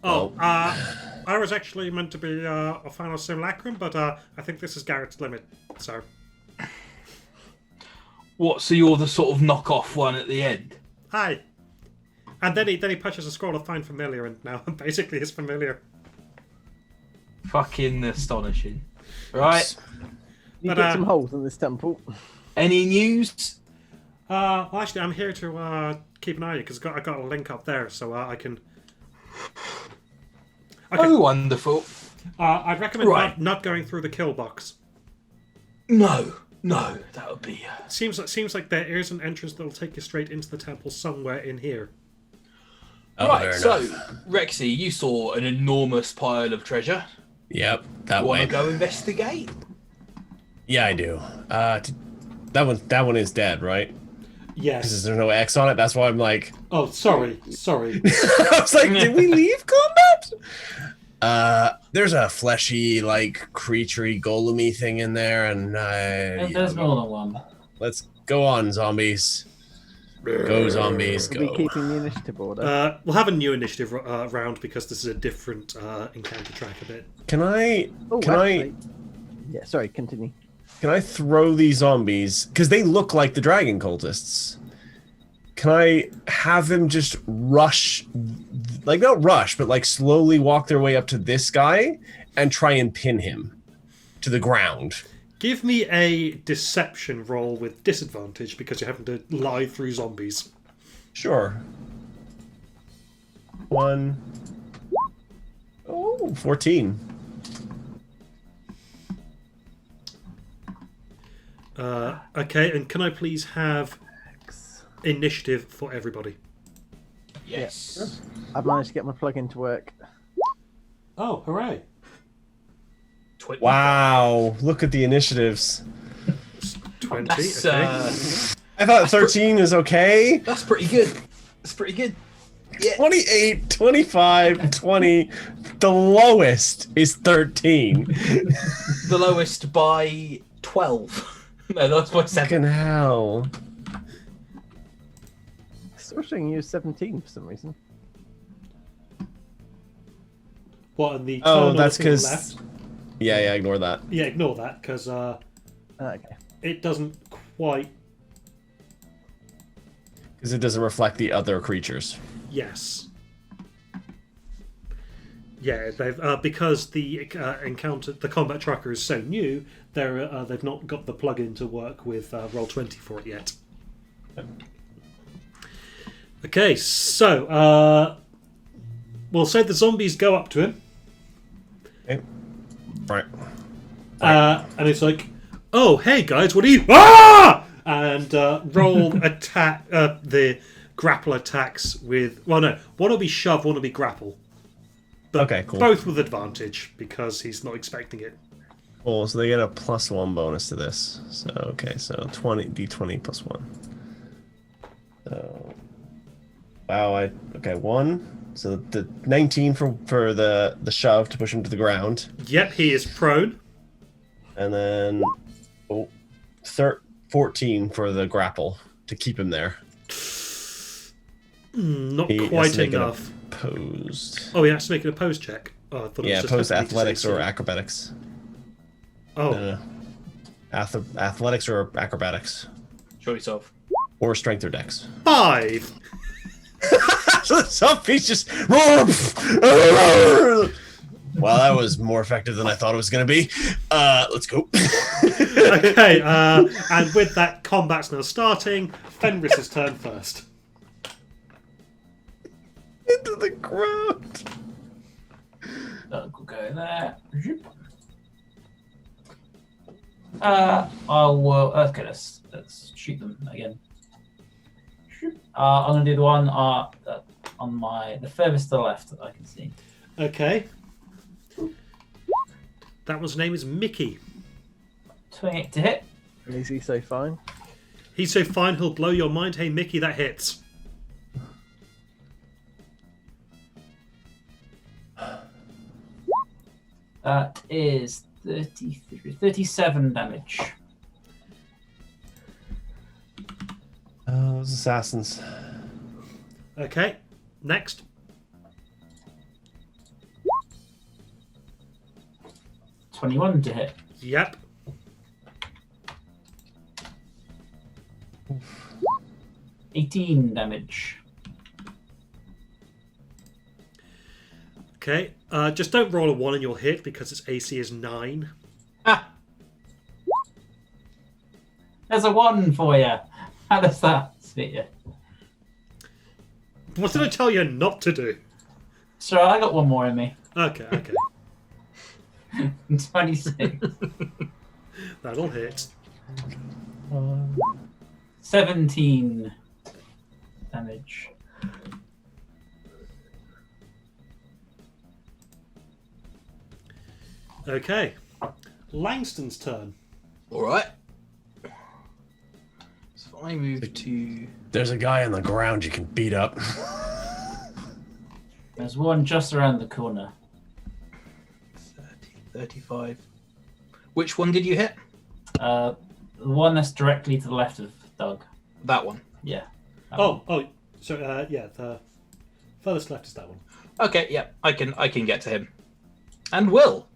Oh, I was actually meant to be a final simulacrum, but I think this is Garrett's limit. So, What? So you're the sort of knockoff one at the end? hi. And then he punches a scroll of find familiar, and now I'm basically his familiar. Fucking astonishing. Right. You But, get some holes in this temple. Any news? Well, actually, I'm here to keep an eye on you because I got a link up there, so I can. Okay. Oh, wonderful. I'd recommend Right. not going through the kill box. No, that would be. Seems like there is an entrance that will take you straight into the temple somewhere in here. Oh, Right. fair So, enough. Rexy, you saw an enormous pile of treasure. Yep, that Want way. to go investigate? Yeah, I do. That one is dead, right? Yes. Because there's no X on it. That's why I'm like, Oh, sorry. I was like, did we leave combat? There's a fleshy, like, creaturey, golemy thing in there, and There's more than one. let's go on, zombies. Go, zombies, Are we go. keeping the initiative order? We'll have a new initiative round because this is a different encounter track a bit. Can I Oh, can actually- Yeah, sorry, continue. I throw these zombies because they look like the dragon cultists? Can I have him just rush, like not rush, but like slowly walk their way up to this guy and try and pin him to the ground? Give me a deception roll with disadvantage because you're having to lie through zombies. Sure. One. Oh, Oh, 14. Okay, and can I please have initiative for everybody? Yes. I've managed to get my plug-in to work. Oh, hooray! 20. Wow, look at the initiatives. 20, That's, okay. I thought 13 is okay. that's pretty good. That's pretty good. Yeah. 28, 25, 20. The lowest is 13. The lowest by 12. No, that's by 7. Fucking hell. Still showing you 17 for some reason. What, and the Oh, turn that's on the thing because. left? Yeah, ignore that. Yeah, ignore that, because Okay. it doesn't quite... Because it doesn't reflect the other creatures. Yes. Yeah, they've because the the combat tracker is so new, they've not got the plugin to work with Roll20 for it yet. Okay, so we'll say the zombies go up to him, Okay. Right. and it's like, "Oh, hey guys, what are you?" Ah! And roll attack the grapple attacks with. Well, no, one will be shove, one will be grapple. But Okay, cool. both with advantage because he's not expecting it. Cool, so they get a +1 bonus to this. So, okay, so 20, d20 plus 1. So, wow, okay, 1. So the 19 for the shove to push him to the ground. Yep, he is prone. And then 14 for the grapple to keep him there. Not He has quite to make it enough. Opposed. Oh, he has to make an opposed check. Oh, I thought it Yeah, was just opposed ability athletics save, or so- acrobatics. Oh, No. Athletics or acrobatics. Choice of. Or strength or dex. 5. So the zombies just. Well, that was more effective than I thought it was going to be. Let's go. Okay, and with that, combat's now starting. Fenris's turn first. Into the ground. Doug will go there. Okay, let's shoot them again. I'm gonna do the one on the furthest to the left that I can see. Okay. That one's name is Mickey. 28 to hit. Is he so fine? He's so fine, he'll blow your mind. Hey, Mickey, that hits. That is 37 damage. Those assassins. Okay, next. 21 to hit. Yep. Oof. 18 damage. Okay, just don't roll a 1 and you'll hit because its AC is 9. Ah! There's a 1 for you. How does that fit you? What did I tell you not to do? So I got one more in me. Okay, okay. 26. That'll hit. 17 damage. Okay. Langston's turn. Alright. So if I move to. There's a guy on the ground you can beat up. There's one just around the corner. 30, 35. Which one did you hit? The one that's directly to the left of Doug. That one. Yeah. that one. Oh, so yeah, the furthest left is that one. Okay, yeah, I can get to him. And will.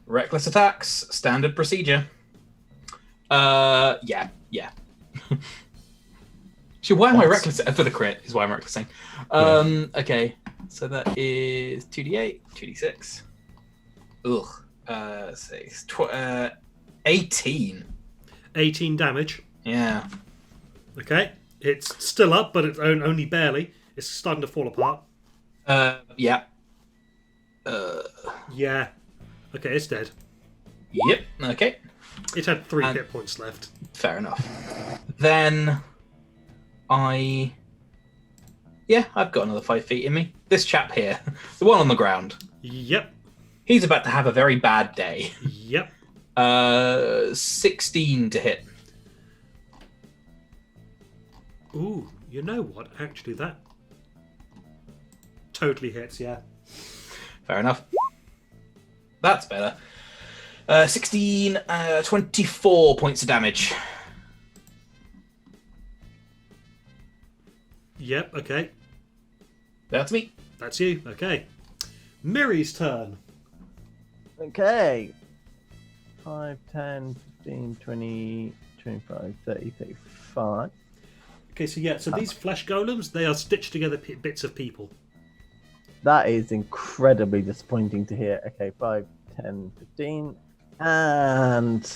Reckless attacks, standard procedure. Yeah. So why am I reckless for the crit? Is why I'm recklessing. Okay, so that is 2d8, 2d6. Ugh. 6, 18. 18 damage. Yeah. Okay, it's still up, but it's only barely. It's starting to fall apart. Yeah. Yeah. Okay, it's dead. Yep. Okay. It had 3 And- hit points left. Fair enough. Then I've got another 5 feet in me. This chap here, the one on the ground, Yep. he's about to have a very bad day. Yep. 16 to hit. Ooh, you know what? Actually, that totally hits, yeah. Fair enough. That's better. 16, 24 points of damage. Yep, okay. That's me. That's you. Okay. Miri's turn. Okay. 5, 10, 15, 20, 25, 30, 35. Okay, so these flesh golems, they are stitched together bits of people. That is incredibly disappointing to hear. Okay, 5, 10, 15. And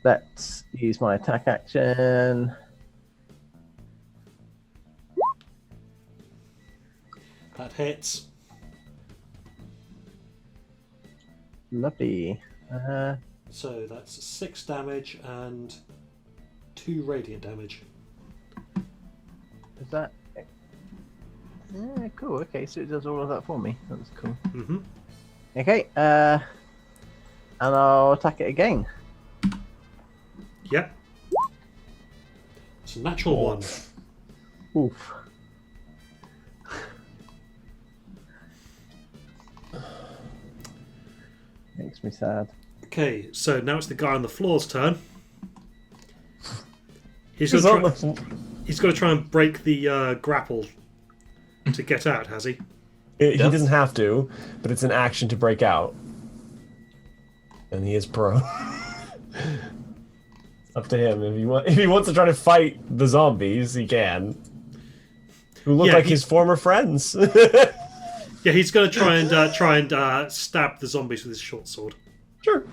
let's use my attack action. That hits. Lovely. So that's 6 damage and 2 radiant damage. Is that... Yeah, cool. Okay, so it does all of that for me. That's cool. Mm-hmm. Okay, and I'll attack it again. Yep. It's a natural one. Oof. Makes me sad. Okay, so now it's the guy on the floor's turn. He's He's on got the to try and break the grapple to get out, has he? He doesn't have to, but it's an action to break out. And he is prone. Up to him. If he wants to try to fight the zombies, he can. Who look Yeah, like his former friends. Yeah, he's going to try and stab the zombies with his short sword. Sure.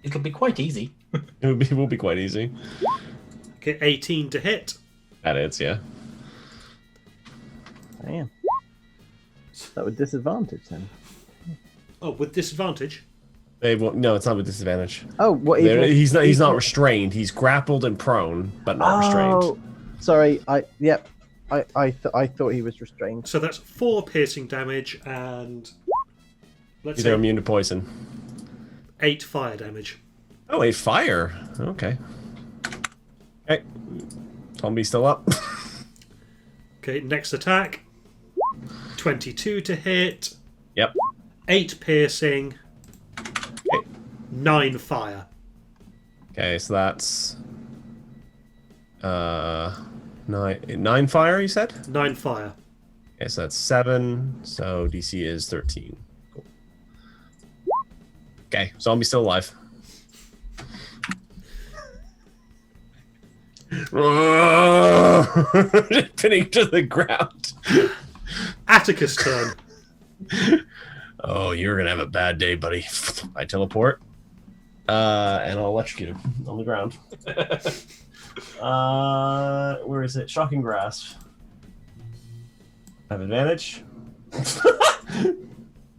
It'll be quite easy. It will be quite easy. Okay, 18 to hit. That is, yeah. Damn. That with disadvantage then. Oh, with disadvantage. No, it's not with disadvantage. Oh, what? Even if- He's even not if- restrained. He's grappled and prone, but not Oh, restrained. sorry. I thought he was restrained. So that's 4 piercing damage and let's He's say immune to poison. 8 fire damage. Oh, a fire. Okay. Okay. Zombie's still up. Okay, next attack. 22 to hit. Yep. 8 piercing. Okay. 9 fire. Okay, so that's 9 fire, you said? 9 fire. Okay, so that's 7. So DC is 13. Cool. Okay, zombie's still alive. Just pinning to the ground. Atticus' turn. Oh, you're gonna have a bad day, buddy. I teleport. And I'll electrocute him on the ground. Where is it? Shocking Grasp. I have advantage.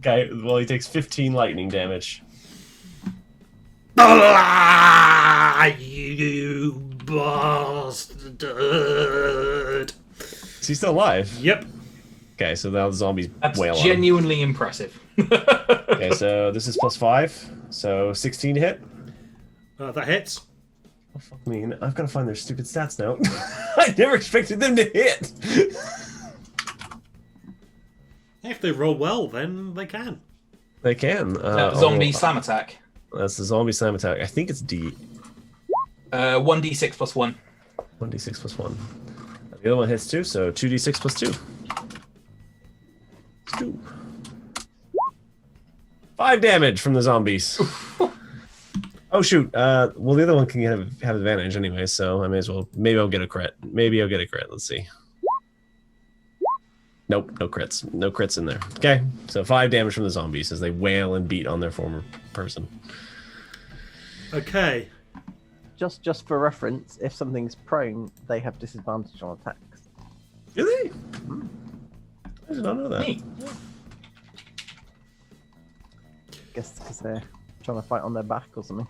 Okay, well, he takes 15 lightning damage. You bastard. Is he still alive? Yep. Okay, so now the zombies That's wail on him. genuinely impressive. Okay, so this is +5. So 16 to hit. That hits. Oh, fuck me. I've got to find their stupid stats now. I never expected them to hit. If they roll well, then they can. They can. Zombie slam attack. That's the zombie slam attack. I think it's 1d6 plus 1. 1d6 plus 1. The other one hits 2, so 2d6 plus 2. 2. 5 damage from the zombies. Oh shoot. Well, the other one can have advantage anyway, so I may as well. Maybe I'll get a crit. Maybe I'll get a crit. Let's see. Nope, no crits. No crits in there. Okay, so 5 damage from the zombies as they wail and beat on their former person. Okay. Just for reference, if something's prone, they have disadvantage on attacks. Really? I did not know that. Neat. Guess because they're trying to fight on their back or something.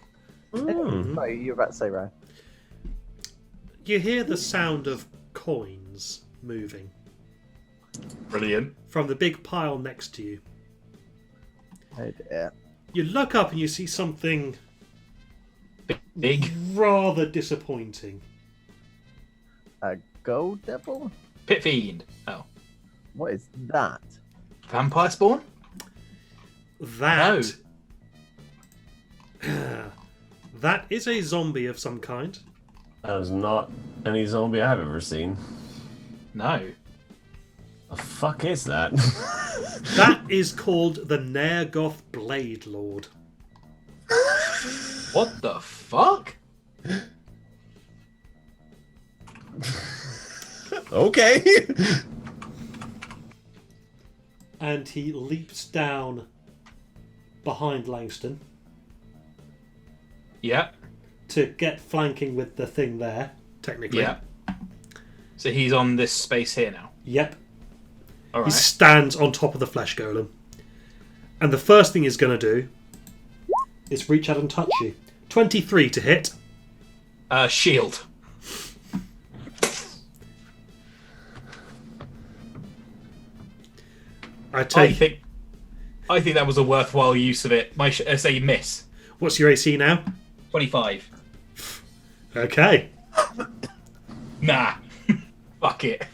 Mm. Sorry, you were about to say, Ryan. You hear the sound of coins moving Brilliant. from the big pile next to you. Oh dear. You look up and you see something Big. rather disappointing. A gold devil? Pit fiend. Oh. What is that? Vampire spawn? That. That is a zombie of some kind. That is not any zombie I've ever seen. No. The fuck is that? That is called the Nergoth Blade Lord. What the fuck? Okay. And he leaps down behind Langston Yeah. to get flanking with the thing there, technically. Yeah. So he's on this space here now. Yep. All He right. stands on top of the flesh golem. And the first thing he's going to do is reach out and touch you. 23 to hit. Shield. I I take. think that was a worthwhile use of it. Say miss. What's your AC now? 25. Okay. Nah. Fuck it.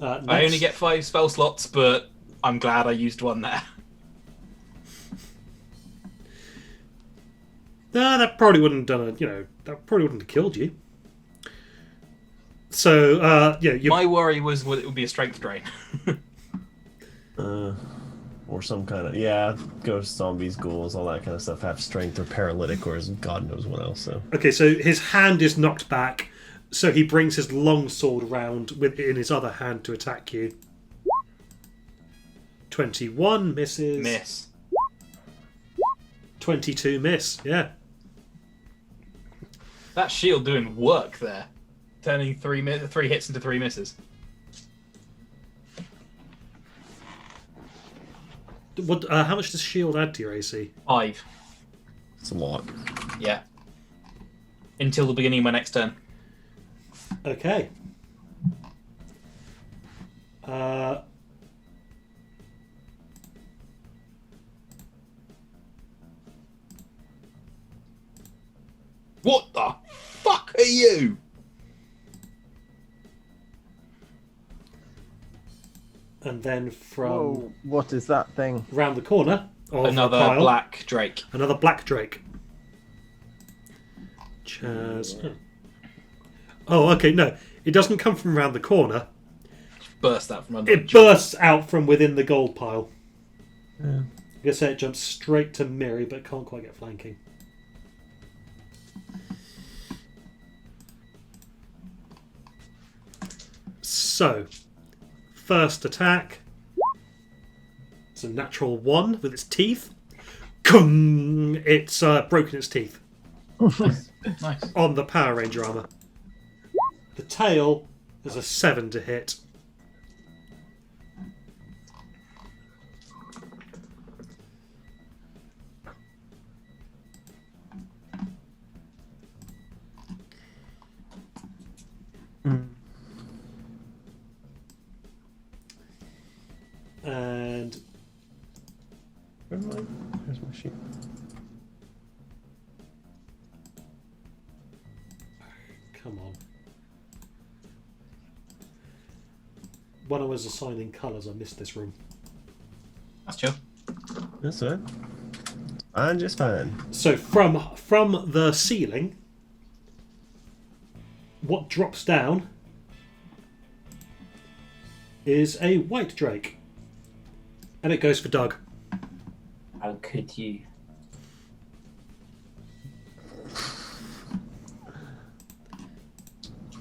I next- only get 5 spell slots, but I'm glad I used one there. No, that probably wouldn't have done it. That probably wouldn't have killed you. So, you. My worry was it would be a strength drain. Or some kind of ghosts, zombies, ghouls, all that kind of stuff have strength or paralytic or God knows what else. So Okay, so his hand is knocked back, so he brings his long sword round in his other hand to attack you. 21 misses. Miss. 22 miss. Yeah. That shield doing work there. Turning 3 hits into 3 misses. What? How much does shield add to your AC? 5. it's a lot. Yeah. Until the beginning of my next turn. Okay. What the fuck are you? And then from Whoa, what is that thing? round the corner of Another the pile, black drake. another black drake. Chaz. Oh, okay. No, it doesn't come from round the corner. Burst out from under. It bursts out from within the gold pile. Yeah. I guess it jumps straight to Miri, but can't quite get flanking. So, first attack. It's a natural 1 with its teeth. Kung! It's broken its teeth Nice. on the Power Ranger armor. The tail is a 7 to hit. And Where's my sheet? come on. When I was assigning colours, I missed this room. That's chill. That's it. Fine, just fine. So from the ceiling, what drops down is a white drake. And it goes for Doug. How could you?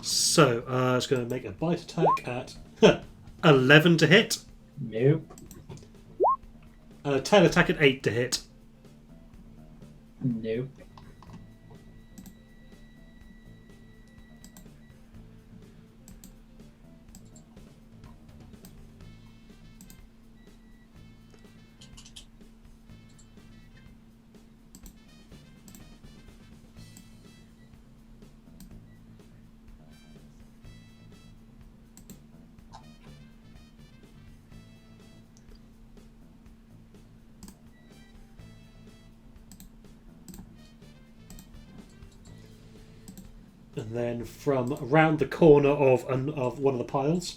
So it's going to make a bite attack at 11 to hit. Nope. And a tail attack at 8 to hit. Nope. And then from around the corner of one of the piles.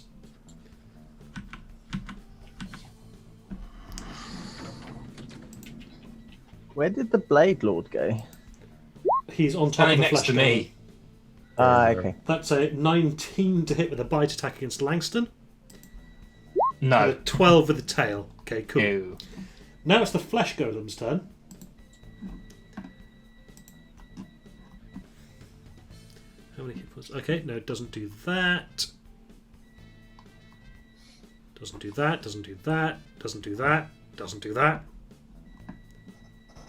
Where did the Blade Lord go? He's on top of Standing the next flesh to golem. me. Okay. That's a 19 to hit with a bite attack against Langston. And No. a 12 with the tail. Okay, cool. No. Now it's the flesh golem's turn. How many hit points? Okay, no, it doesn't do that. Doesn't do that, doesn't do that, doesn't do that, doesn't do that.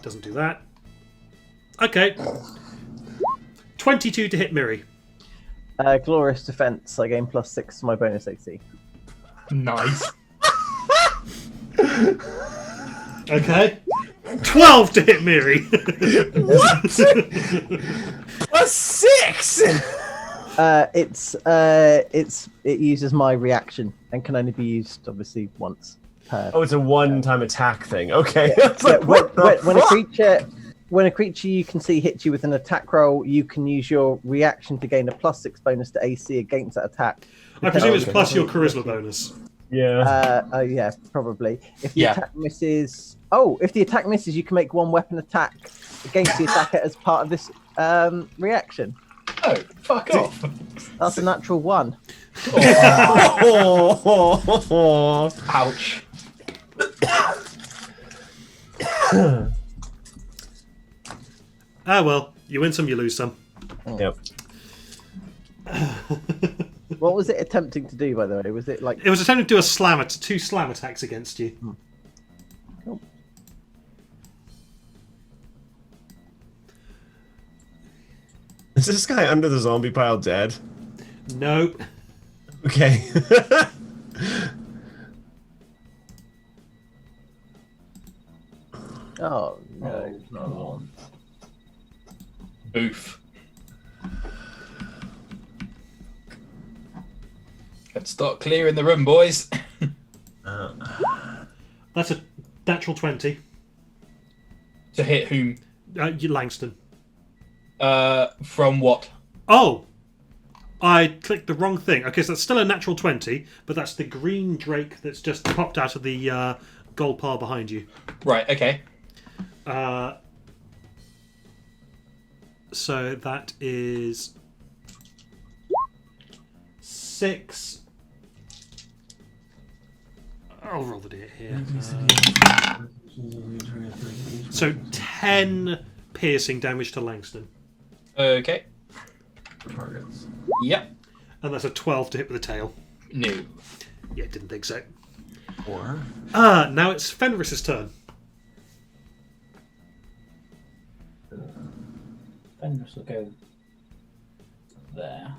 Doesn't do that. Okay. 22 to hit Miri. Glorious Defense. I gain +6 to my bonus AC. Nice. Okay. 12 to hit Miri. What? A 6. It uses my reaction and can only be used obviously once per. Oh, it's a one-time attack thing. Okay. Yeah, It's like, what the when a creature you can see hits you with an attack roll, you can use your reaction to gain a +6 bonus to AC against that attack. I presume it's Okay. plus your charisma bonus. Yeah. Yeah, probably. If the Yeah. attack misses, if the attack misses, you can make one weapon attack against the attacker as part of this reaction. Oh, fuck off. That's a natural 1. Ouch. Ah, well, you win some, you lose some. Yep. What was it attempting to do, by the way? Was it like It was attempting to do two slam attacks against you. Cool. Is this guy under the zombie pile dead? No. Okay. Oh no, not one. Oof. Let's start clearing the room, boys. That's a natural 20. To hit whom? You Langston. From what? Oh! I clicked the wrong thing. Okay, so that's still a natural 20, but that's the green drake that's just popped out of the gold pile behind you. Right, okay. So that is 6. I'll roll the d8 here. So 10 piercing damage to Langston. Okay. Targets. Yep. And that's a 12 to hit with the tail. No. Yeah, didn't think so. Or Now it's Fenris's turn. Fenris will go there.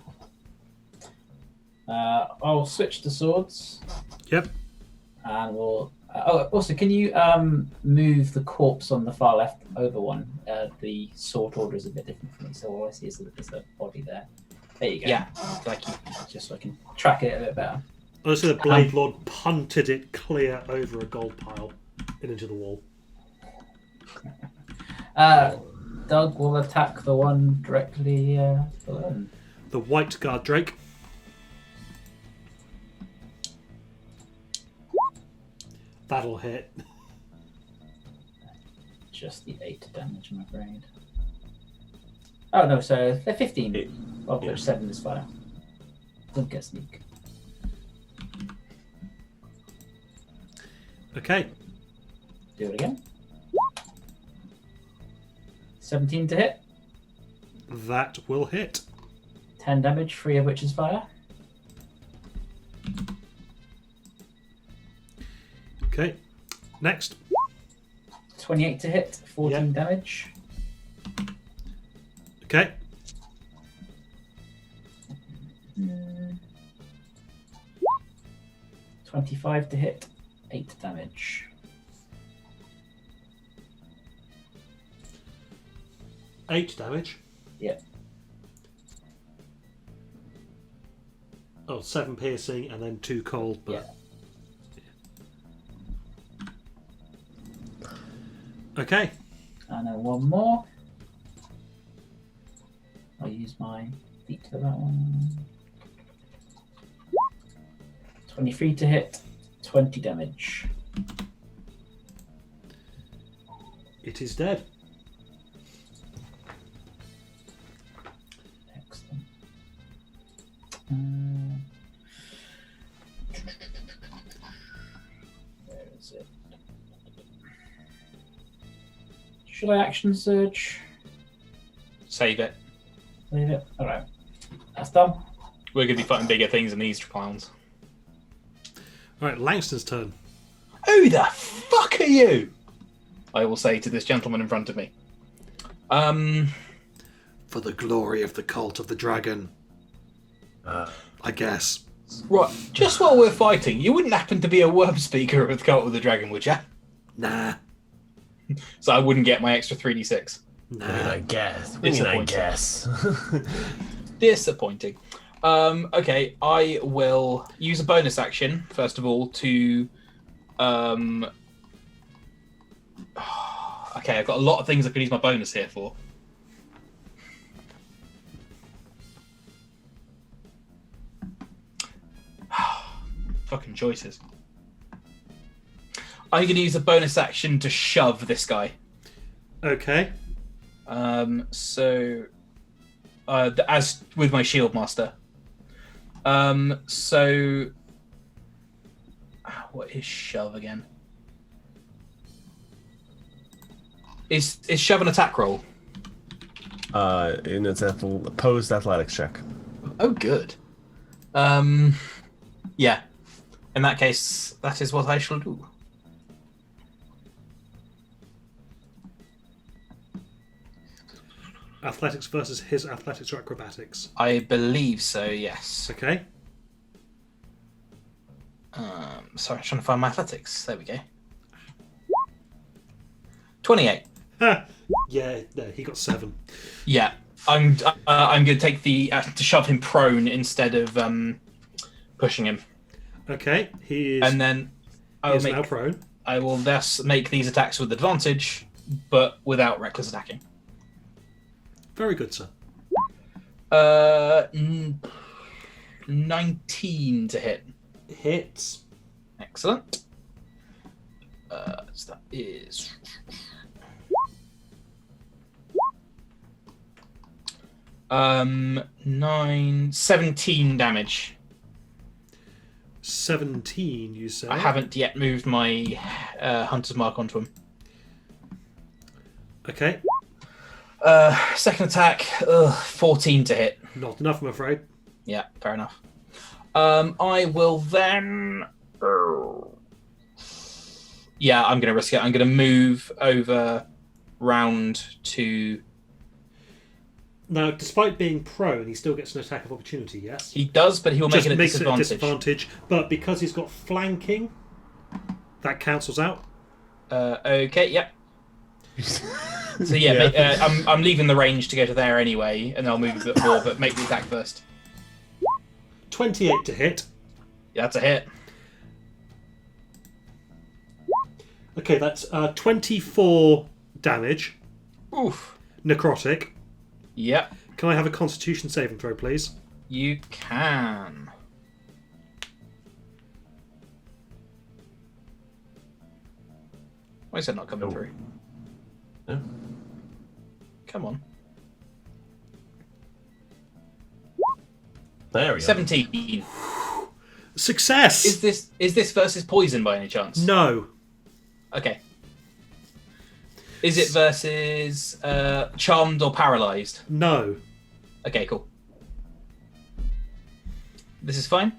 I'll switch to swords, Yep. and we'll. Also, can you move the corpse on the far left over one? The sword order is a bit different for me, so all I see is the body there. There you go. Yeah. Thank you. Just so I can track it a bit better. Also, the Blade Lord punted it clear over a gold pile and into the wall. Doug will attack the one directly below him. The White Guard Drake. That'll hit. Just the 8 damage, I'm afraid. Oh no, so they're 15. Of which 7 is fire. Don't get sneak. Okay. Do it again. 17 to hit. That will hit. 10 damage, 3 of which is fire. Okay. Next. 28 to hit, 14 damage. Okay. 25 to hit, 8 damage. 8 damage. Yep. Oh, 7 piercing and then 2 cold, but... Yeah. Okay. And then one more. I'll use my feet to that one. 23 to hit, 20 damage. It is dead. Excellent. Where is it? Should I action surge? Save it. Leave it. All right. That's done. We're going to be fighting bigger things than these clowns. All right, Langston's turn. Who the fuck are you? I will say to this gentleman in front of me. For the glory of the cult of the dragon. I guess. Right, just while we're fighting, you wouldn't happen to be a worm speaker of the Cult of the Dragon, would ya? Nah. So I wouldn't get my extra 3d6. I mean, Nah. I guess. I mean, I Disappointing. guess. Disappointing. Okay, I will use a bonus action, first of all, to... Okay, I've got a lot of things I could use my bonus here for. Fucking choices. I'm going to use a bonus action to shove this guy. Okay. So, as with my shield master. What is shove again? Is shove an attack roll? In its opposed athletics check. Oh, good. Yeah. In that case, that is what I shall do. Athletics versus his athletics or acrobatics. I believe so, yes. Okay. Sorry, I'm trying to find my athletics. There we go. 28. Yeah, no, he got 7. Yeah, I'm going to take the to shove him prone instead of pushing him, Okay, he is, and then he is now prone. I will thus make these attacks with advantage, but without reckless attacking. Very good, sir. 19 to hit. Hits. Excellent. So that is 17 damage. 17, you say? I haven't yet moved my hunter's mark onto him. Okay, Second attack, 14 to hit. not enough, I'm afraid. Yeah, fair enough. I will then. Yeah, I'm going to risk it. I'm going to move over round to. Now, despite being prone, he still gets an attack of opportunity, yes? He does, but he will make Just it a makes it a disadvantage. disadvantage, but because he's got flanking, that cancels out. Okay, yep. So yeah, I'm leaving the range to go to there anyway, and I'll move a bit more, but make the attack first. 28 to hit. Yeah, that's a hit. Okay, that's 24 damage. Oof. Necrotic. Yep, Can I have a Constitution saving throw, please? you can. Why is that not coming through? No. Come on. There we go. 17. Success! Is this versus poison by any chance? No. Okay. Is it versus charmed or paralyzed? No. Okay, cool. This is fine.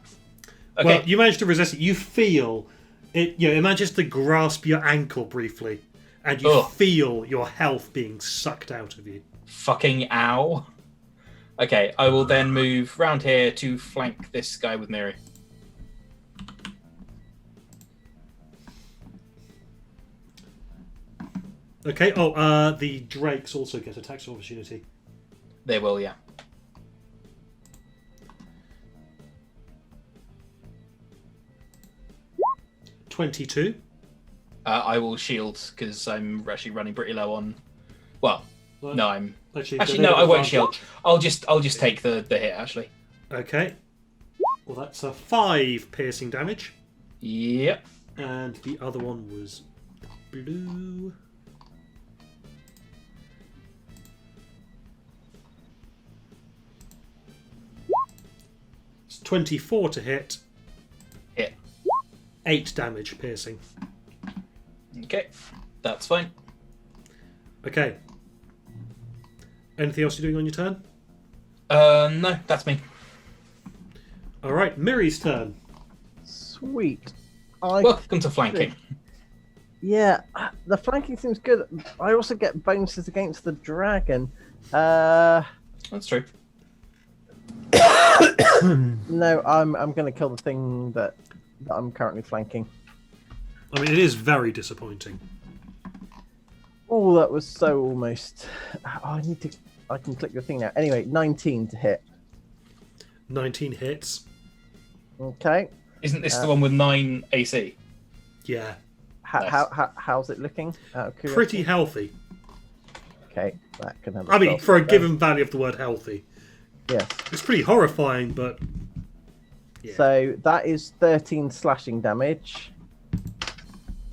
Okay. Well, you managed to resist it. You feel it. You know, it manages to grasp your ankle briefly, and you Ugh. feel your health being sucked out of you. Fucking ow. Okay, I will then move round here to flank this guy with Miri. Okay. Oh, the drakes also get attacks of opportunity. They will, yeah. $22. I will shield because I'm actually running pretty low on. Well, Well, No, I'm Actually, actually they no. have I won't advantage. shield. I'll just take the hit. Actually. Okay. Well, that's a 5 piercing damage, Yep. and the other one was blue. It's 24 to hit. Hit. 8 damage piercing. Okay, that's fine. Okay. Anything else you're doing on your turn? No, that's me. All right, Miri's turn. Sweet. Welcome to flanking. Yeah, the flanking seems good. I also get bonuses against the dragon. That's true. No, I'm going to kill the thing that I'm currently flanking. I mean, it is very disappointing. Oh, that was so almost. Oh, I can click the thing now. Anyway, 19 to hit. 19 hits. Okay. Isn't this the one with 9 AC? Yeah. Nice. How's it looking? Out of Pretty curiosity? healthy. Okay, that can have. I mean, 12 for a then. given value of the word healthy. Yes. It's pretty horrifying, but... Yeah. So that is 13 slashing damage,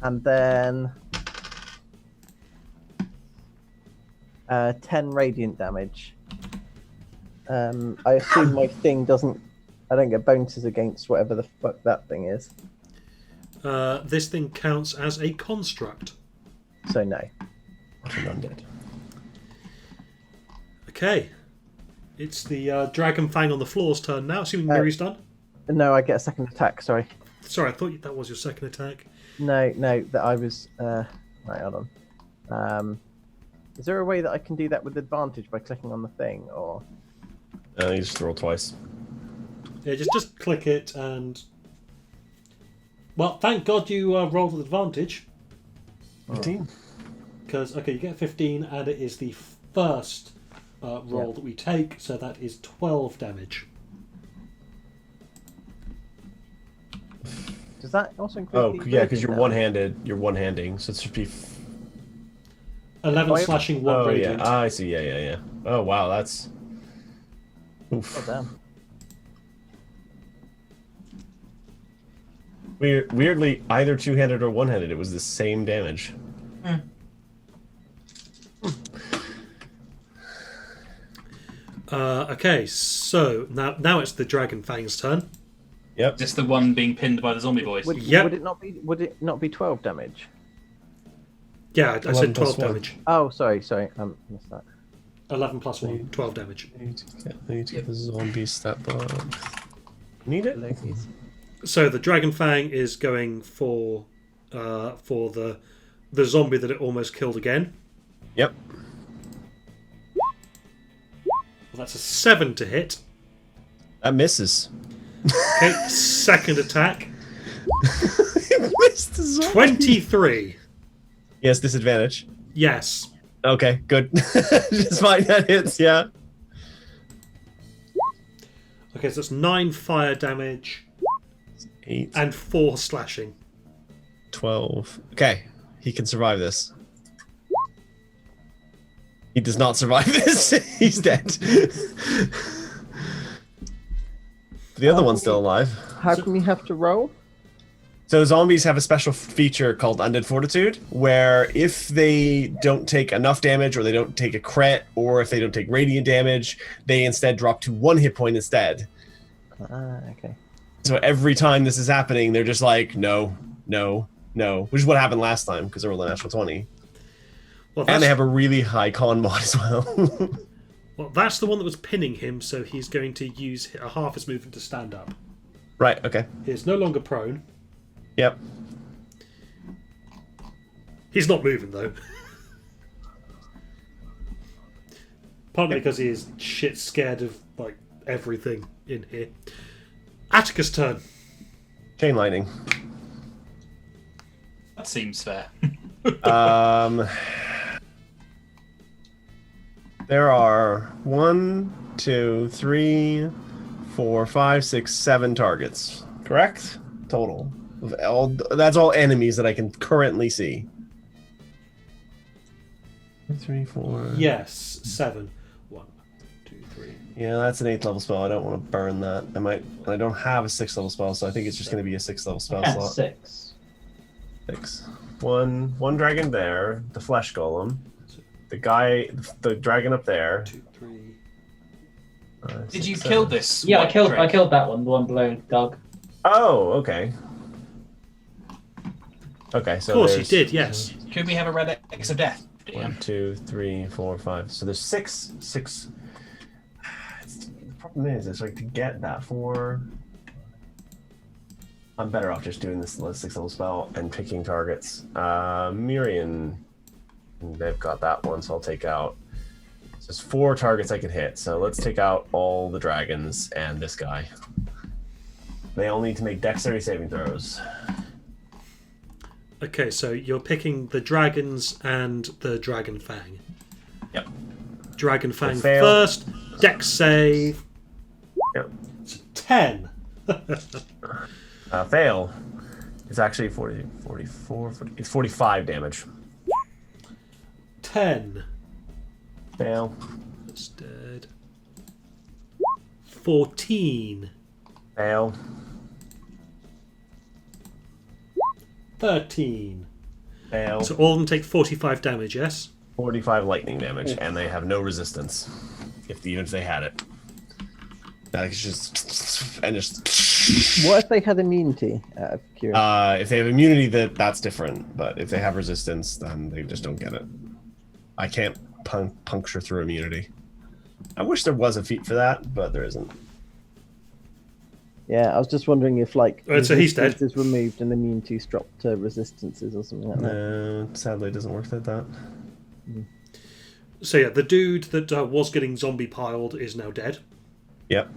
and then 10 radiant damage. I assume my thing doesn't. I don't get bonuses against whatever the fuck that thing is. This thing counts as a construct. So no. What an undead. Okay. It's the Dragon Fang on the floor's turn now, assuming Miri's done. No, I get a second attack. Sorry. Sorry, I thought that was your second attack. No, that I was. Right, hold on. Is there a way that I can do that with advantage by clicking on the thing, or? You just roll twice. Yeah, just click it and... Well, thank God you rolled with advantage. 15. Because, okay, you get 15, and it is the first roll that we take, so that is 12 damage. Does that also include? Oh, the yeah, because you're radiant one-handed. You're one-handing, so it should be... 11 Oh, yeah. slashing, 1 Oh, radiant. yeah. I see. Yeah. Oh, wow, that's... Oof. damage? Oh, damn. Weirdly, either two-handed or one-handed, it was the same damage. Okay, so now it's the Dragon Fang's turn. Yep. Is this the one being pinned by the zombie boys? Yep. Would it not be 12 damage? Yeah, I 11 said plus 12 1. damage. Oh, sorry, missed that. 11 plus 1, 12 damage. I need to get the zombie stat bar. Need it? Ladies. So the Dragon Fang is going for the zombie that it almost killed again. Yep. Well, that's a 7 to hit. That misses. Okay, second attack. Missed the zombie. 23. Yes, disadvantage. Yes. Okay, good. Just fine, that hits, yeah. Okay, so that's 9 fire damage 8, and 4 slashing. 12. Okay, he can survive this. He does not survive this. He's dead. The other one's still alive. How come you have to roll? So zombies have a special feature called Undead Fortitude, where if they don't take enough damage, or they don't take a crit, or if they don't take radiant damage, they instead drop to 1 hit point instead. Okay. So every time this is happening, they're just like, no, which is what happened last time, because they rolled a natural 20. Well, And they have a really high con mod as well. well, that's the one that was pinning him, so he's going to use a half his movement to stand up. Right, okay. He's no longer prone. Yep. He's not moving, though. Partly because he is shit scared of, like, everything in here. Atticus' turn. Chain lightning. That seems fair. There are 1, 2, 3, 4, 5, 6, 7 targets. Correct? Total. That's all enemies that I can currently see. 3, 4. Yes, 7. 1, 2, 3. Yeah, that's an 8th level spell. I don't want to burn that. I don't have a 6th level spell, so I think it's just going to be a 6th level spell And slot. 6. 6. One dragon there, the flesh golem. The dragon up there. 2, 3. Did you kill this? Yeah, I white killed drake? that one, the one below Doug. Oh, okay. Okay, so Of course, you there's did. Yes. Could we have a red X of death? 1, 2, 3, 4, 5. So there's 6. The problem is, it's like to get that 4. I'm better off just doing this 6th level spell and picking targets. Mirian, they've got that one, so I'll take out. So there's 4 targets I can hit. So let's take out all the dragons and this guy. They all need to make dexterity saving throws. Okay, so you're picking the dragons and the dragon fang. Yep. Dragon fang fail. first. Dex save. Yep. It's 10. Fail. It's actually 44. It's 45 damage. 10. Fail. That's dead. 14. Fail. 13. Fail. So all of them take 45 damage, yes? 45 lightning damage, and they have no resistance. Even if they had it. It's just What if they had immunity? Out of curiosity. if they have immunity, that's different. But if they have resistance, then they just don't get it. I can't puncture through immunity. I wish there was a feat for that, but there isn't. Yeah, I was just wondering if So he's dead. is removed and immunities dropped to resistances or something like that. No, sadly, it doesn't work like that. So yeah, the dude that was getting zombie piled is now dead. Yep.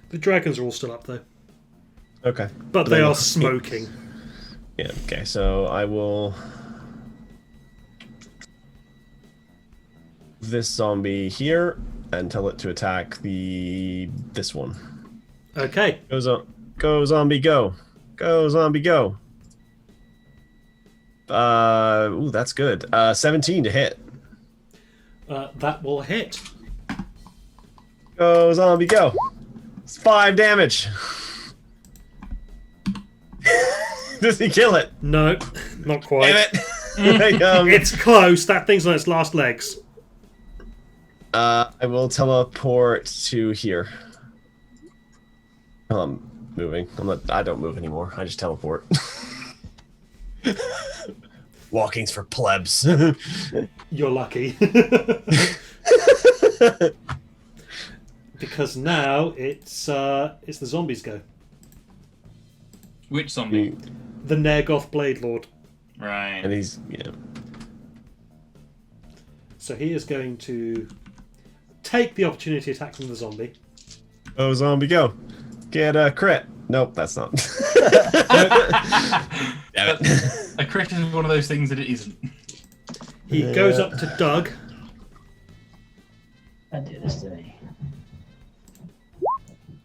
The dragons are all still up though. Okay. But they then- are smoking. Yeah, okay, so I will... this zombie here and tell it to attack this one. Okay. Go zombie go. Go zombie go. Ooh, that's good. 17 to hit. That will hit. Go zombie go. It's 5 damage. Does he kill it? No, not quite. Damn it. It's close. That thing's on its last legs. I will teleport to here. I'm moving. I don't move anymore. I just teleport. Walking's for plebs. You're lucky. Because now it's the zombies' go. Which zombie? The Nergoth Blade Lord. Right. And he's So he is going to take the opportunity attacking the zombie. Oh, zombie go. Get a crit. Nope, that's not. Damn it. A crit is one of those things that it isn't. He goes up to Doug. I do this to me.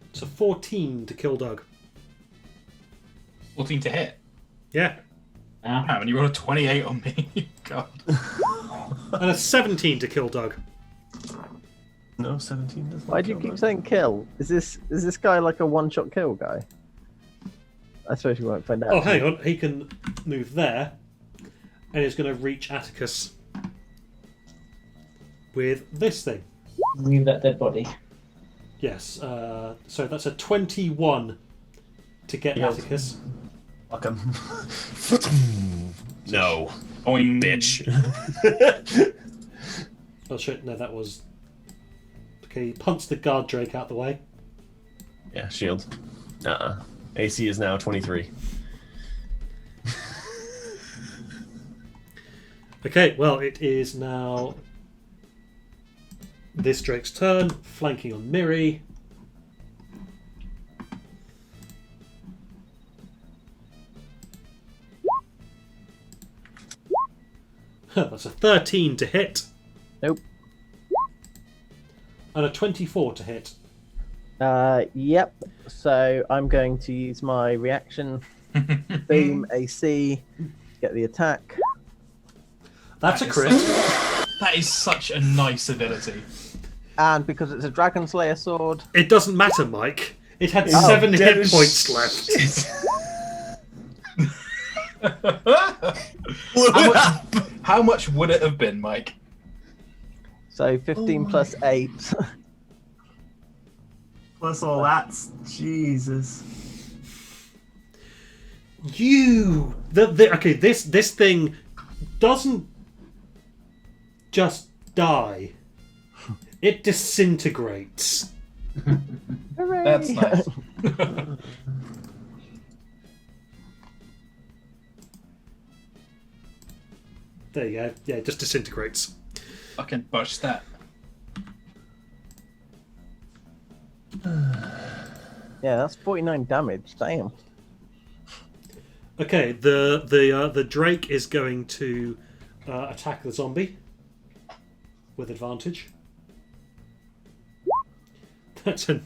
It's a 14 to kill Doug. 14 to hit. Yeah. Now, Wow, and you rolled a 28 on me. God. And a 17 to kill Doug. No, 17 doesn't. Why do you keep saying kill? Is this guy like a one-shot kill guy? I suppose we won't find out. Oh, hang on. He can move there. And he's going to reach Atticus with this thing. remove that dead body. Yes. So that's a 21 to get Yes. Atticus. Fuck him. No. Boing. Bitch. Oh shit, no, that was... Okay, he punts the guard drake out the way. Yeah, shield. AC is now 23. Okay, well, it is now this drake's turn, flanking on Miri. That's a 13 to hit. Nope. And a 24 to hit. Yep. So I'm going to use my reaction, boom AC, get the attack. That's a That is crit. That is such a nice ability. And because it's a Dragon Slayer sword, It doesn't matter, Mike. It had Oh, 7 dead hit as points left. How much would it have been, Mike? so 15 plus 8. Plus all that's Jesus. Okay, this thing doesn't just die. It disintegrates. Hooray! That's nice. There you go. Yeah, it just disintegrates. Fucking botch that. Yeah, that's 49 damage. Damn. Okay, the Drake is going to attack the zombie with advantage. That's a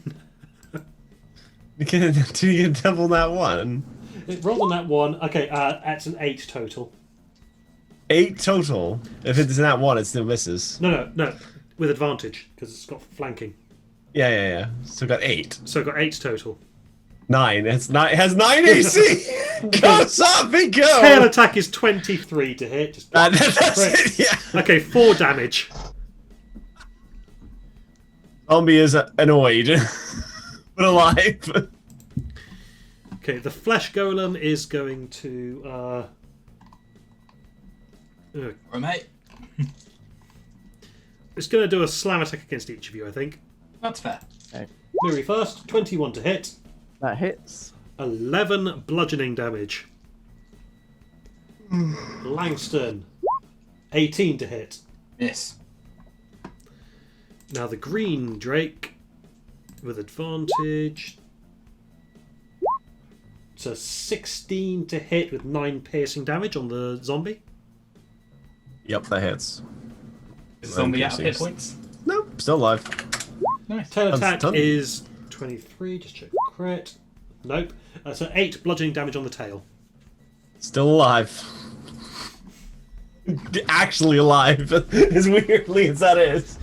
You can double that one. it rolled on that one. Okay, that's an 8 total. 8 total. If it's that one, it still misses. No, with advantage because it's got flanking. Yeah. So got 8. So I got 8 total. 9. It has 9 AC. Go zombie, go. Tail attack is 23 to hit. Just That's it. Yeah. okay, 4 damage. Zombie is annoyed, but alive. Okay, the flesh golem is going to. Right, mate. It's going to do a slam attack against each of you, I think. That's fair. Miri first, 21 to hit, That hits. 11 bludgeoning damage. Langston, 18 to hit. Yes. Now the green Drake with advantage. So 16 to hit with 9 piercing damage on the zombie. Yep, that hits. Is zombie out of hit piercings. points? Nope, still alive. Nice. Tail attack stunned. is 23. Just check crit. Nope. So 8 bludgeoning damage on the tail. Still alive. Actually alive, as weirdly as that is.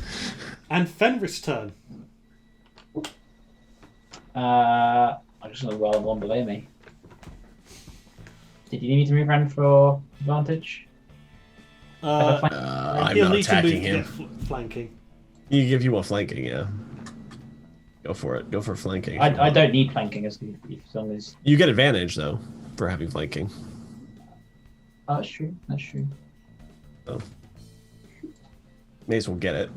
And Fenris' turn. I'm just gonna roll one below me. Did you need me to move around for advantage? I'm He'll not need to move attacking to him. get flanking. If you want flanking, yeah. Go for it. Go for flanking. I don't need flanking as long as. You get advantage though for having flanking. Oh, that's true. That's true. So may as well get it.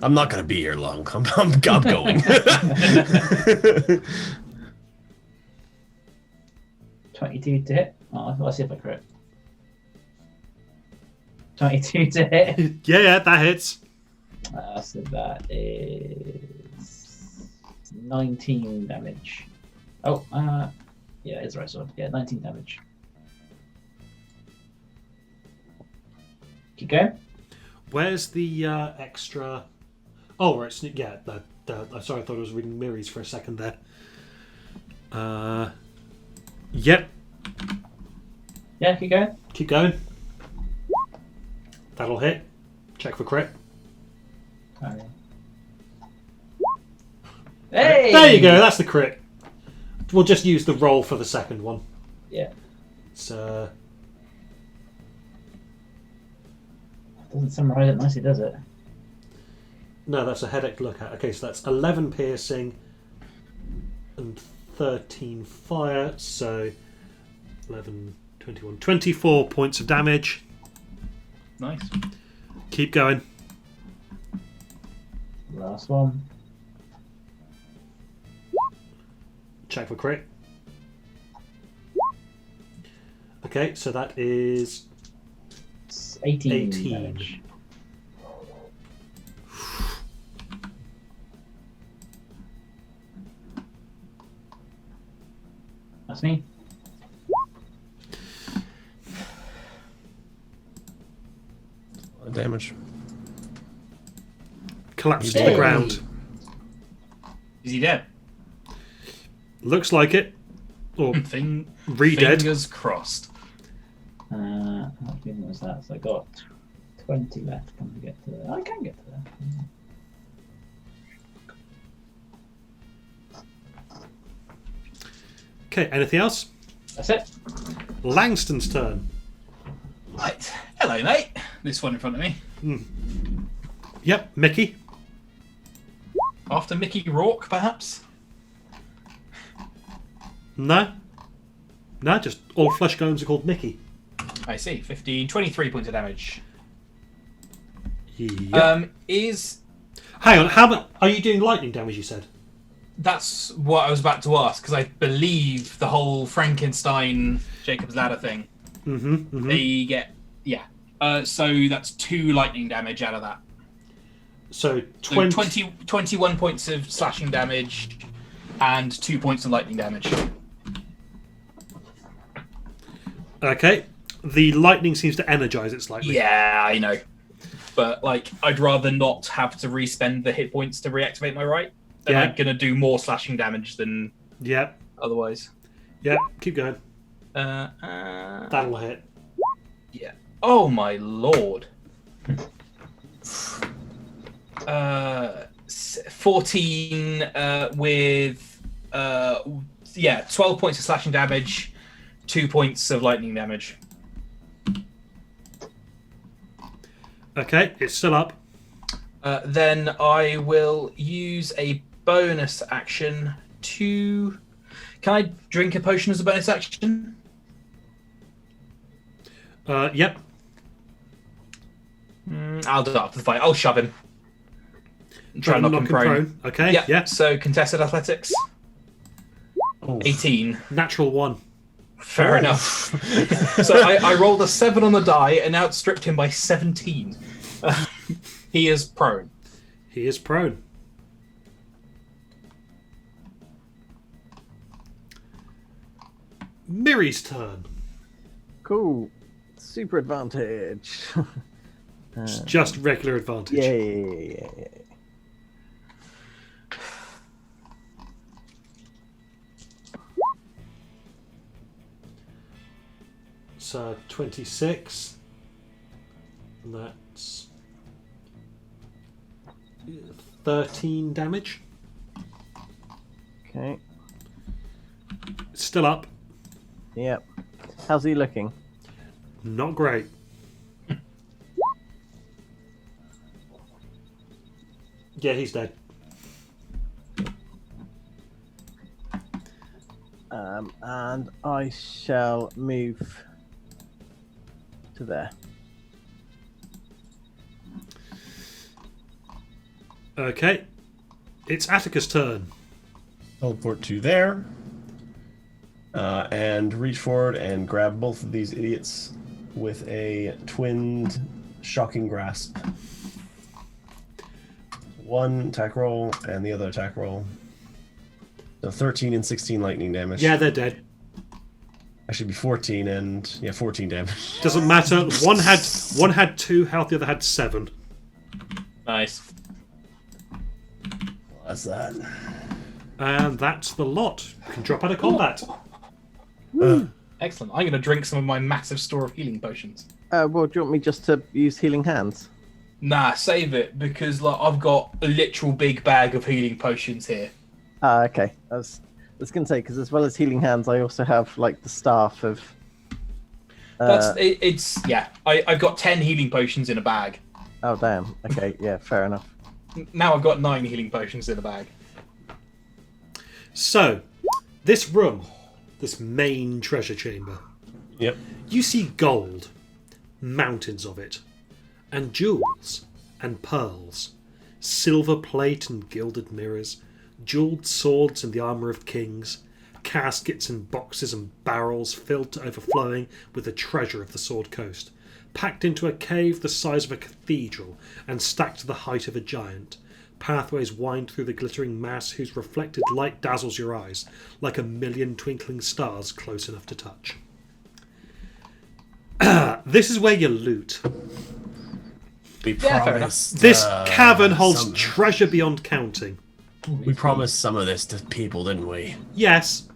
I'm not gonna be here long. I'm going. 22 to hit. Oh, let's see if I crit. 22 to hit. Yeah, that hits. So that is 19 damage. Oh, yeah, it's the right sword. Yeah, 19 damage. Keep going. Where's the extra? Oh, right. Yeah. Sorry, I thought I was reading Miri's for a second there. Yep. Yeah, keep going. Keep going. That'll hit. Check for crit. Hey! There you go. That's the crit. We'll just use the roll for the second one. Yeah. So Doesn't summarize it nicely, does it? no, that's a headache to look at. Okay, so that's 11 piercing and 13 fire. So 11, 21, 24 points of damage. Nice. Keep going. Last one. Check for crit. Okay, so that is It's 18, 18. damage. That's me. Damage. collapsed to Hey. the ground. Is he dead? Looks like it. Or Thing. re-dead. Fingers crossed. How many was that? So I got 20 left. Can I get to there? I can get to there. Okay, anything else? That's it. Langston's turn. Right. Hello, mate. This one in front of me. Yep, Mickey. After Mickey Rourke, perhaps? No, just all flesh golems are called Mickey. I see. 15, 23 points of damage. Yep. Is Hang on, how much are you doing lightning damage? You said. That's what I was about to ask, because I believe the whole Frankenstein Jacob's Ladder thing. They get so that's 2 lightning damage out of that. So So 21 points of slashing damage and 2 points of lightning damage. Okay, the lightning seems to energize it slightly. Yeah, I know. But like, I'd rather not have to respend the hit points to reactivate my right. Then I'm gonna do more slashing damage than otherwise. Yeah, keep going. That'll That'll hit. Yeah. Oh my lord. 14 with 12 points of slashing damage, 2 points of lightning damage. Okay, it's still up. Then I will use a bonus action to... Can I drink a potion as a bonus action? Yep. I'll do that after the fight. I'll shove him. Try and knock him prone. Okay, yeah. So contested athletics. 18. Natural 1. Fair enough. So I rolled a 7 on the die and outstripped him by 17. He is prone. He is prone. Miri's turn. Cool. Super advantage. It's just regular advantage. Yeah. So 26. And that's 13 damage. Okay. It's still up. Yep. How's he looking? Not great. Yeah, he's dead. And I shall move to there. Okay. It's Atticus' turn. Teleport to there. And reach forward and grab both of these idiots with a twinned shocking grasp. One attack roll and the other attack roll. So 13 and 16 lightning damage. Yeah, they're dead. Actually, be 14 and 14 damage. Doesn't matter. One had 2 health, the other had 7. Nice. That's that. And that's the lot. You can drop out of combat. Excellent. I'm going to drink some of my massive store of healing potions. Well, do you want me just to use healing hands? Nah, save it, because like I've got a literal big bag of healing potions here. Okay. I was going to say, because as well as healing hands, I also have like the staff of. I've got 10 healing potions in a bag. Oh damn. Okay. Yeah. Fair enough. Now I've got 9 healing potions in a bag. So, this room, this main treasure chamber. Yep. You see gold, mountains of it, and jewels and pearls, silver plate and gilded mirrors, jeweled swords and the armour of kings, caskets and boxes and barrels filled to overflowing with the treasure of the Sword Coast, packed into a cave the size of a cathedral and stacked to the height of a giant. Pathways wind through the glittering mass whose reflected light dazzles your eyes like a million twinkling stars close enough to touch. This is where you loot. We promised. This cavern holds treasure beyond counting. We promised some of this to people, didn't we? Yes,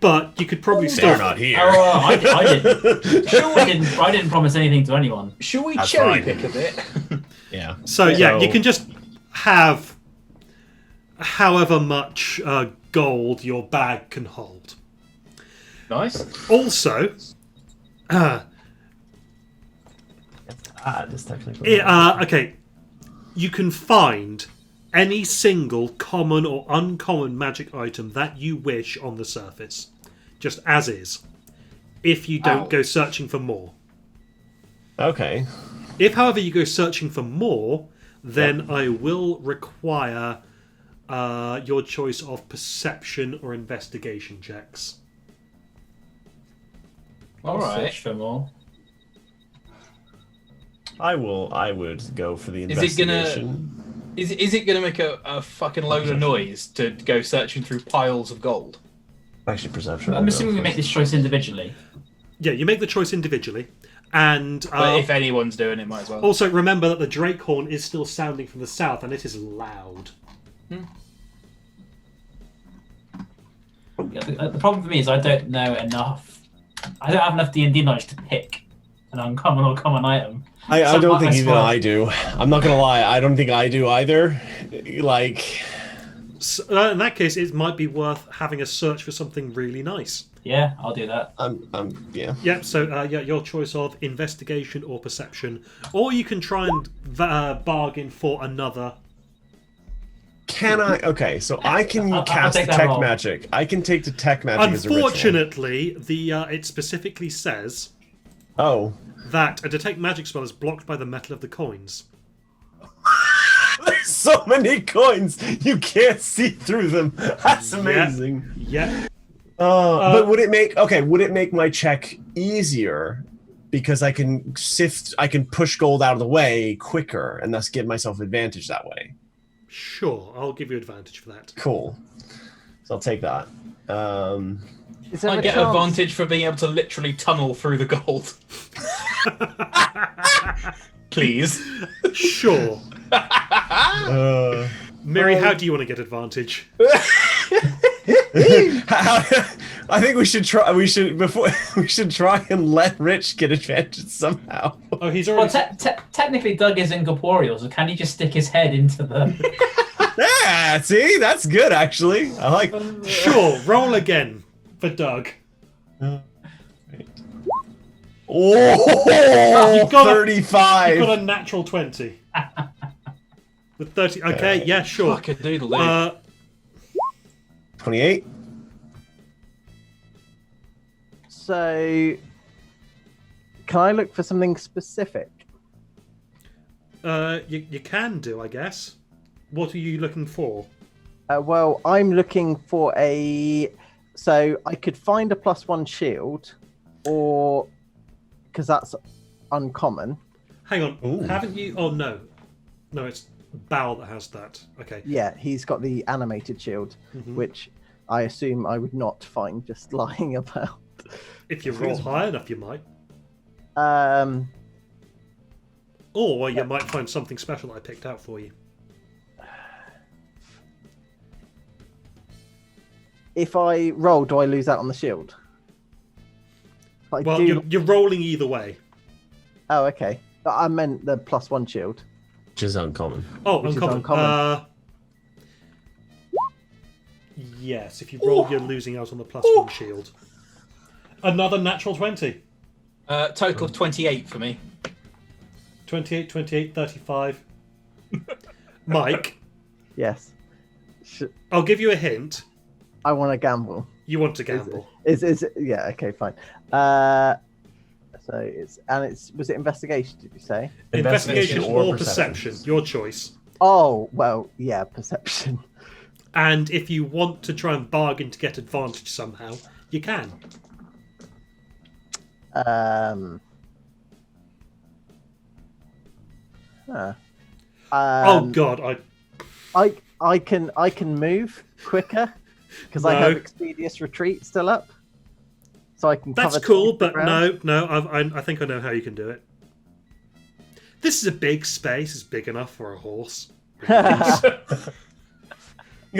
but you could probably They're still. not here. Oh, I didn't. I didn't promise anything to anyone. Shall we That's cherry fine. pick a bit? Yeah. So yeah, you can just have however much gold your bag can hold. Nice. Also, Just technically. okay, you can find any single common or uncommon magic item that you wish on the surface, just as is, if you don't go searching for more. Okay. If, however, you go searching for more, then I will require your choice of perception or investigation checks. All Alright. Search for more. I would go for the Is it gonna- investigation. Is it going to make a fucking load of noise to go searching through piles of gold? Actually, perception. I'm assuming we make this choice individually. Yeah, you make the choice individually, and But if anyone's doing it, might as well. also remember that the drake horn is still sounding from the south, and it is loud. Yeah, the problem for me is I don't know enough. I don't have enough D&D knowledge to pick an uncommon or common item. I So don't think I even swear- I do. I'm not gonna lie. I don't think I do either. Like, So, in that case, it might be worth having a search for something really nice. Yeah, I'll do that. yeah. Yep. So yeah, your choice of investigation or perception, or you can try and bargain for another. Can I? Okay, so I can I'll cast take that detect roll. magic. I can take detect magic as a ritual. Unfortunately, it specifically says Oh. that a detect magic spell is blocked by the metal of the coins. There's so many coins, you can't see through them. That's amazing. Yep. But would it make my check easier because I can push gold out of the way quicker and thus give myself advantage that way? Sure, I'll give you advantage for that. Cool. So I'll take that. Is there I a get chance- advantage for being able to literally tunnel through the gold. Please. Sure. Uh, Mary, how do you want to get advantage? I think we should try. We should try and let Rich get advantage somehow. Oh, he's Well, already. technically, Doug is incorporeal, so can he just stick his head into the? Yeah, see, that's good actually. I like. Sure, roll again for Doug. Oh, You've got a- 35. You've got a natural 20. With 30. Okay, yeah, sure. Fuck a doodle 28. So, can I look for something specific? You can do, I guess. What are you looking for? Well, I'm looking for a. So I could find a +1 shield, or because that's uncommon. Hang on. Ooh. Haven't you? Oh, no. No, it's Bao that has that. Okay. Yeah, he's got the animated shield, Mhm. which I assume I would not find just lying about. If you roll high enough, you might. Or you might find something special that I picked out for you. If I roll, do I lose out on the shield? If I Well, do- you're rolling either way. Oh, okay. But I meant the +1 shield. Which is uncommon. Oh, Which is uncommon. uncommon. Yes, if you roll, you're losing out on the +1 shield. Another natural 20. Total of 28 for me. 28, 28, 35. Mike, Yes. I'll give you a hint. I want to gamble. You want to gamble. Is yeah, okay, fine. So was it investigation, did you say? Investigation or perception. Your choice. Oh, well, yeah, perception. And if you want to try and bargain to get advantage somehow, you can. Oh god, I can move quicker because I No. have Expedious Retreat still up, so I can. that's cover cool, 20 but ground. no, I think I know how you can do it. This is a big space. It's big enough for a horse. You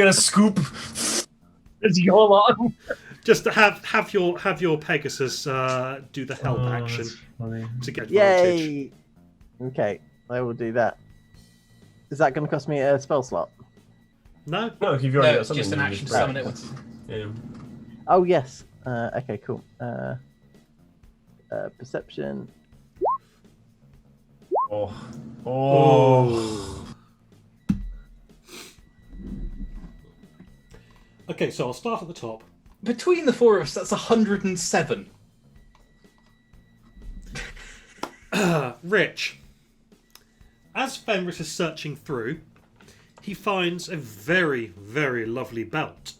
gotta scoop as you go along. Just have your Pegasus do the help action that's funny. to get advantage. Yay! Okay, I will do that. Is that going to cost me a spell slot? No, No, if you've No, already got it's something, just an you action to grab summon it. Yeah. Oh yes. Okay, cool. Perception. Oh. Oh. Okay, so I'll start at the top. Between the four of us, that's 107. Rich. As Fenris is searching through, he finds a very, very lovely belt.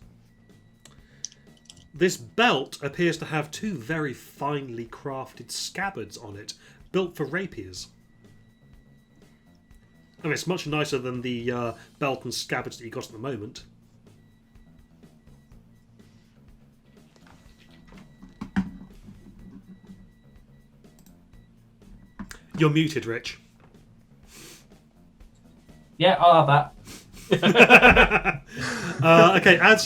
This belt appears to have two very finely crafted scabbards on it, built for rapiers. I mean, it's much nicer than the belt and scabbards that you got at the moment. You're muted, Rich. Yeah, I'll have that. Okay, as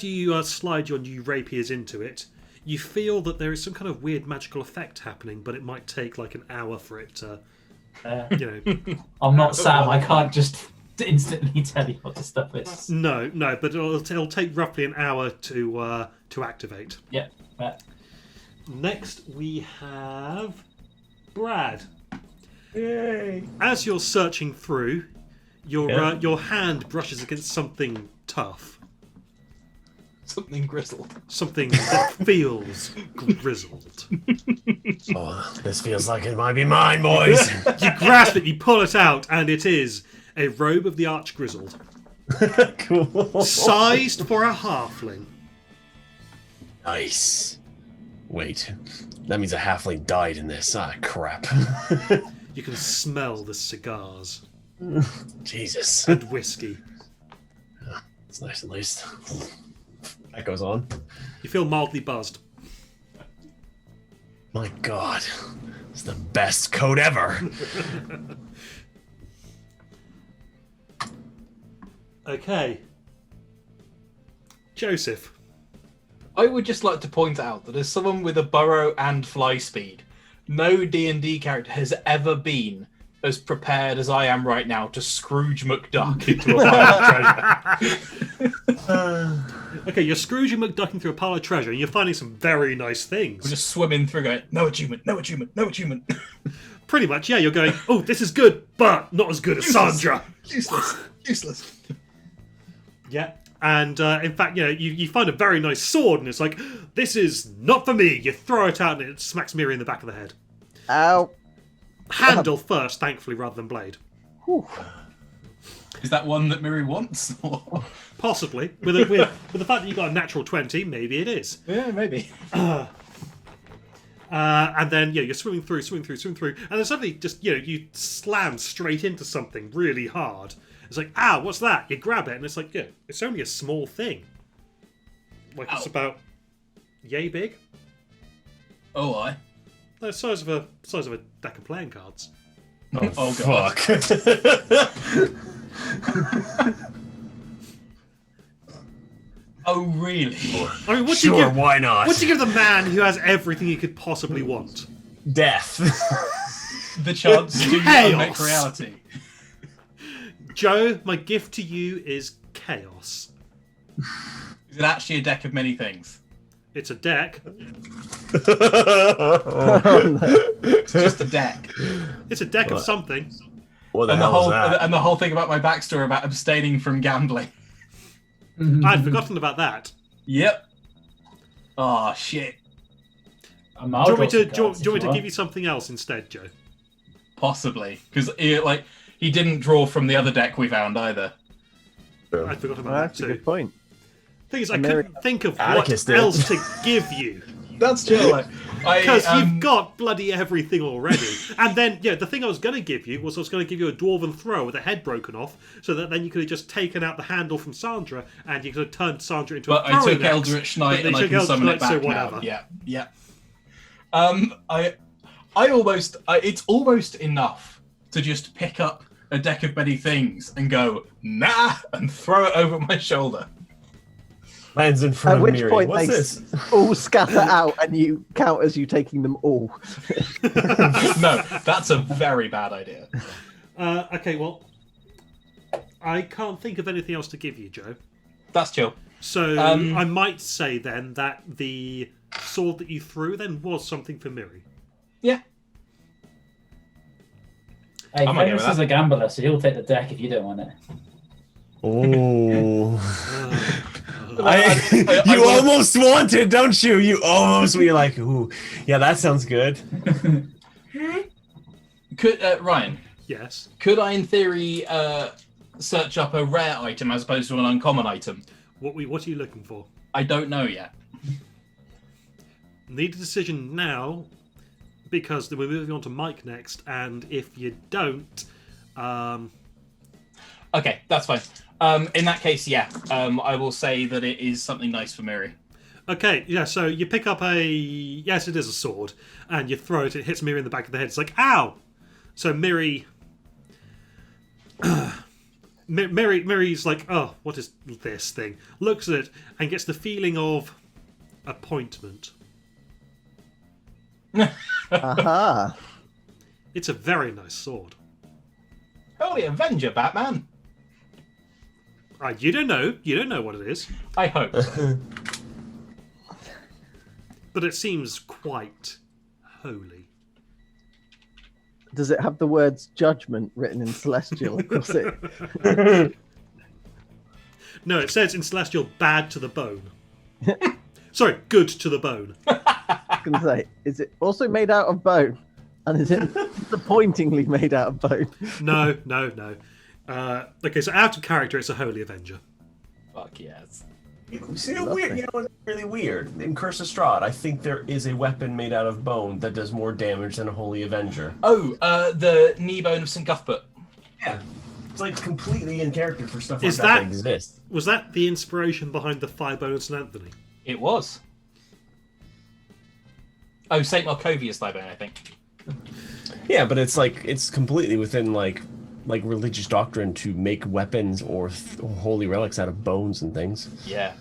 you slide your new rapiers into it, you feel that there is some kind of weird magical effect happening, but it might take like an hour for it to, you know. I'm not Sam. I can't just instantly tell you what the stuff is. No, but it'll take roughly an hour to activate. Yeah. Next, we have Brad. Yay! As you're searching through, your hand brushes against something tough. Something grizzled. Something that feels grizzled. Oh, this feels like it might be mine, boys. You grasp it, you pull it out, and it is a robe of the Arch-Grizzled. Cool. Sized for a halfling. Nice. Wait, that means a halfling died in this. Ah, crap. You can smell the cigars Jesus. and whiskey. It's nice at least. That goes on. You feel mildly buzzed. My God, it's the best coat ever. Okay. Joseph. I would just like to point out that as someone with a burrow and fly speed, no D&D character has ever been as prepared as I am right now to Scrooge McDuck into a pile of treasure. Okay, you're Scrooging McDucking through a pile of treasure, and you're finding some very nice We're things. just swimming through going, no achievement, no achievement, no achievement. Pretty much, yeah, you're going, oh, this is good, but not as good as Sandra. Useless. Yeah. And in fact, you know, you find a very nice sword, and it's like, this is not for me. You throw it out, and it smacks Miri in the back of the head. Ow. Handle first, thankfully, rather than blade. Whew. Is that one that Miri wants? Possibly. With the fact that you got a natural 20, maybe it is. Yeah, maybe. And then, yeah, you're swimming through, and then suddenly just, you know, you slam straight into something really hard. It's like, what's that? You grab it, and it's like, yeah, it's only a small thing. Like, it's about yay big. Oh, I. The size of a deck of playing cards. Oh, God. Fuck. Oh, really? I mean, Sure, why not? What do you give the man who has everything he could possibly want? Death. The chance to Chaos. make reality. Joe, my gift to you is chaos. Is it actually a deck of many things? It's a deck. It's just a deck. It's a deck of something. What the And the hell is whole that? and the whole thing about my backstory about abstaining from gambling. I'd forgotten about that. Yep. Oh shit. Do you want me to give you something else instead, Joe? Possibly because he didn't draw from the other deck we found either. I'd forgotten about Well, that that's a too. good point. Thing is, I couldn't think of Atticus what did. else to give you. That's true. Because you've got bloody everything already. And then, yeah, the thing I was going to give you was I was going to give you a dwarven throw with a head broken off, so that then you could have just taken out the handle from Sandra, and you could have turned Sandra into But a I throwing took axe, Eldritch but Knight they and I took can Eldritch summon Knight, it back so now. whatever. Yeah. It's almost enough to just pick up a deck of many things and go nah and throw it over my shoulder. Lands in front At of which Miri. point What's they this? all scatter out, and you count as you taking them all. No, that's a very bad idea. Okay, well, I can't think of anything else to give you, Joe. That's chill. So I might say then that the sword that you threw then was something for Miri. Yeah. Hey, I'm okay Venus with is a gambler, so he'll take the deck if you don't want it. Oh. I You will- almost want it, don't you? You almost. You're like, ooh, yeah, that sounds good. Could Ryan? Yes. Could I, in theory, search up a rare item as opposed to an uncommon item? What are you looking for? I don't know yet. Need a decision now, because we're moving on to Mike next, and if you don't, Okay, that's fine. In that case, yeah, I will say that it is something nice for Miri. okay, yeah. So you pick up yes, it is a sword, and you throw it. It hits Miri in the back of the head. It's like, ow! So Miri's like, oh, what is this thing? Looks at it and gets the feeling of appointment. Aha! It's a very nice sword. Holy Avenger, Batman! Right, you don't know. You don't know what it is, I hope. but it seems quite holy. Does it have the words "judgment" written in celestial across it? No, it says in Celestial, bad to the bone. Sorry, good to the bone. I was going to say, is it also made out of bone? And is it disappointingly made out of bone? No. Okay, so out of character, it's a Holy Avenger. Fuck yes. See, weird. You know, it's really weird. In Curse of Strahd, I think there is a weapon made out of bone that does more damage than a Holy Avenger. Oh, the knee bone of St. Cuthbert. Yeah, it's like completely in character for stuff like Is that that- that exists. Was that the inspiration behind the Thigh-bone of St. Anthony? It was. Oh, St. Markovia's thigh bone, I think. Yeah, but it's completely within like religious doctrine to make weapons or holy relics out of bones and things. Yeah.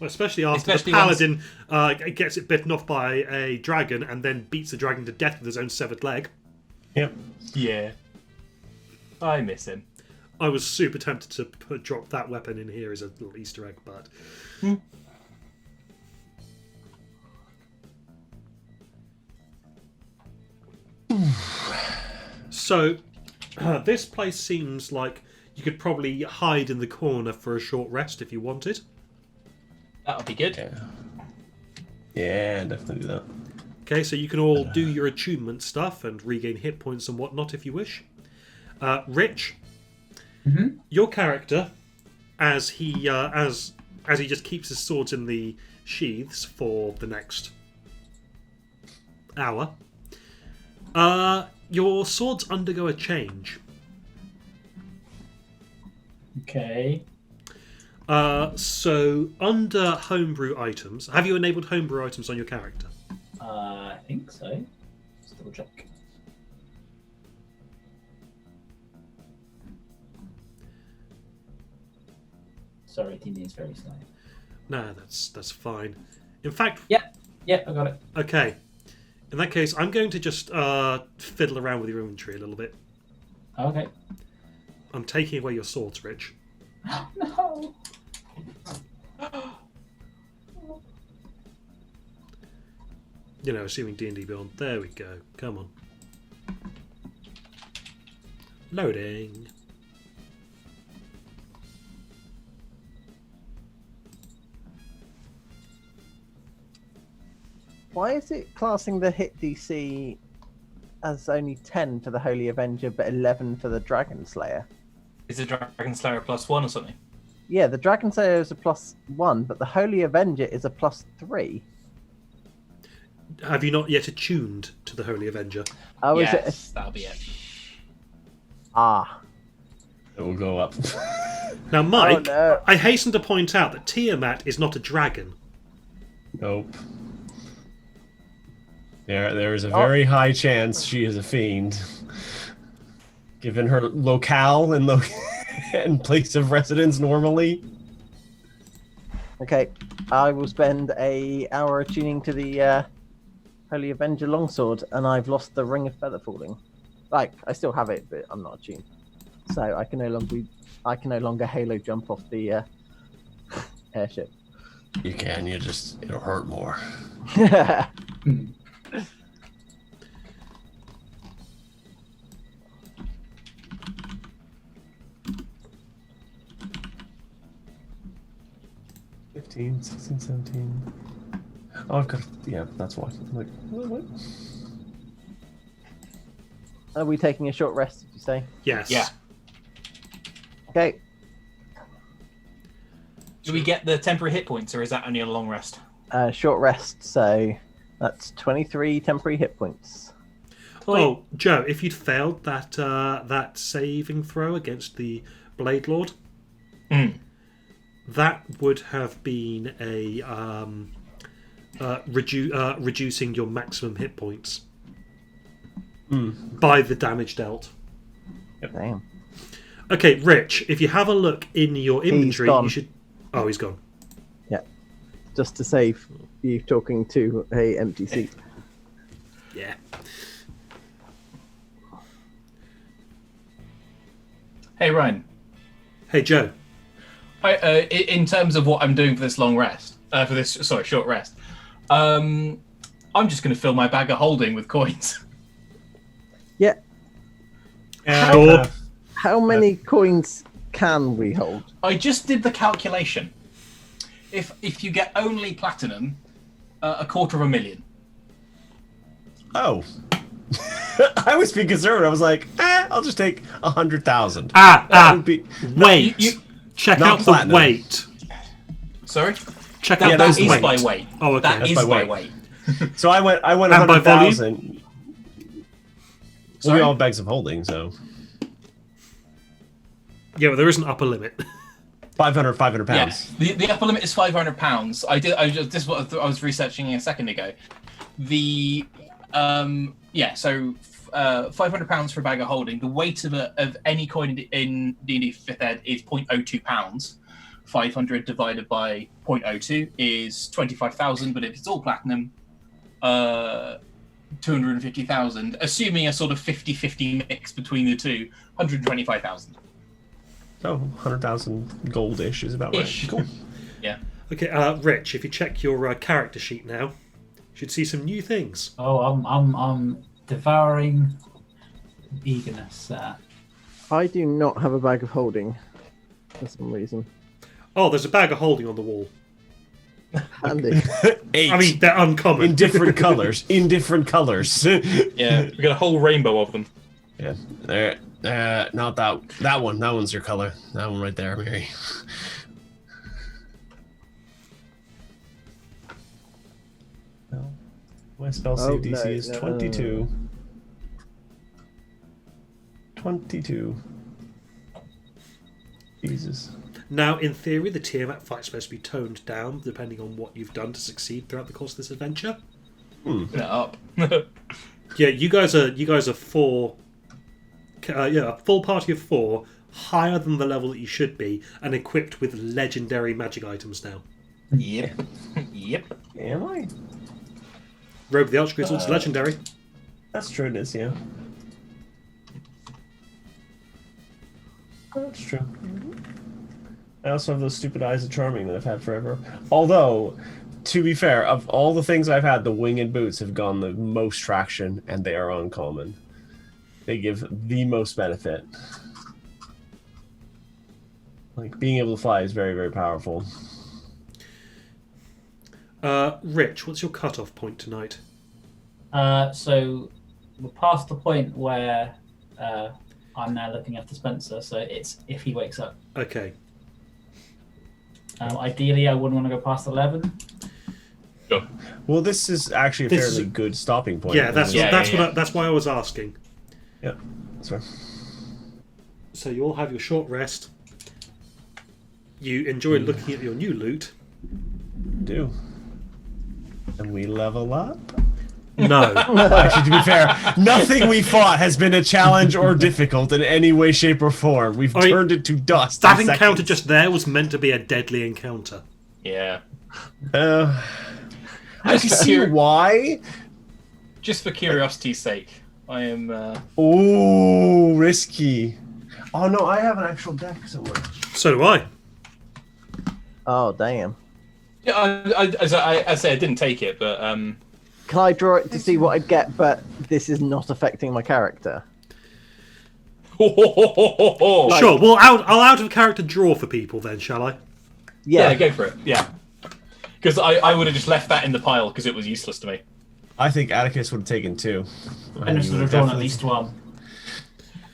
Well, especially after Especially the paladin gets it bitten off by a dragon and then beats the dragon to death with his own severed leg. Yep. Yeah. I miss him. I was super tempted to drop that weapon in here as a little Easter egg, but... So, this place seems like you could probably hide in the corner for a short rest if you wanted. That would be good. Yeah, definitely do that. Okay, so you can all do your attunement stuff and regain hit points and whatnot if you wish. Rich, your character, as he just keeps his swords in the sheaths for the next hour, your swords undergo a change. Okay. So under homebrew items, have you enabled homebrew items on your character? I think so. Just double check. Sorry, D&D is very slow. No, that's fine. In fact, Yeah, I got it. okay. In that case, I'm going to just fiddle around with your inventory a little bit. Okay. I'm taking away your swords, Rich. No. You know, assuming D&D Beyond. There we go. Come on. Loading. Why is it classing the hit DC as only 10 for the Holy Avenger but 11 for the Dragon Slayer? Is it Dragon Slayer +1 or something? Yeah, the Dragon Slayer is a +1, but the Holy Avenger is a +3. Have you not yet attuned to the Holy Avenger? Oh, yes, is it? that'll be it. Ah. It will go up. Now, Mike, Oh, no. I hasten to point out that Tiamat is not a dragon. Nope. There is a very high chance she is a fiend, given her locale and and place of residence normally. Okay, I will spend a hour tuning to the Holy Avenger longsword, and I've lost the Ring of Feather Falling. Like, I still have it, but I'm not attuned, so I can no longer Halo jump off the airship. You can. It'll hurt more. $15, $16, $17. Oh, I've got. Yeah, that's why. I'm like, what? Are we taking a short rest? Did you say? Yes. Yeah. Okay. Do we get the temporary hit points, or is that only a long rest? Short rest. So that's 23 temporary hit points. Oh, Joe, if you'd failed that saving throw against the Blade Lord, that would have been a reducing your maximum hit points by the damage dealt. Damn. Okay, Rich, if you have a look in your inventory, gone. you should. Oh, he's gone. Yeah. Just to save you talking to a empty seat. Yeah. Hey, Ryan. Hey, Joe. In terms of what I'm doing for this long rest, short rest, I'm just going to fill my bag of holding with coins. Yeah. Sure. How many coins can we hold? I just did the calculation. If you get only platinum, 250,000. Oh. I was being conservative. I was like, I'll just take 100,000. That would be weight. Check not out platinum. the weight. Sorry? Check That, out that the is weight. by weight. Oh, okay. That That's is by by weight. weight. So I went And by 100,000. Well, Sorry? we all have bags of holding, so Yeah, but there is an upper limit. 500 pounds. Yes. The upper limit is £500. This is what I was researching a second ago. The so £500 for a bag of holding. The weight of any coin in D&D 5th Ed is 0.02 pounds. 500 divided by 0.02 is 25,000. But if it's all platinum, 250,000. Assuming a sort of 50-50 mix between the two, 125,000. So 100,000 goldish is about right. Ish. Cool. Yeah. Okay, Rich, if you check your character sheet now, you should see some new things. Oh, I'm devouring eagerness. I do not have a bag of holding for some reason. Oh, there's a bag of holding on the wall. Handy. 8. I mean, they're uncommon. in different colors. In different colors. Yeah, we got a whole rainbow of them. Yeah. There. Not that one. That one's your color. That one right there, Mary. No. My spell save DC is 22. 22. Jesus. Now, in theory, the Tiamat fight's supposed to be toned down depending on what you've done to succeed throughout the course of this adventure. Put it up. Yeah, you guys are four. A full party of 4, higher than the level that you should be, and equipped with legendary magic items now. Yep. Yep. Am I? Robe of the Archgrid Sword's legendary. That's true, it is, yeah. That's true. I also have those stupid eyes of charming that I've had forever. Although, to be fair, of all the things I've had, the winged boots have gone the most traction, and they are uncommon. They give the most benefit. Like, being able to fly is very, very powerful. Rich, what's your cutoff point tonight? So we're past the point where I'm now looking after Spencer, so it's if he wakes up. Okay. Ideally, I wouldn't want to go past 11. Sure. Well, this is actually a This fairly is- good stopping point. Yeah, that's Yeah. that's why I was asking. Yeah, sorry. So you all have your short rest. You enjoy looking at your new loot. Do. And we level up? No. Actually, to be fair, nothing we fought has been a challenge or difficult in any way, shape, or form. We've I mean, turned it to dust. That in encounter seconds. just there was meant to be a deadly encounter. Yeah. I can see why. Just for curiosity's sake, I am. Oh, risky. Oh no, I have an actual deck somewhere. So do I. Oh, damn. Yeah, as I say, I didn't take it, but Can I draw it to see what I'd get, but this is not affecting my character? Sure. Well, I'll out of character draw for people then, shall I? Yeah, go for it. Yeah, because I would have just left that in the pile because it was useless to me. I think Atticus would have taken 2. And I should have drawn at least one.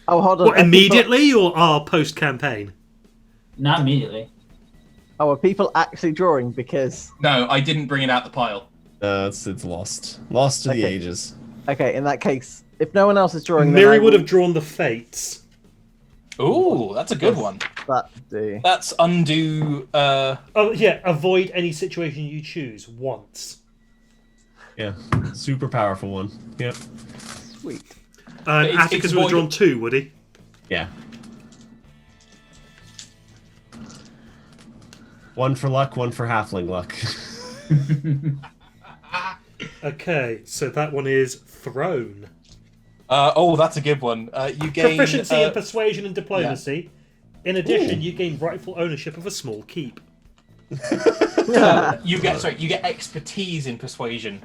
Oh, hold on. What, immediately or post campaign? Not immediately. Oh, are people actually drawing? Because... No, I didn't bring it out the pile. It's lost. Lost to the Okay. ages. Okay, in that case, if no one else is drawing, then Miri I would will have drawn the Fates. Ooh, that's a good one. that do. That's undo. Oh yeah, avoid any situation you choose once. Yeah, super powerful one. Yep. Sweet. And It's Atticus would have avoid- drawn 2, would he? Yeah. 1 for luck, 1 for halfling luck. Okay, so that one is Throne. Oh, that's a good one. You gain Proficiency in persuasion and diplomacy. In addition, you gain rightful ownership of a small keep. you get expertise in persuasion.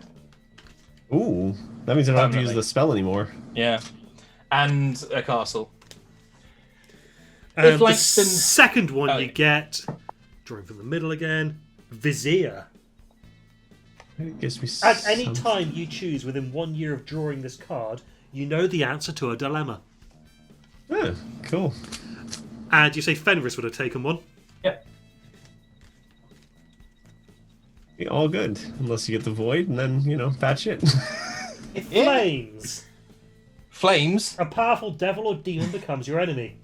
Ooh, that means I don't have to use Permanently. the spell anymore. Yeah, and a castle. And If the Langston- second one Oh, you yeah. get, drawing from the middle again, Vizier. It gives me At any some- time you choose within 1 year of drawing this card, you know the answer to a dilemma. Yeah, cool. And you say Fenris would have taken one. Yep. Yeah, all good, unless you get the void, and then patch it. Flames. Flames. A powerful devil or demon becomes your enemy.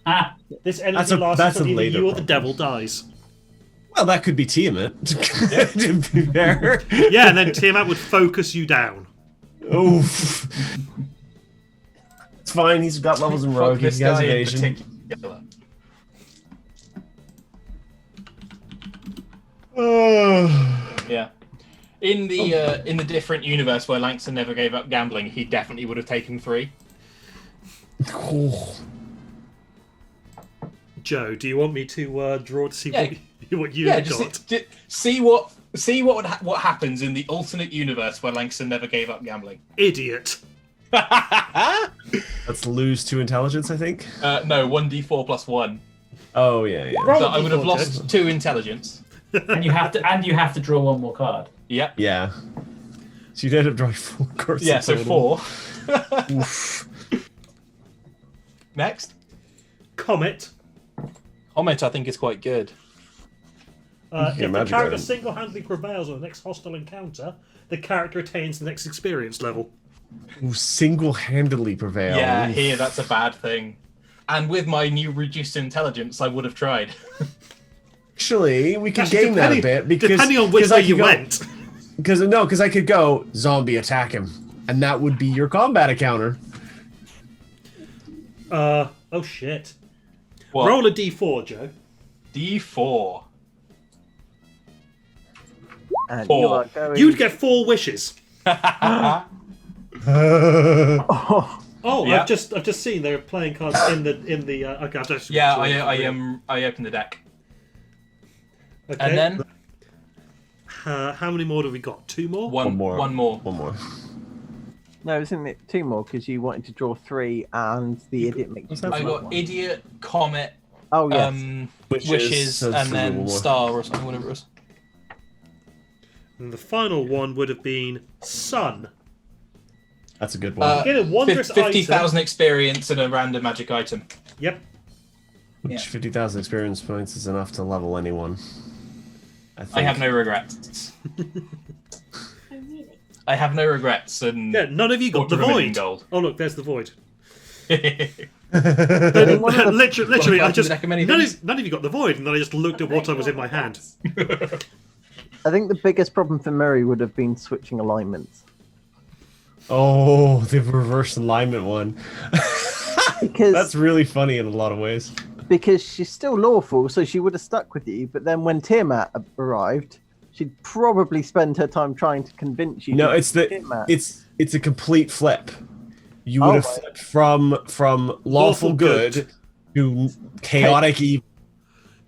Ah, This energy That's a- lasts that's a until either later you or the problem. devil dies. Well, that could be Tiamat. To be fair. Yeah, and then Tiamat would focus you down. Oof. It's fine. He's got levels in Fuck rogue. He this has guy in evasion. particular. Yeah. In the different universe where Langston never gave up gambling, he definitely would have taken 3. Cool. Joe, do you want me to draw to see Yeah. what you Yeah, got? just see what happens in the alternate universe where Langston never gave up gambling. Idiot. Let's lose 2 intelligence, I think. No, 1d4 plus 1. Oh yeah. Roll So a I would have d4, lost 2 intelligence. and you have to draw one more card. Yep. Yeah. So you'd end up drawing 4 cards. Yeah, in so total. 4. Oof. Next. Comet. Comet, I think, is quite good. If the magic character item. single-handedly prevails on the next hostile encounter, the character attains the next experience level. Ooh, single-handedly prevail. Yeah, Oof. here, that's a bad thing. And with my new reduced intelligence, I would have tried. Actually, we could Actually, game that a bit because depending on which 'cause way I could you go- went. Because I could go zombie attack him, and that would be your combat encounter. Oh shit. What? Roll a d4, Joe. D4. And 4. you are going... You'd get 4 wishes. Oh, Oh, Yeah. I've just seen they're playing cards in the. Okay, I've just Yeah, I opened the deck. Okay. And then how many more have we got? 2 more. one more. One more. no, isn't it 2 more? Because you wanted to draw 3 and the idiot makes you What's draw that I for? got one. idiot, comet, Oh, yes. wishes, so and 3 then more. star or something, whatever it was. And the final one would have been Sun. That's a good one. Get a wondrous 50,000 experience and a random magic item. Yep. Which 50,000 experience points is enough to level anyone. I think. I have no regrets. Oh, really? I have no regrets, and Yeah, none of you got the 250,000 void. gold. Oh look, there's the void. one of the- literally, I Wanna just card from the deck of many none things? of you got the void, and then I just looked at what was in my hand. I think the biggest problem for Murray would have been switching alignments. Oh, the reverse alignment one. Because That's really funny in a lot of ways. because she's still lawful, so she would have stuck with you. But then when Tiamat arrived, she'd probably spend her time trying to convince you. No, to it's the Tiamat. it's a complete flip. You would have right. flipped from lawful good to chaotic evil.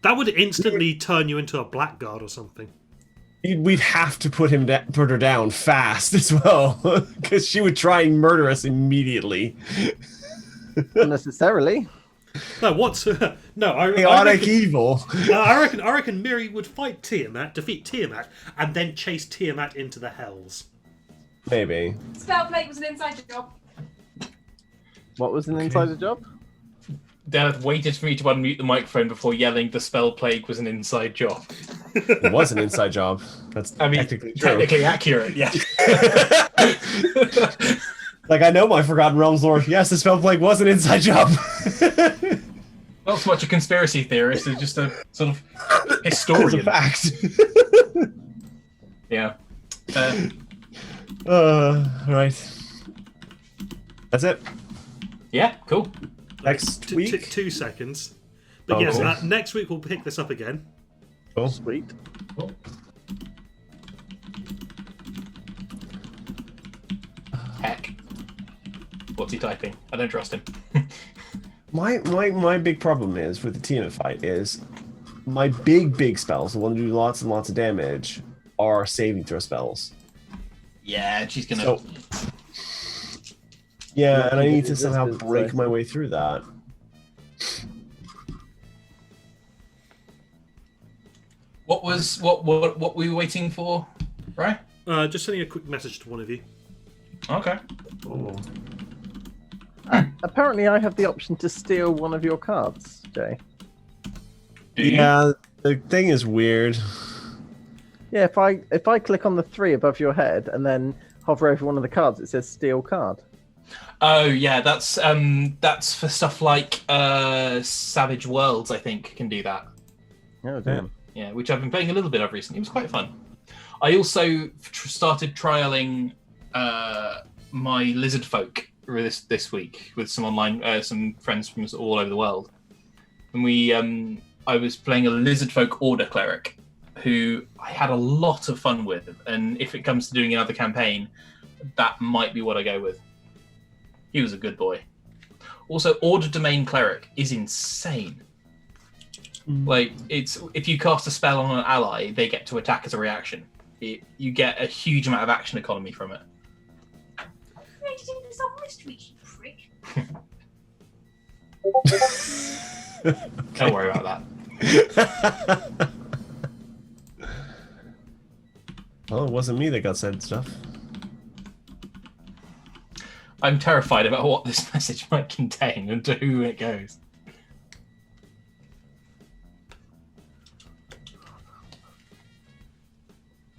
That would instantly turn you into a blackguard or something. We'd have to put her down fast as well, because she would try and murder us immediately. Not necessarily. No, what's no? I Chaotic reckon, evil. I reckon Miri would fight Tiamat, defeat Tiamat, and then chase Tiamat into the hells. Maybe. Spellplate was an inside job. What was an insider job? Dareth waited for me to unmute the microphone before yelling the spell plague was an inside job. It was an inside job. That's technically true. Technically accurate, yeah. Like, I know my Forgotten Realms lore. Yes, the spell plague was an inside job. Not so much a conspiracy theorist, it's just a sort of It's historian. a fact. Yeah. Right. That's it. Yeah, cool. Next week. 2 seconds. But Oh, yes, cool. next week we'll pick this up again. Cool. Sweet. Heck. What's he typing? I don't trust him. My big problem is with the Tiamat fight is my big spells, the one that do lots and lots of damage, are saving throw spells. Yeah, she's gonna. So, yeah, and I need to Resistance, somehow break right? my way through that. What were we waiting for? Right? Just sending a quick message to one of you. Okay. Oh. Apparently, I have the option to steal one of your cards, Jay. Do you? Yeah, the thing is weird. Yeah, if I click on the 3 above your head and then hover over one of the cards, it says steal card. Oh yeah, that's for stuff like Savage Worlds. I think can do that. Oh damn. Yeah, which I've been playing a little bit of recently. It was quite fun. I also started trialing my Lizard Folk this week with some online some friends from all over the world, and we I was playing a Lizard Folk Order cleric who I had a lot of fun with, and if it comes to doing another campaign, that might be what I go with. He was a good boy. Also, Order Domain Cleric is insane. Like, it's if you cast a spell on an ally, they get to attack as a reaction. You get a huge amount of action economy from it. Why did you do this on mystery, you prick? Don't worry about that. Well, it wasn't me that got said stuff. I'm terrified about what this message might contain and to who it goes.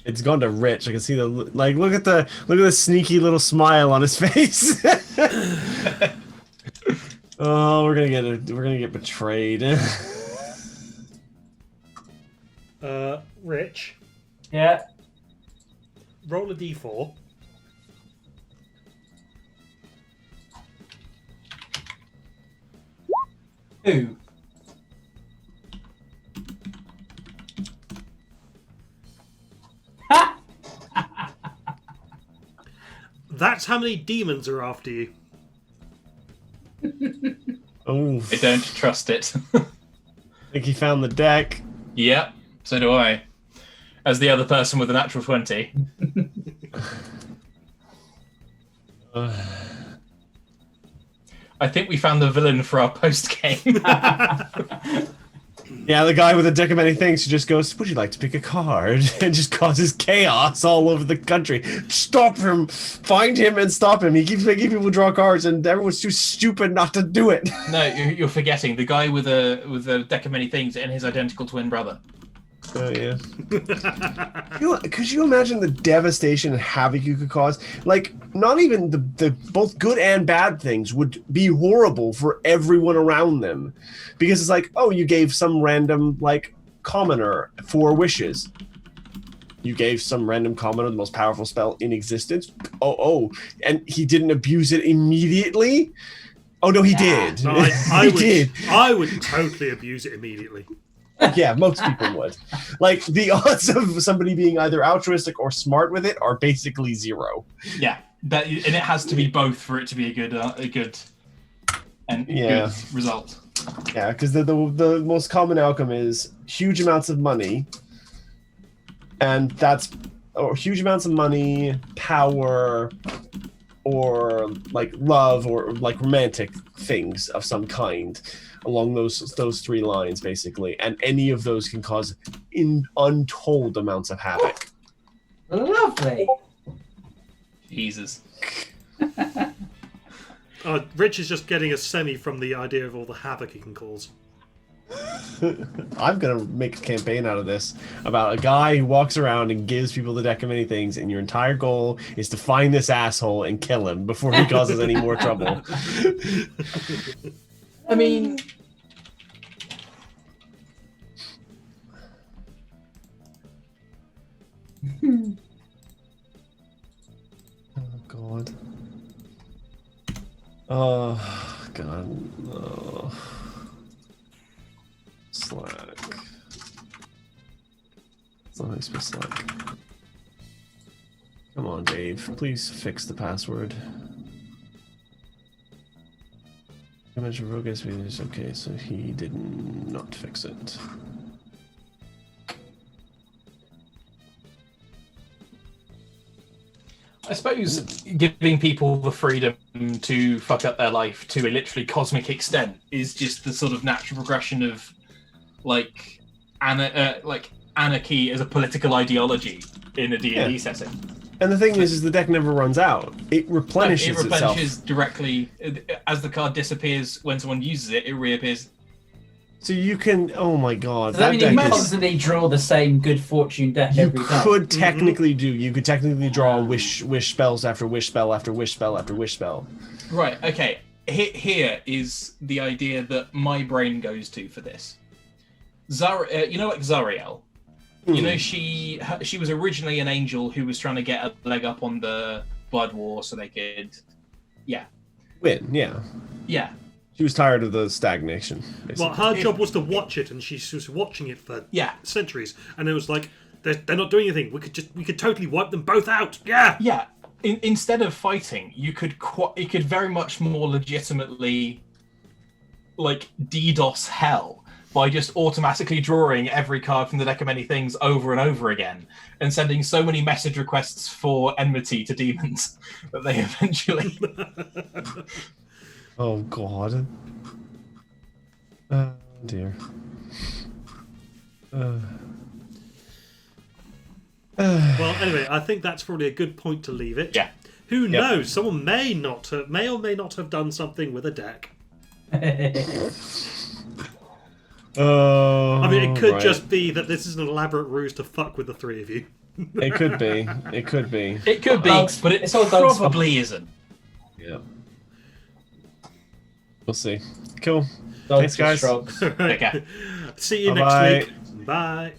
It's gone to Rich. I can see the like. Look at the sneaky little smile on his face. Oh, we're gonna get betrayed. Rich, Yeah. roll a d4. Who? That's how many demons are after you. Oh, I don't trust it. I think he found the deck. Yep, so do I. As the other person with a natural 20. I think we found the villain for our post game. Yeah, the guy with a deck of many things who just goes, "Would you like to pick a card?" and just causes chaos all over the country. Stop him! Find him and stop him. He keeps making people draw cards, and everyone's too stupid not to do it. No, you're forgetting the guy with a deck of many things and his identical twin brother. Oh yeah. Could you imagine the devastation and havoc you could cause? Like, not even the both good and bad things would be horrible for everyone around them, because it's like, oh, you gave some random like commoner 4 wishes. You gave some random commoner the most powerful spell in existence. Oh, and he didn't abuse it immediately. Oh no, he did. No, I he would, did. I would totally abuse it immediately. Yeah, most people would. Like the odds of somebody being either altruistic or smart with it are basically zero. Yeah, and it has to be both for it to be a good good result. Yeah, because the most common outcome is huge amounts of money, and that's huge amounts of money, power, or like love, or like romantic things of some kind, along those three lines basically, and any of those can cause untold amounts of havoc. Lovely. Jesus. Rich is just getting a semi from the idea of all the havoc he can cause. I'm gonna make a campaign out of this about a guy who walks around and gives people the deck of many things, and your entire goal is to find this asshole and kill him before he causes any more trouble. I mean, Oh god. Oh god. Oh. Slack. It's not how you're supposed to Slack. Come on, Dave. Please fix the password. I mentioned Rogue is okay, so he did not fix it. I suppose giving people the freedom to fuck up their life to a literally cosmic extent is just the sort of natural progression of like anarchy as a political ideology in a D&D setting. And the thing is the deck never runs out. It replenishes It replenishes itself. directly as the card disappears. When someone uses it, it reappears. So you can, oh my god, Does that mean you deck is... constantly draw the same good fortune deck You every time? could technically do. You could technically draw wish spells after wish spell after wish spell after wish spell. Right. Okay. Here is the idea that my brain goes to for this. You know, like Zariel. You know, she was originally an angel who was trying to get a leg up on the Blood War so they could, Win, yeah. Yeah. She was tired of the stagnation. Basically. Well, her job was to watch it, and she was watching it for Yeah. centuries. And it was like, they're not doing anything. We could totally wipe them both out. Yeah. Yeah. Instead of fighting, you could very much more legitimately like DDoS hell by just automatically drawing every card from the deck of many things over and over again, and sending so many message requests for enmity to demons that they eventually. Oh god. Oh dear. Well, anyway, I think that's probably a good point to leave it. Yeah. Who knows? Someone may or may not have done something with a deck. Oh. I mean, it could just be that this is an elaborate ruse to fuck with the three of you. It could be. It could be. It could be, but it It's all dogs' probably isn't. Yeah. We'll see. Cool. Dogs Thanks, guys. with shrugs. Right. Okay. See you Bye-bye. next week. Bye.